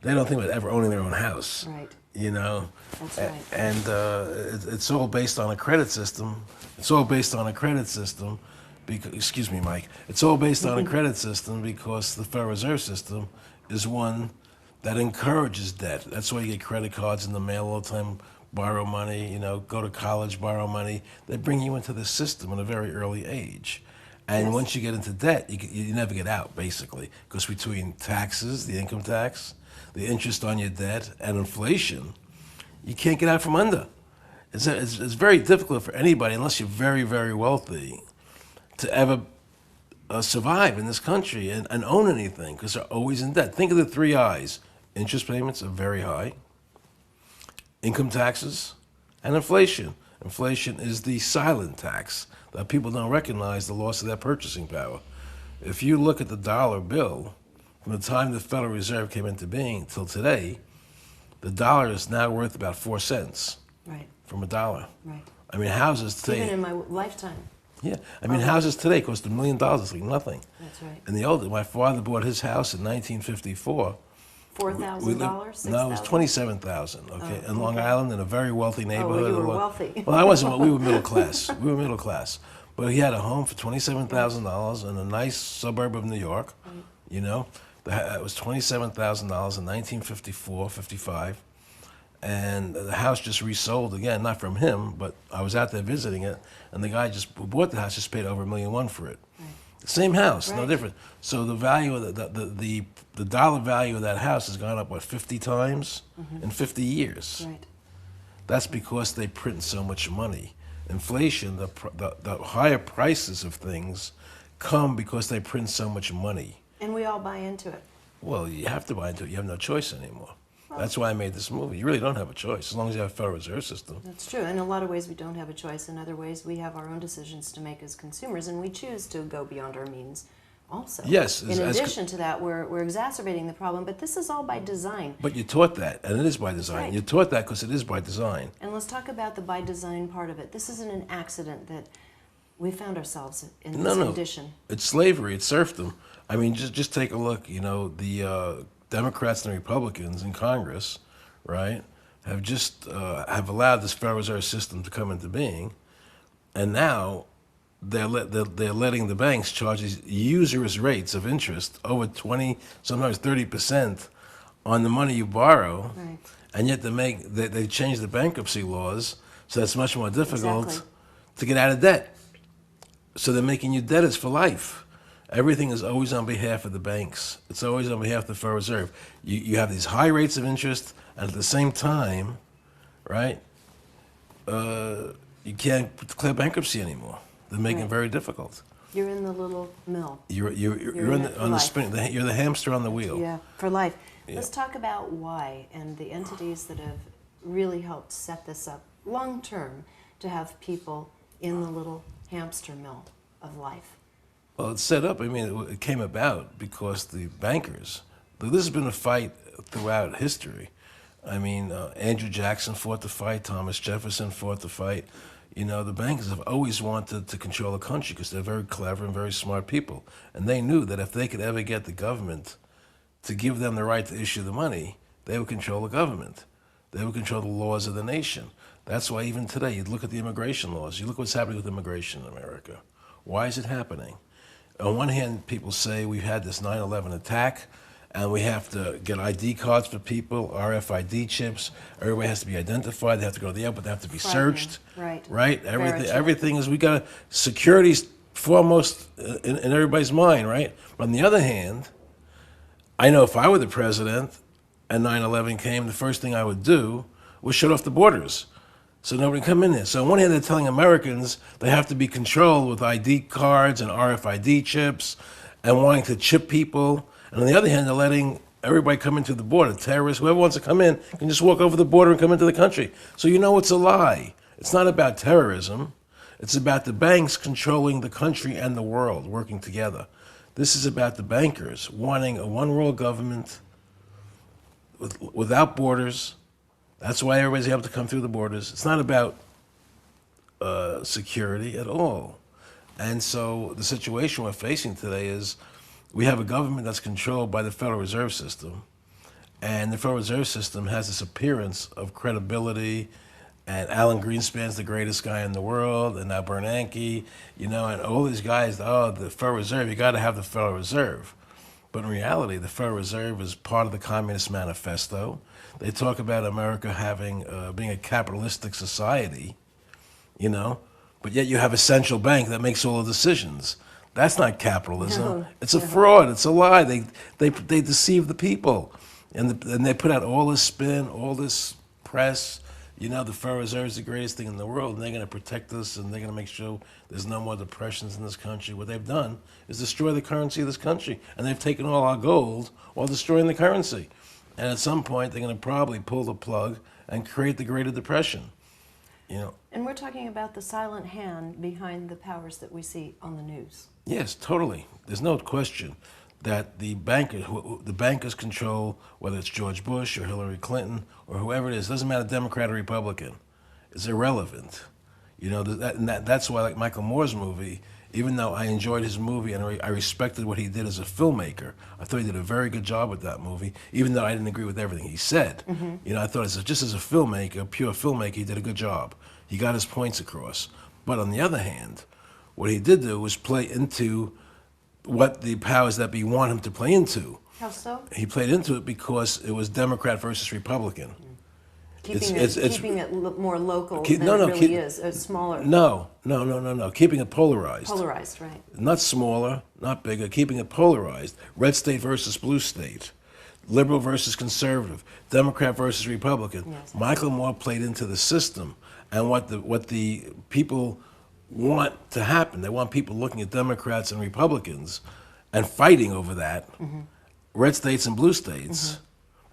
They don't think about ever owning their own house. Right. You know? That's right. And it's all based on a credit system. It's all based on a credit system. Excuse me, Mike. It's all based on a credit system, because the Federal Reserve System is one that encourages debt. That's why you get credit cards in the mail all the time, borrow money, you know, go to college, borrow money. They bring you into the system at a very early age. And once you get into debt, you never get out, basically, because between taxes, the income tax, the interest on your debt, and inflation, you can't get out from under. It's very difficult for anybody, unless you're very, very wealthy, to ever survive in this country and own anything, because they're always in debt. Think of the 3 I's. Interest payments are very high, income taxes, and inflation. Inflation is the silent tax that people don't recognize, the loss of their purchasing power. If you look at the dollar bill, from the time the Federal Reserve came into being till today, the dollar is now worth about 4 cents. Right. From a dollar. Right. I mean, houses today... Even in my lifetime. Yeah, I mean, houses today cost $1 million. It's like nothing. That's right. In the old days, my father bought his house in 1954. $4,000? No, it was $27,000. Okay, in Long Island, in a very wealthy neighborhood. Oh, you were wealthy. Well, I wasn't. We were middle class. We were middle class, but he had a home for $27,000 in a nice suburb of New York. You know, it was $27,000 in 1954, 55. And the house just resold again, not from him, but I was out there visiting it, and the guy who bought the house just paid over $1.1 million for it. Right. Same house, no Right. different. So the value of the dollar value of that house has gone up, what, 50 times in 50 years? Right. That's because they print so much money. Inflation, the higher prices of things come because they print so much money. And we all buy into it. Well, you have to buy into it. You have no choice anymore. That's why I made this movie. You really don't have a choice as long as you have a Federal Reserve System. That's true. In a lot of ways, we don't have a choice. In other ways, we have our own decisions to make as consumers, and we choose to go beyond our means also. Yes. In addition to that, we're exacerbating the problem, but this is all by design. But you're taught that, and it is by design. Right. You're taught that because it is by design. And let's talk about the by design part of it. This isn't an accident that we found ourselves in this condition. It's slavery. It's serfdom. I mean, just take a look. You know, the Democrats and the Republicans in Congress, right, have just have allowed this Federal Reserve System to come into being, and now they're letting the banks charge these usurious rates of interest, over 20, sometimes 30% on the money you borrow, Right. and yet they change the bankruptcy laws so it's much more difficult Exactly. to get out of debt. So they're making you debtors for life. Everything is always on behalf of the banks. It's always on behalf of the Federal Reserve. You have these high rates of interest, and at the same time, right, you can't declare bankruptcy anymore. They're making it very difficult. You're in the little mill. You're in it for on the life. spin. You're the hamster on the wheel. Yeah, for life. Yeah. Let's talk about why and the entities that have really helped set this up long term to have people in the little hamster mill of life. Well, it's set up. I mean, it came about because the bankers. This has been a fight throughout history. I mean, Andrew Jackson fought the fight. Thomas Jefferson fought the fight. You know, the bankers have always wanted to control the country because they're very clever and very smart people. And they knew that if they could ever get the government to give them the right to issue the money, they would control the government. They would control the laws of the nation. That's why even today, you look at the immigration laws. You look what's happening with immigration in America. Why is it happening? On one hand, people say we've had this 9/11 attack, and we have to get ID cards for people, RFID chips. Everybody has to be identified. They have to go to the airport. They have to be searched. Right. Right. Very Everything is. We got security's foremost in everybody's mind. Right. But on the other hand, I know if I were the president and 9/11 came, the first thing I would do was shut off the borders. So nobody can come in there. So on one hand, they're telling Americans they have to be controlled with ID cards and RFID chips and wanting to chip people. And on the other hand, they're letting everybody come into the border. Terrorists, whoever wants to come in, can just walk over the border and come into the country. So you know it's a lie. It's not about terrorism. It's about the banks controlling the country and the world, working together. This is about the bankers wanting a one world government without borders. That's why everybody's able to come through the borders. It's not about security at all. And so the situation we're facing today is we have a government that's controlled by the Federal Reserve System. And the Federal Reserve System has this appearance of credibility. And Alan Greenspan's the greatest guy in the world. And now Bernanke, you know, and all these guys, the Federal Reserve, you got to have the Federal Reserve. But in reality, the Federal Reserve is part of the Communist Manifesto. They talk about America having being a capitalistic society, you know, but yet you have a central bank that makes all the decisions. That's not capitalism. No, it's a fraud. It's a lie. They deceive the people, and they put out all this spin, all this press. You know, the Federal Reserve is the greatest thing in the world, and they're going to protect us, and they're going to make sure there's no more depressions in this country. What they've done is destroy the currency of this country, and they've taken all our gold while destroying the currency. And at some point, they're going to probably pull the plug and create the Great Depression. You know. And we're talking about the silent hand behind the powers that we see on the news. Yes, totally. There's no question that the bankers control, whether it's George Bush or Hillary Clinton or whoever it is. Doesn't matter, Democrat or Republican. It's irrelevant. You know, that's why, like Michael Moore's movie, even though I enjoyed his movie and I respected what he did as a filmmaker, I thought he did a very good job with that movie, even though I didn't agree with everything he said. Mm-hmm. You know, I thought just as a filmmaker, pure filmmaker, he did a good job. He got his points across. But on the other hand, what he did do was play into what the powers that be want him to play into. How so? He played into it because it was Democrat versus Republican. Keeping it more local than no, it really is, smaller. No. Keeping it polarized. Polarized, right. Not smaller, not bigger, keeping it polarized. Red state versus blue state. Liberal versus conservative. Democrat versus Republican. Yes. Michael Moore played into the system and what the people want to happen. They want people looking at Democrats and Republicans and fighting over that. Red states and blue states,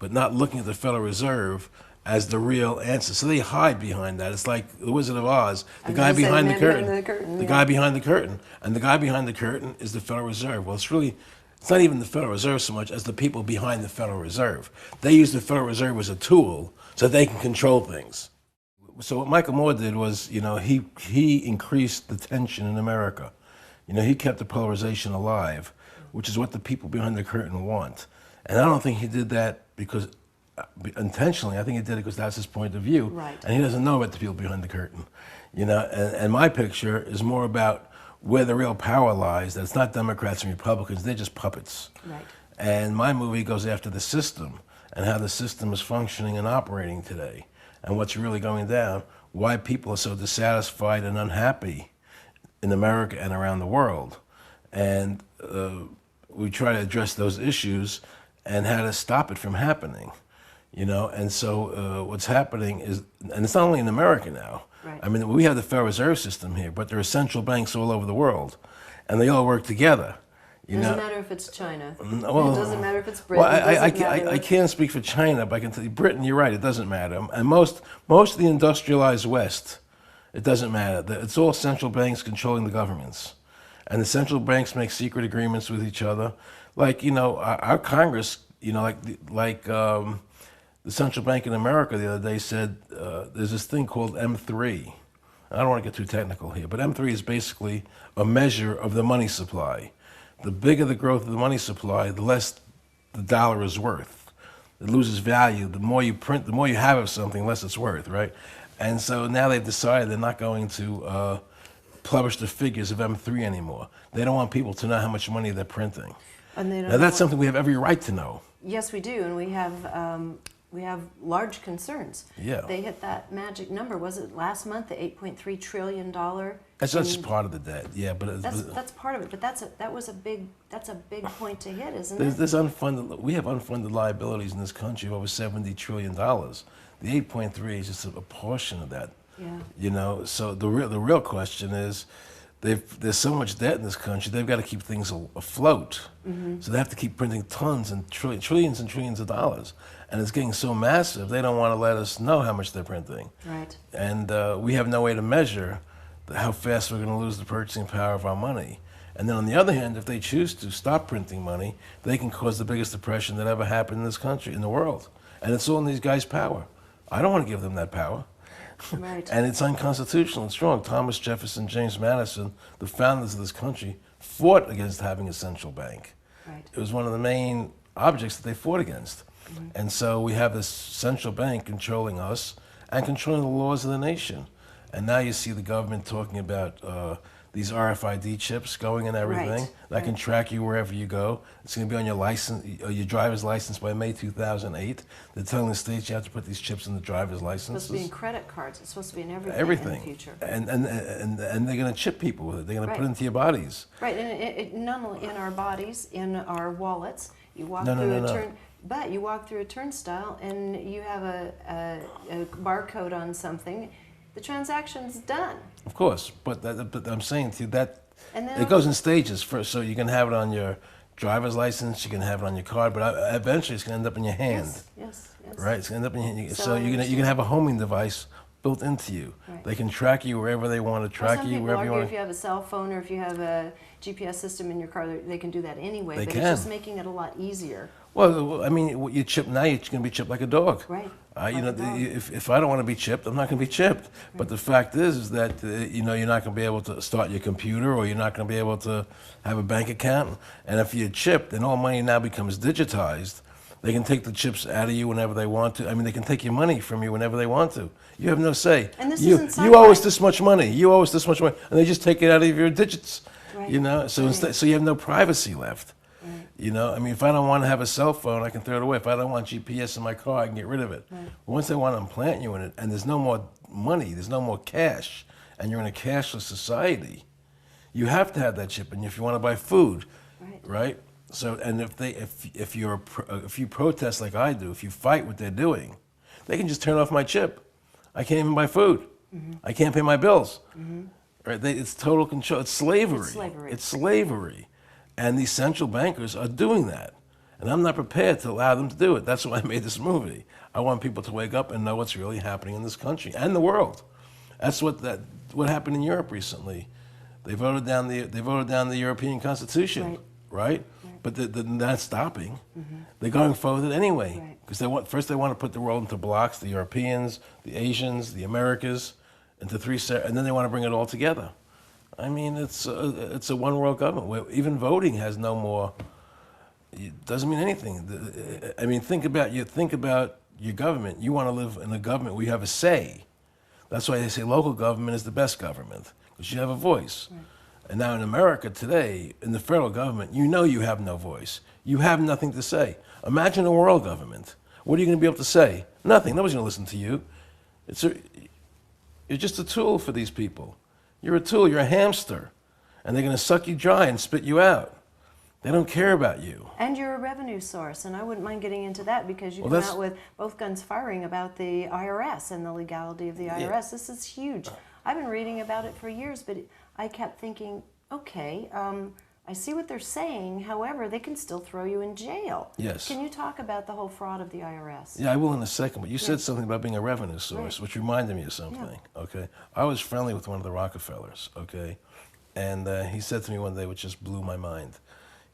but not looking at the Federal Reserve as the real answer. So they hide behind that. It's like the Wizard of Oz, the guy behind the curtain. The guy behind the curtain. And the guy behind the curtain is the Federal Reserve. Well, it's not even the Federal Reserve so much as the people behind the Federal Reserve. They use the Federal Reserve as a tool so they can control things. So what Michael Moore did was, he increased the tension in America. He kept the polarization alive, which is what the people behind the curtain want. And I don't think he did that because intentionally. I think he did it because that's his point of view. Right. And he doesn't know about the people behind the curtain. And my picture is more about where the real power lies, that it's not Democrats and Republicans, they're just puppets. Right. And my movie goes after the system and how the system is functioning and operating today and what's really going down, why people are so dissatisfied and unhappy in America and around the world. And we try to address those issues and how to stop it from happening. And so what's happening is, and it's not only in America now, right. I mean, we have the Federal Reserve System here, but there are central banks all over the world, and they all work together. It doesn't matter if it's China. Well, it doesn't matter if it's Britain. Well, I can't speak for China, but I can tell you, Britain, you're right, it doesn't matter. And most of the industrialized West, it doesn't matter. It's all central banks controlling the governments. And the central banks make secret agreements with each other. Like, our Congress, the central bank in America the other day said there's this thing called M3. I don't want to get too technical here, but M3 is basically a measure of the money supply. The bigger the growth of the money supply, the less the dollar is worth. It loses value. The more you print, the more you have of something, the less it's worth, right? And so now they've decided they're not going to publish the figures of M3 anymore. They don't want people to know how much money they're printing. And they don't now that's something we have every right to know. Yes, we do, and we have large concerns. Yeah. They hit that magic number. Was it last month, the $8.3 trillion? That's just part of the debt, yeah. But that's part of it. But that's a big point to hit, isn't it? There's we have unfunded liabilities in this country of over $70 trillion. The 8.3 is just a portion of that. Yeah. So the real question is, there's so much debt in this country, they've got to keep things afloat. So they have to keep printing tons and trillions and trillions of dollars. And it's getting so massive, they don't want to let us know how much they're printing. Right. And we have no way to measure how fast we're going to lose the purchasing power of our money. And then on the other hand, if they choose to stop printing money, they can cause the biggest depression that ever happened in this country, in the world. And it's all in these guys' power. I don't want to give them that power. Right. And it's unconstitutional and strong. Thomas Jefferson, James Madison, the founders of this country, fought against having a central bank. Right. It was one of the main objects that they fought against. And so we have this central bank controlling us and controlling the laws of the nation. And now you see the government talking about these RFID chips going in everything that can track you wherever you go. It's going to be on your license, your driver's license by May 2008. They're telling the states you have to put these chips in the driver's licenses. It's supposed to be in credit cards. It's supposed to be in everything. In the future. And they're going to chip people with it. They're going to put it into your bodies. Right, and it not only in our bodies, in our wallets. You walk through but you walk through a turnstile and you have a barcode on something. The transaction's done. Of course, but I'm saying to you that it goes in stages. First, so you can have it on your driver's license, you can have it on your card, but eventually it's going to end up in your hand. Yes. Right, it's going to end up in your hand. So you can have a homing device built into you. Right. They can track you wherever they want to track you, wherever you want. If you have a cell phone or if you have a GPS system in your car, they can do that anyway. They but can. It's just making it a lot easier. Well, I mean, you chip now, you're going to be chipped like a dog. Right. If I don't want to be chipped, I'm not going to be chipped. Right. But the fact is that you're not going to be able to start your computer, or you're not going to be able to have a bank account. And if you're chipped, then all money now becomes digitized. They can take the chips out of you whenever they want to. I mean, they can take your money from you whenever they want to. You have no say. And this you owe us this much money. You owe us this much money, and they just take it out of your digits. Right. So instead, so you have no privacy left. Right. You know, I mean, if I don't want to have a cell phone, I can throw it away. If I don't want GPS in my car, I can get rid of it. Right. Once they want to implant you in it, and there's no more money, there's no more cash, and you're in a cashless society, you have to have that chip. And if you want to buy food, right? So, and if you protest like I do, if you fight what they're doing, they can just turn off my chip. I can't even buy food. I can't pay my bills. Right? It's total control. It's slavery. It's slavery. It's slavery. And these central bankers are doing that. And I'm not prepared to allow them to do it. That's why I made this movie. I want people to wake up and know what's really happening in this country and the world. That's what happened in Europe recently. They voted down the European Constitution, right? But they're not stopping. They're going forward with it anyway. Because first they want to put the world into blocks: the Europeans, the Asians, the Americas, into and then they want to bring it all together. I mean, it's a one world government where even voting has no more. It doesn't mean anything. I mean, think about your government. You want to live in a government where you have a say. That's why they say local government is the best government, because you have a voice. Right. And now in America today, in the federal government, you know you have no voice. You have nothing to say. Imagine a world government. What are you going to be able to say? Nothing. Nobody's going to listen to you. You're just a tool for these people. You're a tool. You're a hamster. And they're going to suck you dry and spit you out. They don't care about you. And you're a revenue source, and I wouldn't mind getting into that because you come out with both guns firing about the IRS and the legality of the IRS. Yeah. This is huge. I've been reading about it for years, but I kept thinking, okay, I see what they're saying. However, they can still throw you in jail. Yes. Can you talk about the whole fraud of the IRS? Yeah, I will in a second, but you said something about being a revenue source, which reminded me of something, okay? I was friendly with one of the Rockefellers, okay? And he said to me one day, which just blew my mind.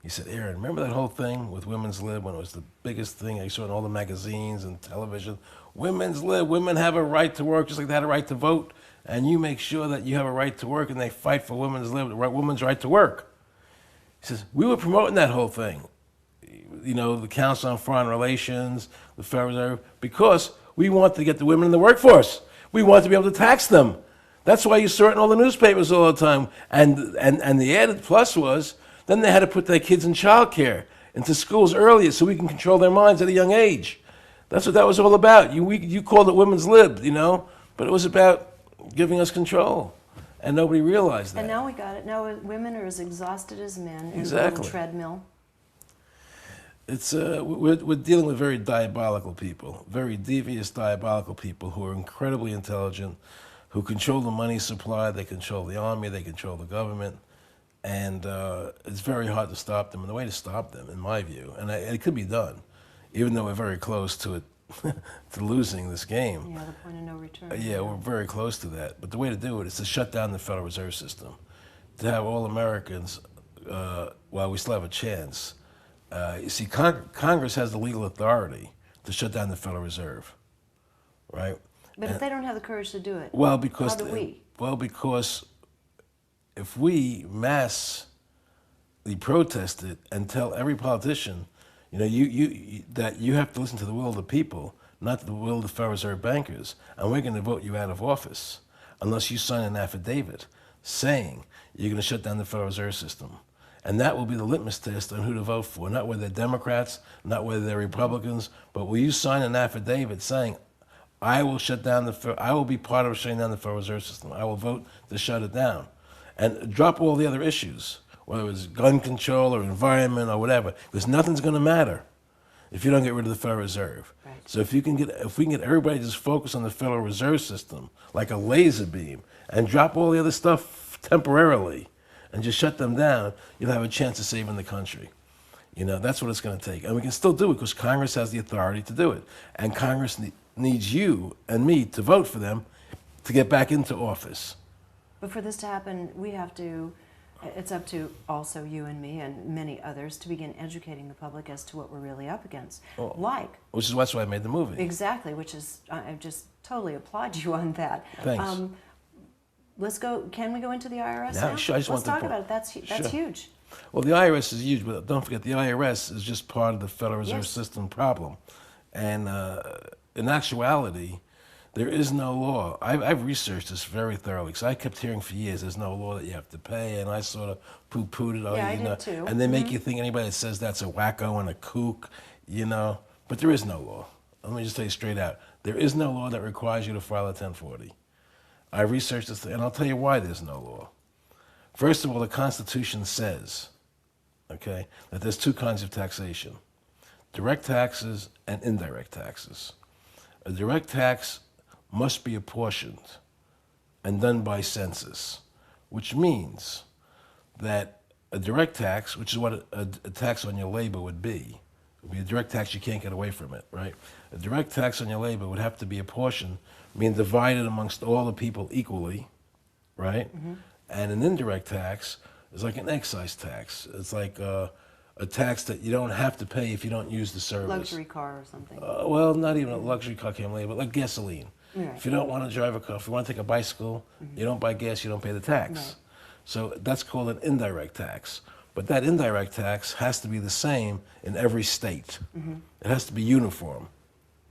He said, Aaron, remember that whole thing with Women's Lib when it was the biggest thing I saw in all the magazines and television? Women's Lib, women have a right to work just like they had a right to vote, and you make sure that you have a right to work and they fight for women's lib, women's right to work. He says, we were promoting that whole thing. You know, the Council on Foreign Relations, the Federal Reserve, because we want to get the women in the workforce. We want to be able to tax them. That's why you saw it in all the newspapers all the time. And the added plus was, then they had to put their kids in childcare, into schools earlier so we can control their minds at a young age. That's what that was all about. You called it women's lib, you know, but it was about giving us control. And nobody realized that. And now we got it. Now women are as exhausted as men in exactly. the little treadmill. It's we're dealing with very diabolical people, very devious, diabolical people who are incredibly intelligent, who control the money supply, they control the army, they control the government. And it's very hard to stop them. And the way to stop them, in my view, and it could be done, even though we're very close to it, to losing this game. Yeah, the point of no return. Yeah, we're very close to that. But the way to do it is to shut down the Federal Reserve System, to have all Americans, while we still have a chance. You see, Congress has the legal authority to shut down the Federal Reserve, right? But if they don't have the courage to do it, well, because how do we? Well, because if we massively protest it and tell every politician, you know, that you have to listen to the will of the people, not the will of the Federal Reserve bankers, and we're going to vote you out of office unless you sign an affidavit saying you're going to shut down the Federal Reserve System. And that will be the litmus test on who to vote for, not whether they're Democrats, not whether they're Republicans, but will you sign an affidavit saying, I will be part of shutting down the Federal Reserve System. I will vote to shut it down. And drop all the other issues, whether it's gun control or environment or whatever, because nothing's going to matter if you don't get rid of the Federal Reserve. Right. So if we can get everybody just focused on the Federal Reserve System like a laser beam and drop all the other stuff temporarily and just shut them down, you'll have a chance of saving the country. You know, that's what it's going to take. And we can still do it because Congress has the authority to do it. And Congress needs you and me to vote for them to get back into office. But for this to happen, we have to, it's up to also you and me and many others to begin educating the public as to what we're really up against. Oh, which is why I made the movie. Exactly, which is, I just totally applaud you on that. Thanks. Let's go, can we go into the IRS now? Sure, Let's talk about it, that's huge. Well, the IRS is huge, but don't forget the IRS is just part of the Federal Reserve System problem. And in actuality, There is no law. I've researched this very thoroughly because I kept hearing for years there's no law that you have to pay, and I sort of poo-pooed it. Yeah, I did too. And they make you think anybody that says that's a wacko and a kook, But there is no law. Let me just tell you straight out. There is no law that requires you to file a 1040. I researched this, and I'll tell you why there's no law. First of all, the Constitution says, that there's two kinds of taxation: direct taxes and indirect taxes. A direct tax must be apportioned and done by census, which means that a direct tax, which is what a tax on your labor would be a direct tax, you can't get away from it, right? A direct tax on your labor would have to be apportioned, meaning divided amongst all the people equally, right? Mm-hmm. And an indirect tax is like an excise tax. It's like a tax that you don't have to pay if you don't use the service. Luxury car or something. Well, not even a luxury car, but like gasoline. Right. If you don't want to drive a car, if you want to take a bicycle, you don't buy gas, you don't pay the tax. Right. So that's called an indirect tax. But that indirect tax has to be the same in every state. Mm-hmm. It has to be uniform,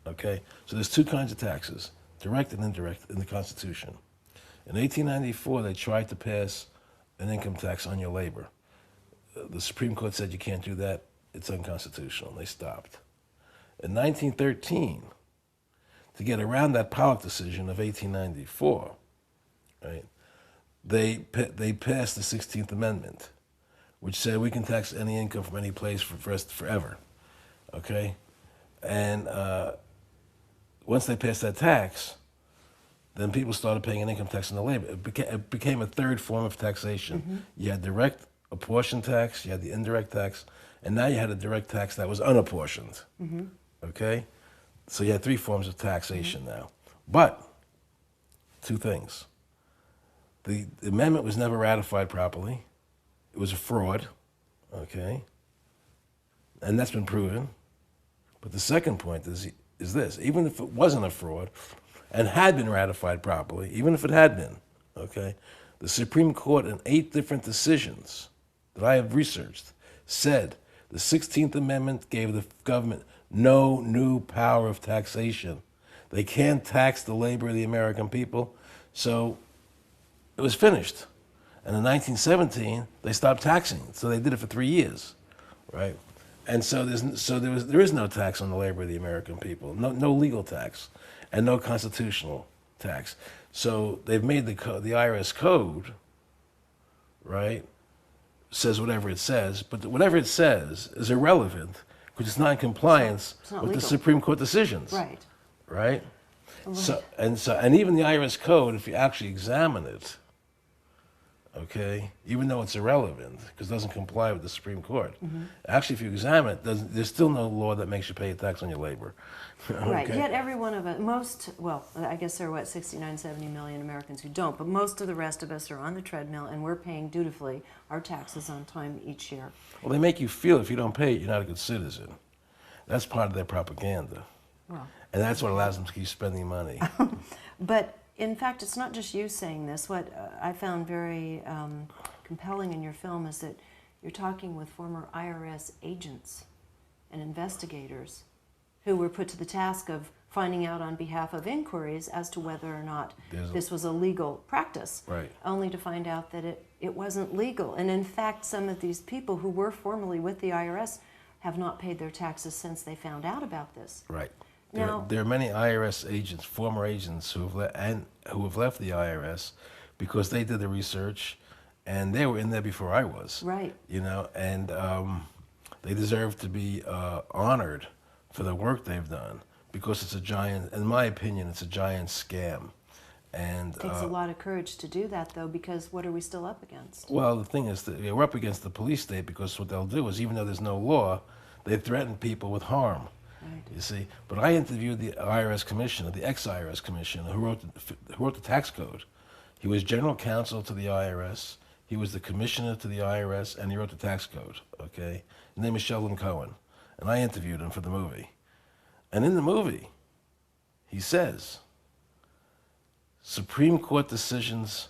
okay? So there's two kinds of taxes, direct and indirect, in the Constitution. In 1894, they tried to pass an income tax on your labor. The Supreme Court said you can't do that. It's unconstitutional. They stopped. In 1913, to get around that Pollock decision of 1894, right, they passed the 16th Amendment, which said we can tax any income from any place forever, okay? And once they passed that tax, then people started paying an income tax on the labor. It became a third form of taxation. Mm-hmm. You had direct apportioned tax, you had the indirect tax, and now you had a direct tax that was unapportioned, mm-hmm. okay? So you had three forms of taxation mm-hmm. now. But, two things. The amendment was never ratified properly. It was a fraud, okay? And that's been proven. But the second point is this: even if it wasn't a fraud and had been ratified properly, even if it had been, okay, the Supreme Court in 8 different decisions that I have researched said the 16th Amendment gave the government no new power of taxation. They can't tax the labor of the American people, so it was finished. And in 1917, they stopped taxing, so they did it for 3 years, right? And so there is no tax on the labor of the American people, no legal tax, and no constitutional tax. So they've made the IRS code, right, says whatever it says, but whatever it says is irrelevant because it's not in compliance with legal. The Supreme Court decisions, right? Right. And even the IRS code, if you actually examine it, okay, even though it's irrelevant because it doesn't comply with the Supreme Court. Mm-hmm. Actually, if you examine it, there's still no law that makes you pay a tax on your labor. Okay? Right, yet every one of us, I guess there are 69, 70 million Americans who don't, but most of the rest of us are on the treadmill and we're paying dutifully our taxes on time each year. Well, they make you feel if you don't pay it, you're not a good citizen. That's part of their propaganda. Well, and that's what allows them to keep spending money. But in fact, it's not just you saying this. What I found very compelling in your film is that you're talking with former IRS agents and investigators who were put to the task of finding out on behalf of inquiries as to whether or not this was a legal practice, right. Only to find out that it wasn't legal. And in fact, some of these people who were formerly with the IRS have not paid their taxes since they found out about this. Right. There are many IRS agents, former agents, who have left the IRS because they did the research, and they were in there before I was. Right. You know, and they deserve to be honored for the work they've done because it's a giant, in my opinion, it's a giant scam. And it takes a lot of courage to do that, though, because what are we still up against? Well, the thing is that we're up against the police state because what they'll do is, even though there's no law, they threaten people with harm. Right. You see, but I interviewed the IRS commissioner, the ex-IRS commissioner, who wrote the tax code. He was general counsel to the IRS. He was the commissioner to the IRS, and he wrote the tax code. Okay, his name is Sheldon Cohen, and I interviewed him for the movie. And in the movie, he says, Supreme Court decisions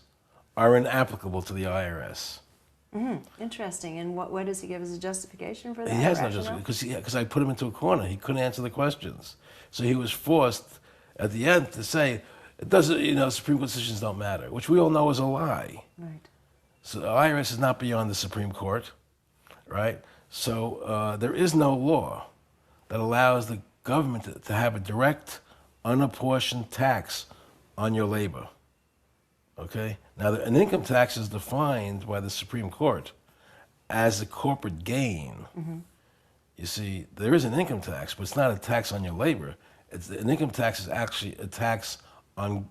are inapplicable to the IRS. Mm-hmm. Interesting. And what does he give as a justification for that? He has no justification because I put him into a corner. He couldn't answer the questions. So he was forced, at the end to say it doesn't, Supreme Court decisions don't matter, which we all know is a lie. Right. So the IRS is not beyond the Supreme Court, right? So there is no law that allows the government to have a direct, unapportioned tax on your labor. Okay? Now, an income tax is defined by the Supreme Court as a corporate gain. Mm-hmm. You see, there is an income tax, but it's not a tax on your labor. An income tax is actually a tax on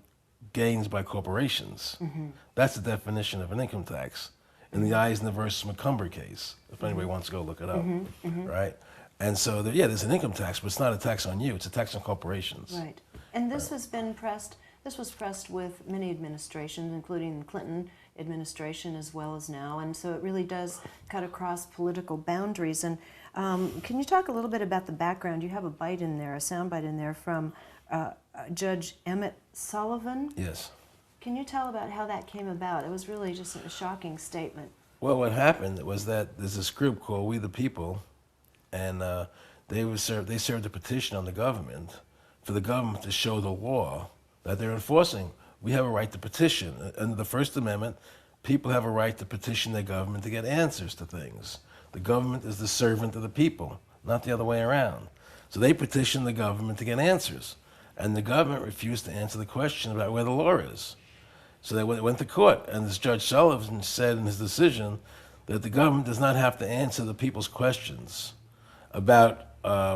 gains by corporations. Mm-hmm. That's the definition of an income tax in the Eisner versus McCumber case, if anybody wants to go look it up, right? And so, there's an income tax, but it's not a tax on you. It's a tax on corporations. Right. And this has been pressed, this was pressed with many administrations, including the Clinton administration as well as now. And so it really does cut across political boundaries. And can you talk a little bit about the background? You have a bite in there, a sound bite in there from Judge Emmett Sullivan. Yes. Can you tell about how that came about? It was really just a shocking statement. Well, what happened was that there's this group called We the People, and they served a petition on the government for the government to show the law that they're enforcing. We have a right to petition. Under the First Amendment, people have a right to petition their government to get answers to things. The government is the servant of the people, not the other way around. So they petitioned the government to get answers, and the government refused to answer the question about where the law is. So they went to court, and this Judge Sullivan said in his decision that the government does not have to answer the people's questions about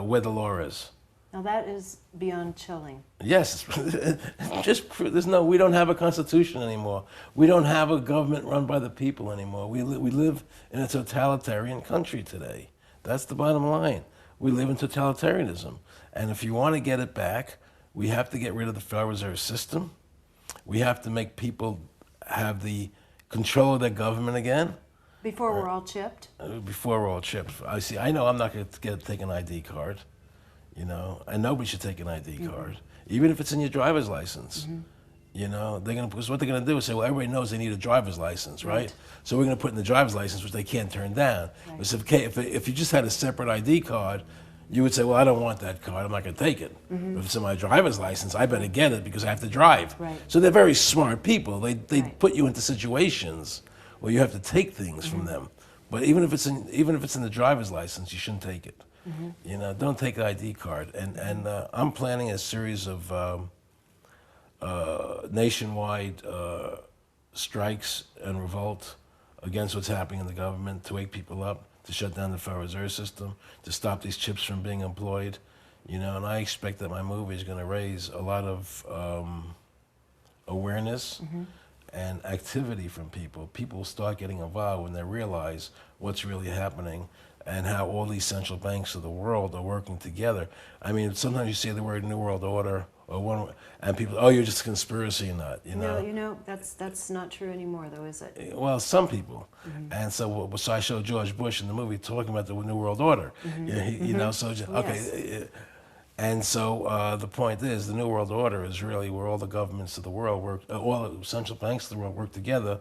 where the law is. Now that is beyond chilling. Yes, we don't have a constitution anymore. We don't have a government run by the people anymore. We live in a totalitarian country today. That's the bottom line. We live in totalitarianism. And if you want to get it back, we have to get rid of the Federal Reserve System. We have to make people have the control of their government again. Before we're all chipped? Before we're all chipped. I know I'm not going to take an ID card, and nobody should take an ID card, even if it's in your driver's license. Because what they're going to do is say, well, everybody knows they need a driver's license, right? So we're going to put in the driver's license, which they can't turn down. Right. Because if you just had a separate ID card, you would say, well, I don't want that card, I'm not going to take it. But if it's in my driver's license, I better get it because I have to drive. Right. So they're very smart people. They put you into situations where you have to take things from them. But even if it's in the driver's license, you shouldn't take it. Don't take the ID card. And I'm planning a series of nationwide strikes and revolt against what's happening in the government to wake people up, to shut down the Federal Reserve System, to stop these chips from being employed, and I expect that my movie is going to raise a lot of awareness and activity from people. People start getting involved when they realize what's really happening and how all these central banks of the world are working together. I mean, sometimes you say the word New World Order, and people, oh, you're just a conspiracy nut, No, that's not true anymore, though, is it? Well, some people. And so I showed George Bush in the movie talking about the New World Order. Okay. And so the point is, the New World Order is really where all the governments of the world work, all the central banks of the world work together.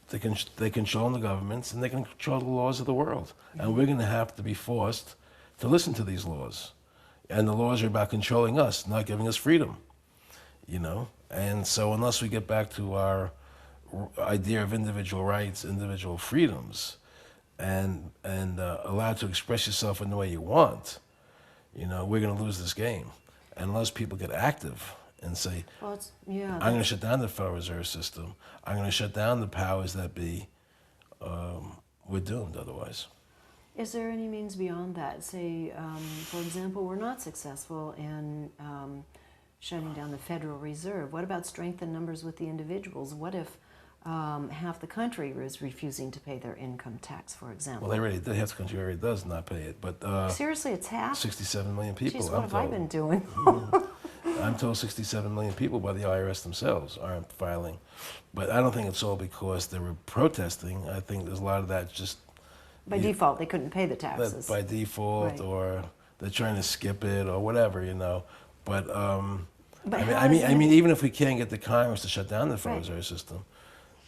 They control the governments and they can control the laws of the world. And we're going to have to be forced to listen to these laws. And the laws are about controlling us, not giving us freedom. And so unless we get back to our idea of individual rights, individual freedoms, and allowed to express yourself in the way you want, we're going to lose this game. And unless people get active and say, I'm going to shut down the Federal Reserve System, I'm going to shut down the powers that be, we're doomed otherwise. Is there any means beyond that? Say, for example, we're not successful in shutting down the Federal Reserve. What about strength in numbers with the individuals? What if half the country is refusing to pay their income tax, for example? Well, half the country already does not pay it, but... Seriously, it's half? 67 million people, Jeez, what have I been doing? I'm told 67 million people by the IRS themselves aren't filing. But I don't think it's all because they were protesting. I think there's a lot of that just... By default, they couldn't pay the taxes. By default, right. Or they're trying to skip it or whatever, But I mean, even if we can't get the Congress to shut down the Federal Reserve System,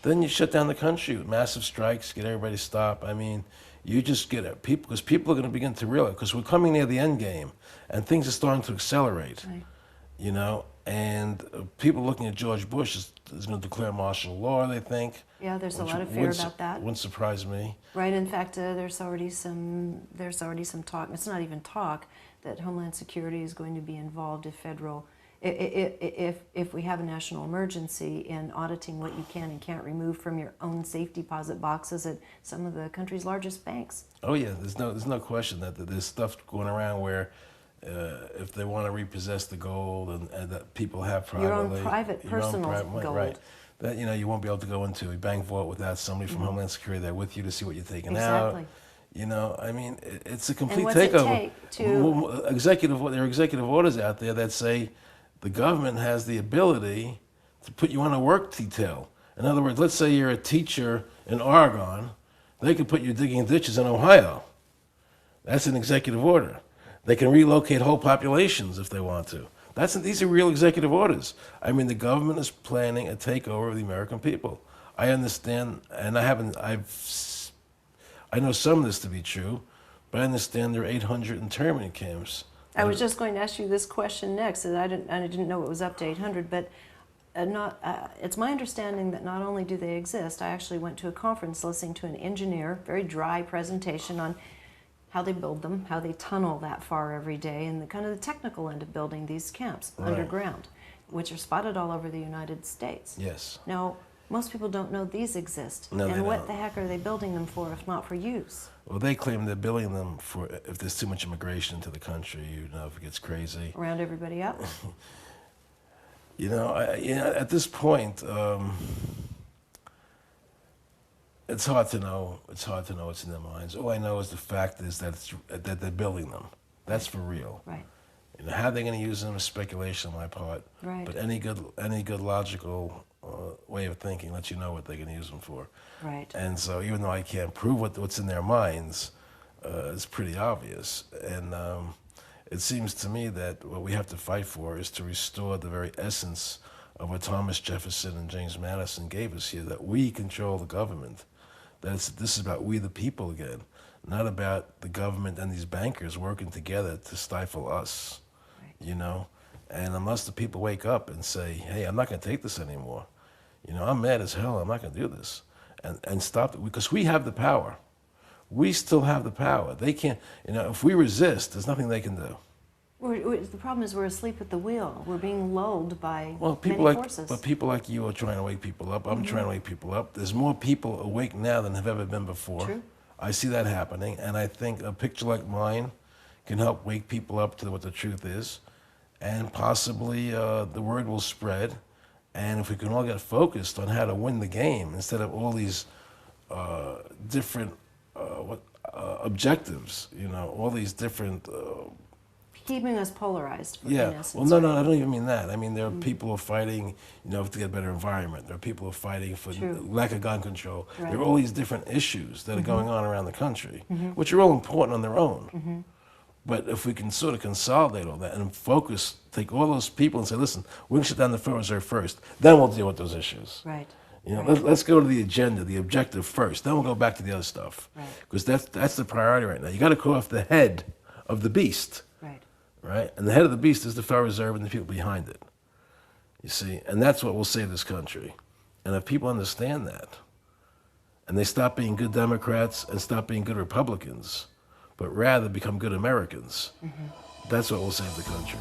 then you shut down the country with massive strikes, get everybody to stop. I mean, you just get people, because people are going to begin to realize, because we're coming near the end game, and things are starting to accelerate, And people looking at George Bush is going to declare martial law, they think. Yeah, there's a which lot of fear about that. Wouldn't surprise me. Right. In fact, there's already some talk. It's not even talk that Homeland Security is going to be involved if we have a national emergency in auditing what you can and can't remove from your own safe deposit boxes at some of the country's largest banks. Oh yeah, there's no question that there's stuff going around where if they want to repossess the gold and that people have privately, your own private personal gold. right? That you won't be able to go into a bank vault without somebody from Homeland Security there with you to see what you're taking out. I mean, it's a complete takeover. There are executive orders out there that say the government has the ability to put you on a work detail. In other words, let's say you're a teacher in Oregon, they could put you digging ditches in Ohio. That's an executive order. They can relocate whole populations if they want to. These are real executive orders. I mean, the government is planning a takeover of the American people. I understand, and I know some of this to be true, but I understand there are 800 internment camps. I was just going to ask you this question next, and I didn't know it was up to 800, but it's my understanding that not only do they exist, I actually went to a conference listening to an engineer, very dry presentation on how they build them, how they tunnel that far every day, and the kind of the technical end of building these camps underground, which are spotted all over the United States. Yes. Now, most people don't know these exist. No, and what the heck are they building them for if not for use? Well, they claim they're building them for if there's too much immigration into the country, if it gets crazy. Round everybody up? At this point, it's hard to know. It's hard to know what's in their minds. All I know is the fact is that they're building them. That's for real. Right. How they're going to use them is speculation on my part. Right. But any good logical way of thinking lets you know what they're going to use them for. Right. And so even though I can't prove what's in their minds, it's pretty obvious. And it seems to me that what we have to fight for is to restore the very essence of what Thomas Jefferson and James Madison gave us here, that we control the government. This is about we the people again, not about the government and these bankers working together to stifle us, And unless the people wake up and say, hey, I'm not going to take this anymore. I'm mad as hell. I'm not going to do this. And stop it, because we have the power. We still have the power. They can't, if we resist, there's nothing they can do. The problem is we're asleep at the wheel. We're being lulled by many forces. But people like you are trying to wake people up. I'm trying to wake people up. There's more people awake now than have ever been before. True. I see that happening, and I think a picture like mine can help wake people up to what the truth is, and possibly the word will spread. And if we can all get focused on how to win the game instead of all these different objectives, all these different. Keeping us polarized. Yeah. Well, no, I don't even mean that. I mean, there are people who are fighting, to get a better environment. There are people who are fighting for lack of gun control. Right. There are all these different issues that are going on around the country, which are all important on their own. But if we can sort of consolidate all that and focus, take all those people and say, listen, we're going to shut down the Federal Reserve first, then we'll deal with those issues. Right. Let's go to the agenda, the objective first. Then we'll go back to the other stuff. Right. Because that's the priority right now. You got to cut off the head of the beast. Right? And the head of the beast is the Federal Reserve and the people behind it. You see? And that's what will save this country. And if people understand that, and they stop being good Democrats and stop being good Republicans, but rather become good Americans, that's what will save the country.